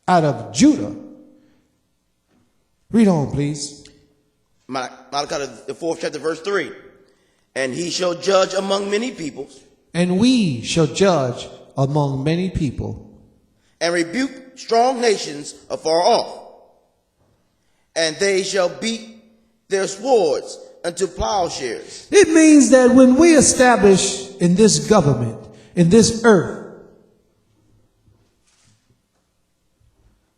Out of Judah. Read on, please. Malachi, the 4th chapter, verse 3. And he shall judge among many peoples. And we shall judge among many people. And rebuke strong nations afar off. And they shall beat their swords unto plowshares. It means that when we establish in this government, in this earth,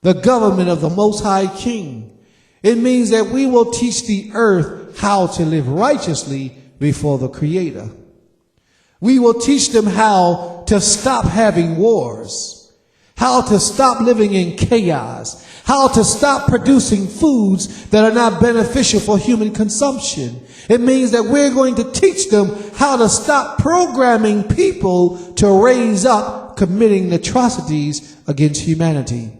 the government of the Most High King, it means that we will teach the earth how to live righteously before the Creator. We will teach them how to stop having wars, how to stop living in chaos, how to stop producing foods that are not beneficial for human consumption. It means that we're going to teach them how to stop programming people to raise up committing atrocities against humanity.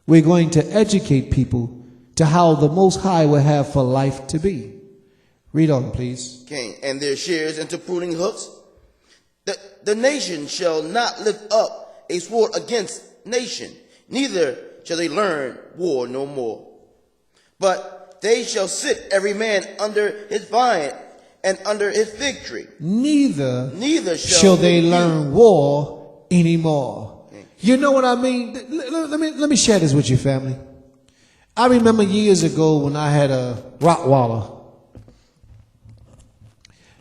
We're going to educate people to how the Most High will have for life to be. Read on, please. Okay. And their shears into pruning hooks. The nation shall not lift up a sword against nation, neither shall they learn war no more. But they shall sit every man under his vine and under his fig tree. Neither shall they learn war anymore. You know what I mean? Let me share this with you, family. I remember years ago when I had a Rottweiler.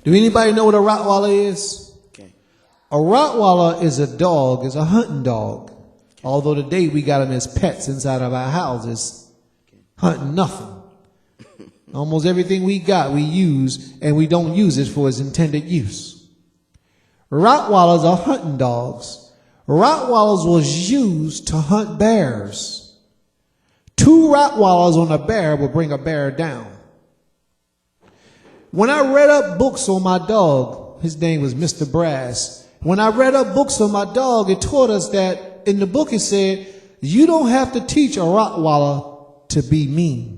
Do anybody know what a Rottweiler is? Okay. A Rottweiler is a dog, is a hunting dog. Although today we got them as pets inside of our houses, hunting nothing. Almost everything we got we use, and we don't use it for its intended use. Rottweilers are hunting dogs. Rottweilers was used to hunt bears. 2 Rottweilers on a bear will bring a bear down. When I read up books on my dog, his name was Mr. Brass. When I read up books on my dog, it taught us that in the book it said, you don't have to teach a Rottweiler to be mean.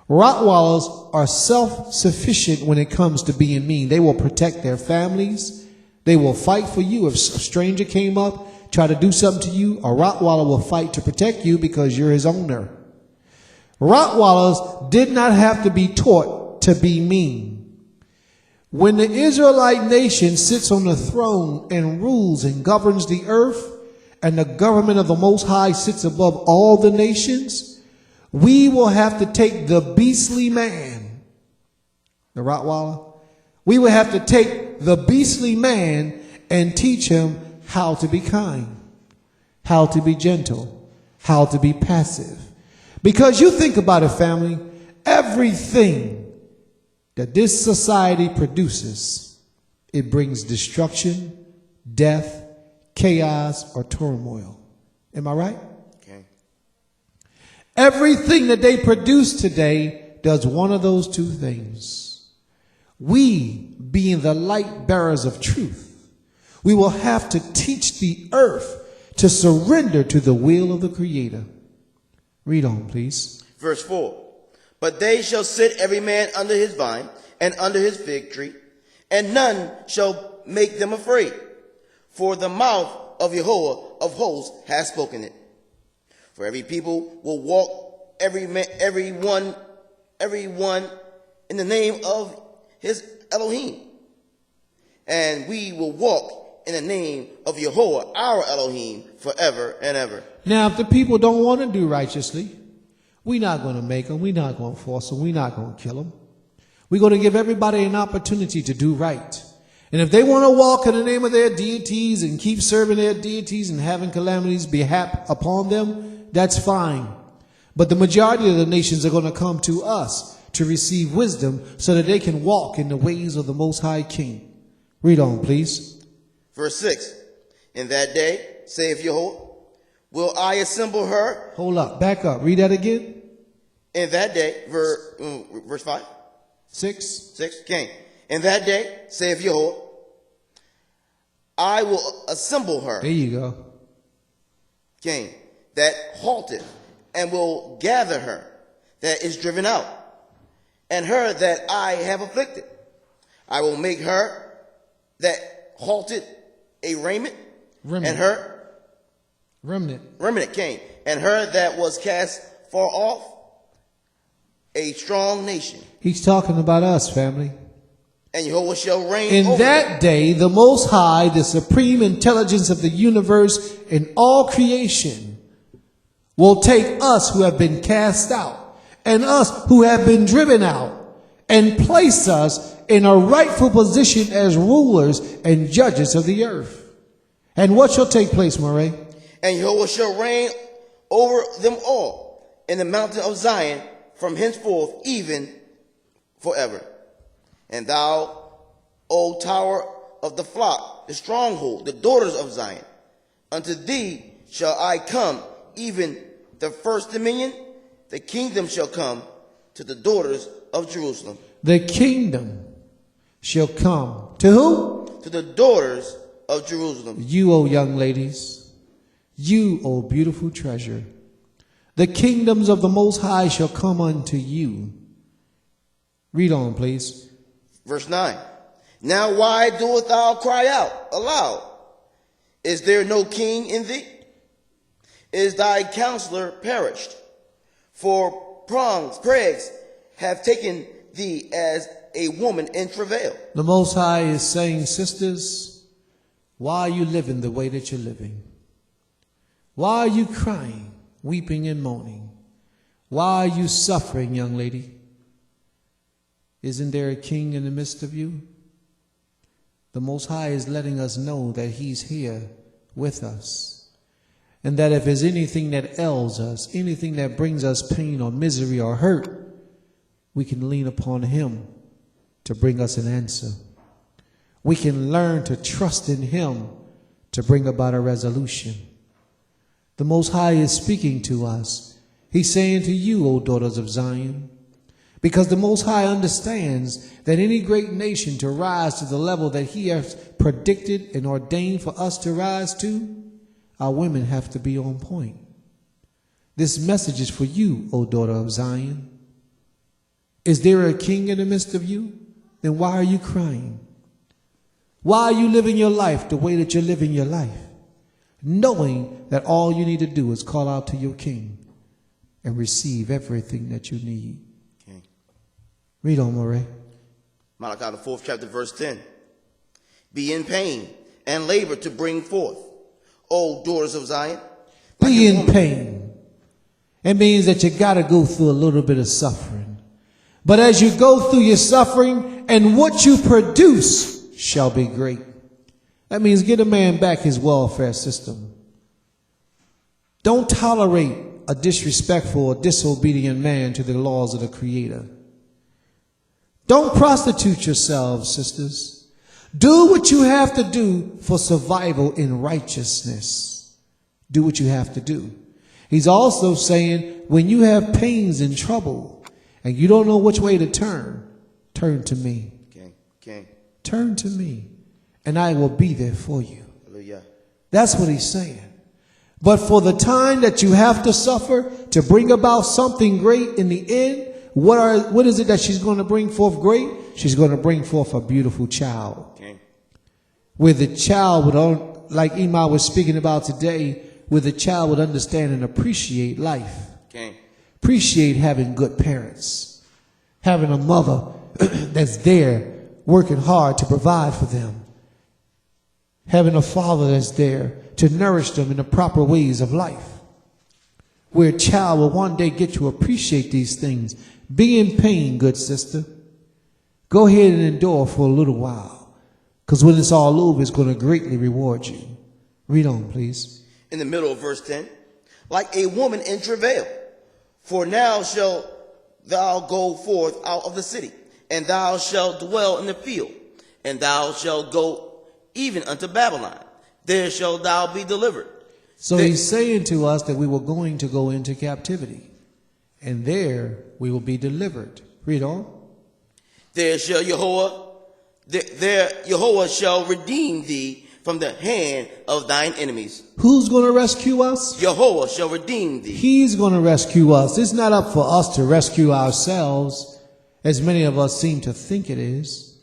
Rottweilers are self-sufficient when it comes to being mean. They will protect their families. They will fight for you. If a stranger came up, try to do something to you, a Rottweiler will fight to protect you because you're his owner. Rottweilers did not have to be taught to be mean. When the Israelite nation sits on the throne and rules and governs the earth, and the government of the Most High sits above all the nations, we will have to take the beastly man, the Rottweiler, we will have to take the beastly man and teach him how to be kind, how to be gentle, how to be passive. Because you think about it, family, everything that this society produces, it brings destruction, death, chaos, or turmoil. Am I right? Okay. Everything that they produce today does one of those 2 things. We, being the light bearers of truth, we will have to teach the earth to surrender to the will of the Creator. Read on, please. Verse 4. But they shall sit every man under his vine and under his fig tree, and none shall make them afraid. For the mouth of Jehovah of hosts has spoken it. For every people will walk everyone in the name of his Elohim. And we will walk in the name of Jehovah, our Elohim, forever and ever. Now, if the people don't want to do righteously, we're not going to make them. We're not going to force them. We're not going to kill them. We're going to give everybody an opportunity to do right. And if they want to walk in the name of their deities and keep serving their deities and having calamities be upon them, that's fine. But the majority of the nations are going to come to us to receive wisdom so that they can walk in the ways of the Most High King. Read on, please. Verse 6. In that day, saith Jehovah, will I assemble her? Hold up. Back up. Read that again. In that day, verse 5. 6. 6. Okay. In that day, saith Jehovah, I will assemble her. There you go. Okay. That halteth, and will gather her that is driven out, and her that I have afflicted. I will make her that halted a remnant. And her remnant came, and her that was cast far off a strong nation. He's talking about us, family. And Jehovah shall reign in over that them. day, the Most High, the supreme intelligence of the universe and all creation, will take us who have been cast out and us who have been driven out and place us in a rightful position as rulers and judges of the earth. And what shall take place, Murray? And Jehovah shall reign over them all in the mountain of Zion from henceforth even forever. And thou, O tower of the flock, the stronghold, the daughters of Zion, unto thee shall I come, even the first dominion. The kingdom shall come to the daughters of Jerusalem. The kingdom shall come to who? To the daughters of Jerusalem. You, O young ladies, you, O beautiful treasure. The kingdoms of the Most High shall come unto you. Read on, please. Verse 9. Now why doest thou cry out aloud? Is there no king in thee? is thy counselor perished. For plagues have taken thee as a woman in travail. The Most High is saying, sisters, why are you living the way that you're living? Why are you crying, weeping and moaning? Why are you suffering, young lady? Isn't there a king in the midst of you? The Most High is letting us know that he's here with us. And that if there's anything that ails us, anything that brings us pain or misery or hurt, we can lean upon him to bring us an answer. We can learn to trust in him to bring about a resolution. The Most High is speaking to us. He's saying to you, O daughters of Zion, because the Most High understands that any great nation to rise to the level that he has predicted and ordained for us to rise to, our women have to be on point. This message is for you, O daughter of Zion. Is there a king in the midst of you? Then why are you crying? Why are you living your life the way that you're living your life? Knowing that all you need to do is call out to your king and receive everything that you need. Okay. Read on, Moray. Malachi, the 4th chapter, verse 10. Be in pain and labor to bring forth, O daughters of Zion. Be in pain. It means that you got to go through a little bit of suffering. But as you go through your suffering, and what you produce shall be great. That means get a man back his welfare system. Don't tolerate a disrespectful or disobedient man to the laws of the Creator. Don't prostitute yourselves, sisters. Do what you have to do for survival in righteousness. Do what you have to do. He's also saying when you have pains and trouble and you don't know which way to turn, turn to me. Okay. Turn to me and I will be there for you. Hallelujah. That's what he's saying. But for the time that you have to suffer to bring about something great in the end, what is it that she's going to bring forth great? She's going to bring forth a beautiful child. Okay. Where the child would, like Ima was speaking about today, where the child would understand and appreciate life. Okay. Appreciate having good parents. Having a mother that's there working hard to provide for them. Having a father that's there to nourish them in the proper ways of life. Where a child will one day get to appreciate these things. Be in pain, good sister. Go ahead and endure for a little while. Because when it's all over, it's going to greatly reward you. Read on, please. In the middle of verse 10. Like a woman in travail. For now shalt thou go forth out of the city, and thou shalt dwell in the field, and thou shalt go even unto Babylon. There shalt thou be delivered. So he's saying to us that we were going to go into captivity, and there we will be delivered. Read on. There shall Jehovah shall redeem thee from the hand of thine enemies. Who's going to rescue us? Jehovah shall redeem thee. He's going to rescue us. It's not up for us to rescue ourselves, as many of us seem to think it is.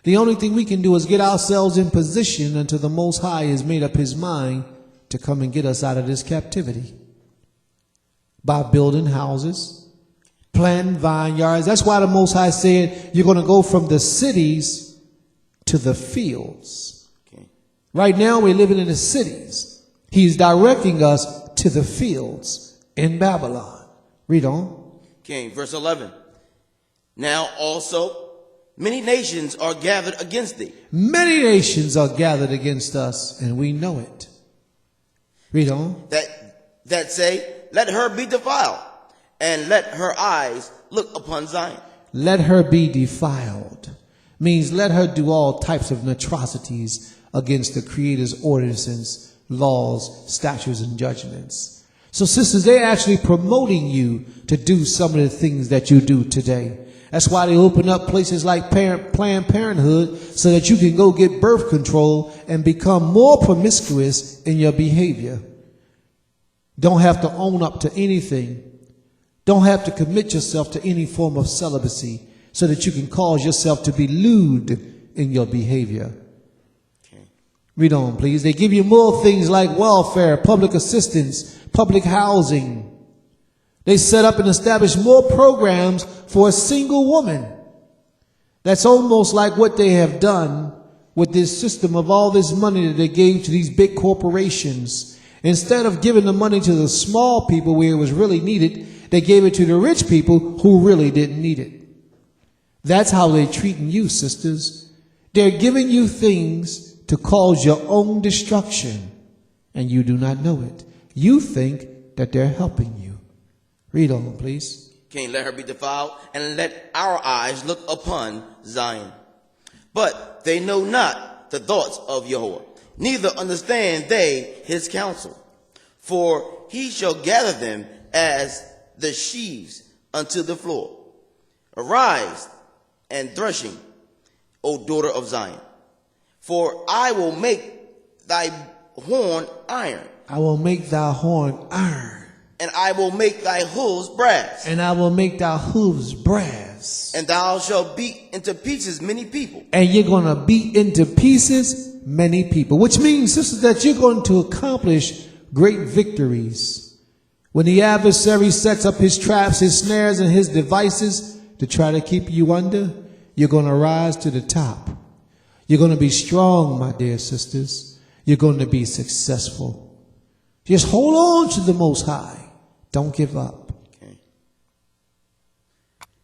The only thing we can do is get ourselves in position until the Most High has made up his mind to come and get us out of this captivity. By building houses, planting vineyards. That's why the Most High said you're going to go from the cities to the fields. Okay. Right now we're living in the cities. He's directing us to the fields in Babylon. Read on. Okay, verse 11. Now also many nations are gathered against thee. Many nations are gathered against us, and we know it. Read on. That say, let her be defiled, and let her eyes look upon Zion. Let her be defiled. Means let her do all types of atrocities against the Creator's ordinances, laws, statutes, and judgments. So sisters, they're actually promoting you to do some of the things that you do today. That's why they open up places like Planned Parenthood so that you can go get birth control and become more promiscuous in your behavior. Don't have to own up to anything. Don't have to commit yourself to any form of celibacy so that you can cause yourself to be lewd in your behavior. Okay. Read on, please. They give you more things like welfare, public assistance, public housing. They set up and establish more programs for a single woman. That's almost like what they have done with this system of all this money that they gave to these big corporations. Instead of giving the money to the small people where it was really needed, they gave it to the rich people who really didn't need it. That's how they're treating you, sisters. They're giving you things to cause your own destruction, and you do not know it. You think that they're helping you. Read on, please. Can't let her be defiled, and let our eyes look upon Zion. But they know not the thoughts of Jehovah, neither understand they his counsel. For he shall gather them as the sheaves unto the floor. Arise and threshing, O daughter of Zion. For I will make thy horn iron. I will make thy horn iron. And I will make thy hooves brass. And I will make thy hooves brass. And thou shalt beat into pieces many people. And you're going to beat into pieces many people. Which means, sisters, that you're going to accomplish great victories. When the adversary sets up his traps, his snares, and his devices to try to keep you under, you're going to rise to the top. You're going to be strong, my dear sisters. You're going to be successful. Just hold on to the Most High. Don't give up. Okay.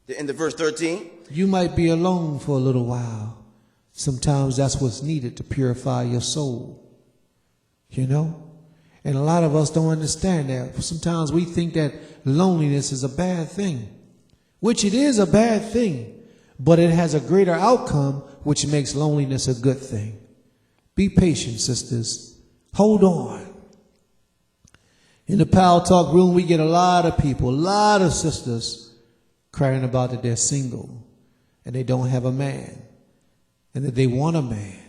The end of verse 13. You might be alone for a little while. Sometimes that's what's needed to purify your soul. You know? And a lot of us don't understand that. Sometimes we think that loneliness is a bad thing, which it is a bad thing, but it has a greater outcome, which makes loneliness a good thing. Be patient, sisters. Hold on. In the Power Talk room, we get a lot of people, a lot of sisters crying about that they're single and they don't have a man and that they want a man,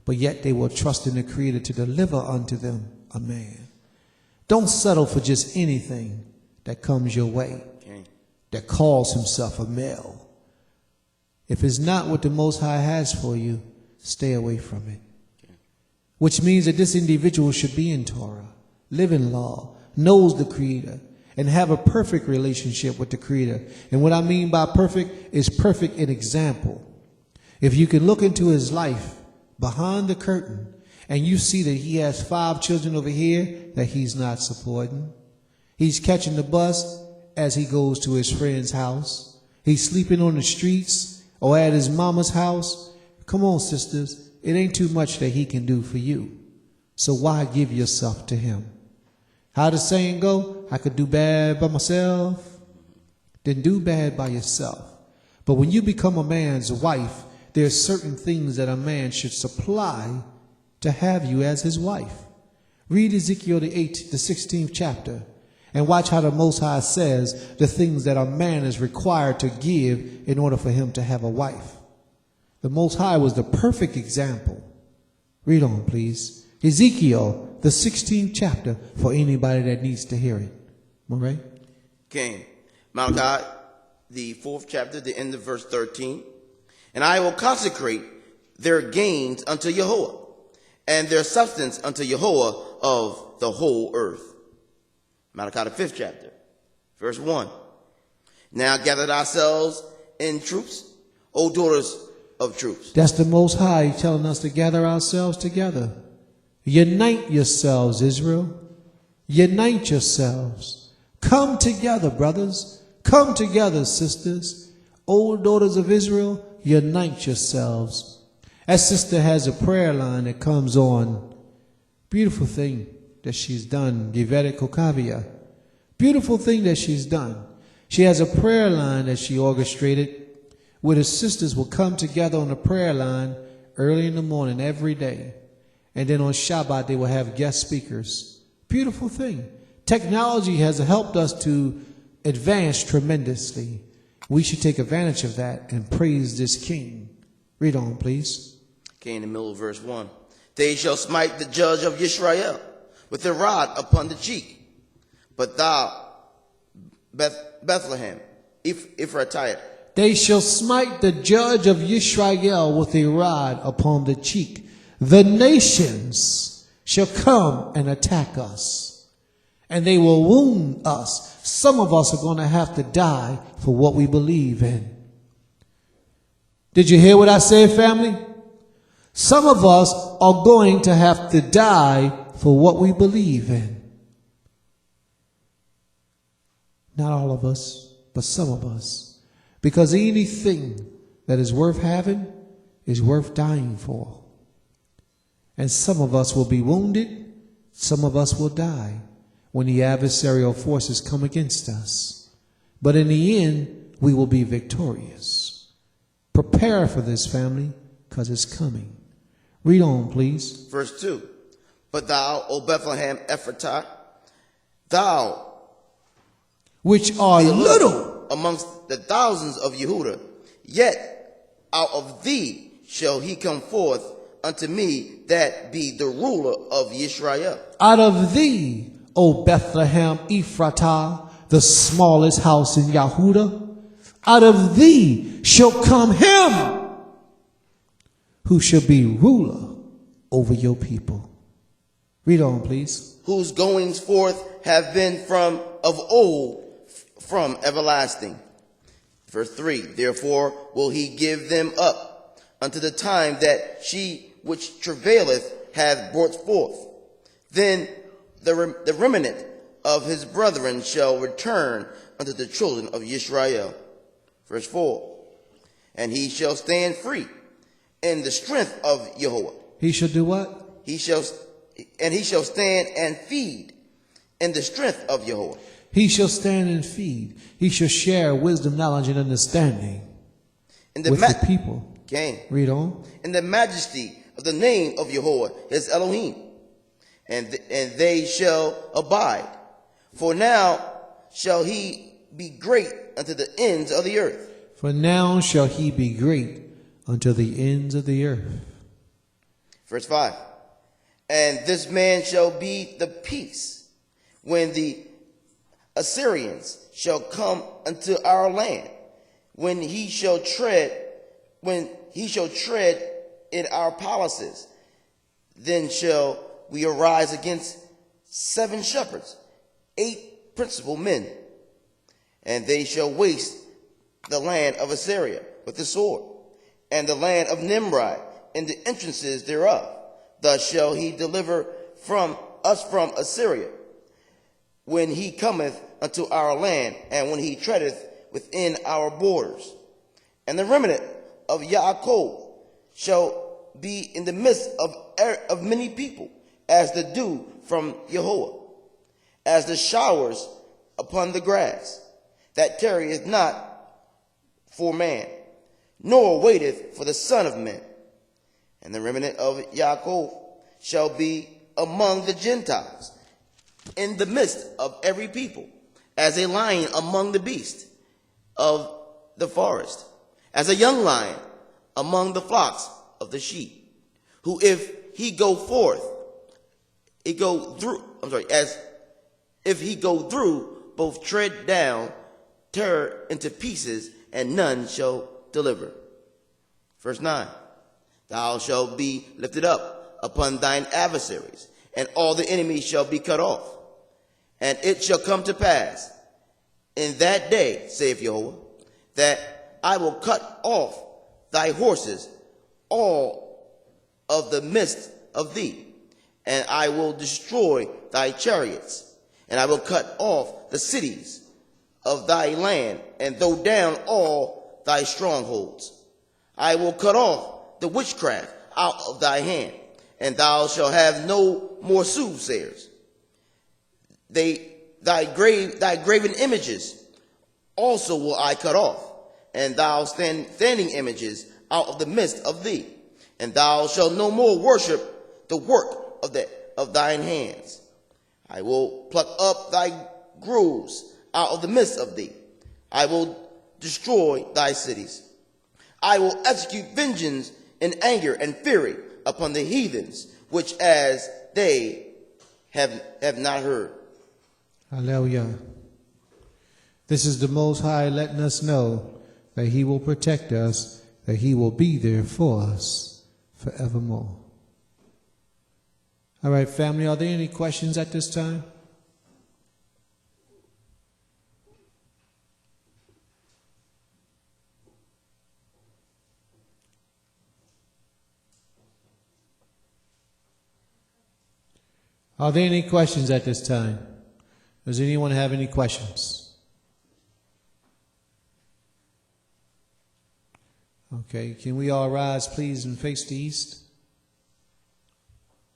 but yet they will trust in the Creator to deliver unto them a man. Don't settle for just anything that comes your way, that calls himself a male. If it's not what the Most High has for you, stay away from it. Which means that this individual should be in Torah, live in law, knows the Creator, and have a perfect relationship with the Creator. And what I mean by perfect is perfect in example. If you can look into his life behind the curtain and you see that he has 5 children over here that he's not supporting. He's catching the bus as he goes to his friend's house. He's sleeping on the streets or at his mama's house. Come on, sisters. It ain't too much that he can do for you. So why give yourself to him? How the saying go? I could do bad by myself. Then do bad by yourself. But when you become a man's wife, there's certain things that a man should supply to have you as his wife. Read Ezekiel the 16th chapter and watch how the Most High says the things that a man is required to give in order for him to have a wife. The Most High was the perfect example. Read on, please. Ezekiel, the 16th chapter, for anybody that needs to hear it. All right? Okay. Malachi, the 4th chapter, the end of verse 13. And I will consecrate their gains unto Jehovah, and their substance unto Jehovah of the whole earth. Malachi, the 5th chapter, verse 1. Now gather thyselves in troops, O daughters of troops. That's the Most High telling us to gather ourselves together. Unite yourselves, Israel. Unite yourselves. Come together, brothers. Come together, sisters. O daughters of Israel, unite yourselves. That sister has a prayer line that comes on. Beautiful thing that she's done. Giveret Kokavia. Beautiful thing that she's done. She has a prayer line that she orchestrated where the sisters will come together on the prayer line early in the morning every day. And then on Shabbat, they will have guest speakers. Beautiful thing. Technology has helped us to advance tremendously. We should take advantage of that and praise this King. Read on, please. Okay, in the middle of verse 1. They shall smite the judge of Israel with a rod upon the cheek. But thou, Bethlehem, Ephratah, they shall smite the judge of Israel with a rod upon the cheek. the nations shall come and attack us, and they will wound us. Some of us are going to have to die for what we believe in. Did you hear what I said, family? Some of us are going to have to die for what we believe in. Not all of us, but some of us. Because anything that is worth having is worth dying for. And some of us will be wounded, some of us will die when the adversarial forces come against us. But in the end, we will be victorious. Prepare for this, family, because it's coming. Read on, please. Verse 2. But thou, O Bethlehem Ephratah, thou Which are little amongst the thousands of Yehudah, yet out of thee shall he come forth unto me that be the ruler of Yisrael. out of thee, O Bethlehem Ephratah, the smallest house in Yehudah, out of thee shall come him who shall be ruler over your people. Read on, please. Whose goings forth have been from of old, from everlasting. Verse 3. Therefore will he give them up unto the time that she which travaileth hath brought forth. Then the remnant of his brethren shall return unto the children of Yisrael. Verse 4. And he shall stand free in the strength of Jehovah. He shall do what? He shall stand and feed in the strength of Jehovah. He shall stand and feed. He shall share wisdom, knowledge, and understanding In with the people. Okay. Read on. In the majesty of the name of Jehovah, his Elohim, and they shall abide. For now shall he be great unto the ends of the earth. For now shall he be great unto the ends of the earth. Verse 5. And this man shall be the peace when the Assyrians shall come unto our land, when he shall tread in our palaces. Then shall we arise against 7 shepherds, 8 principal men, and they shall waste the land of Assyria with the sword, and the land of Nimrod and the entrances thereof. Thus shall he deliver from us from Assyria, when he cometh unto our land, and when he treadeth within our borders. And the remnant of Yaakov shall be in the midst of many people, as the dew from Jehovah, as the showers upon the grass, that tarrieth not for man, nor waiteth for the Son of Man. And the remnant of Yaakov shall be among the Gentiles, in the midst of every people, as a lion among the beasts of the forest, as a young lion among the flocks of the sheep, who if he go through, both tread down, tear into pieces, and none shall deliver. Verse 9. Thou shalt be lifted up upon thine adversaries, and all the enemies shall be cut off. And it shall come to pass in that day, saith Jehovah, that I will cut off thy horses, all of the midst of thee, and I will destroy thy chariots, and I will cut off the cities of thy land, and throw down all thy strongholds. I will cut off the witchcraft out of thy hand, and thou shalt have no more soothsayers. Thy graven images also will I cut off, and thou standing images out of the midst of thee, and thou shalt no more worship the work of thine hands. I will pluck up thy groves out of the midst of thee. I will destroy thy cities. I will execute vengeance in anger and fury upon the heathens, which as they have not heard. Hallelujah. This is the Most High letting us know that he will protect us, that he will be there for us forevermore. All right, family, are there any questions at this time? Are there any questions at this time? Does anyone have any questions? Okay, can we all rise, please, and face the east?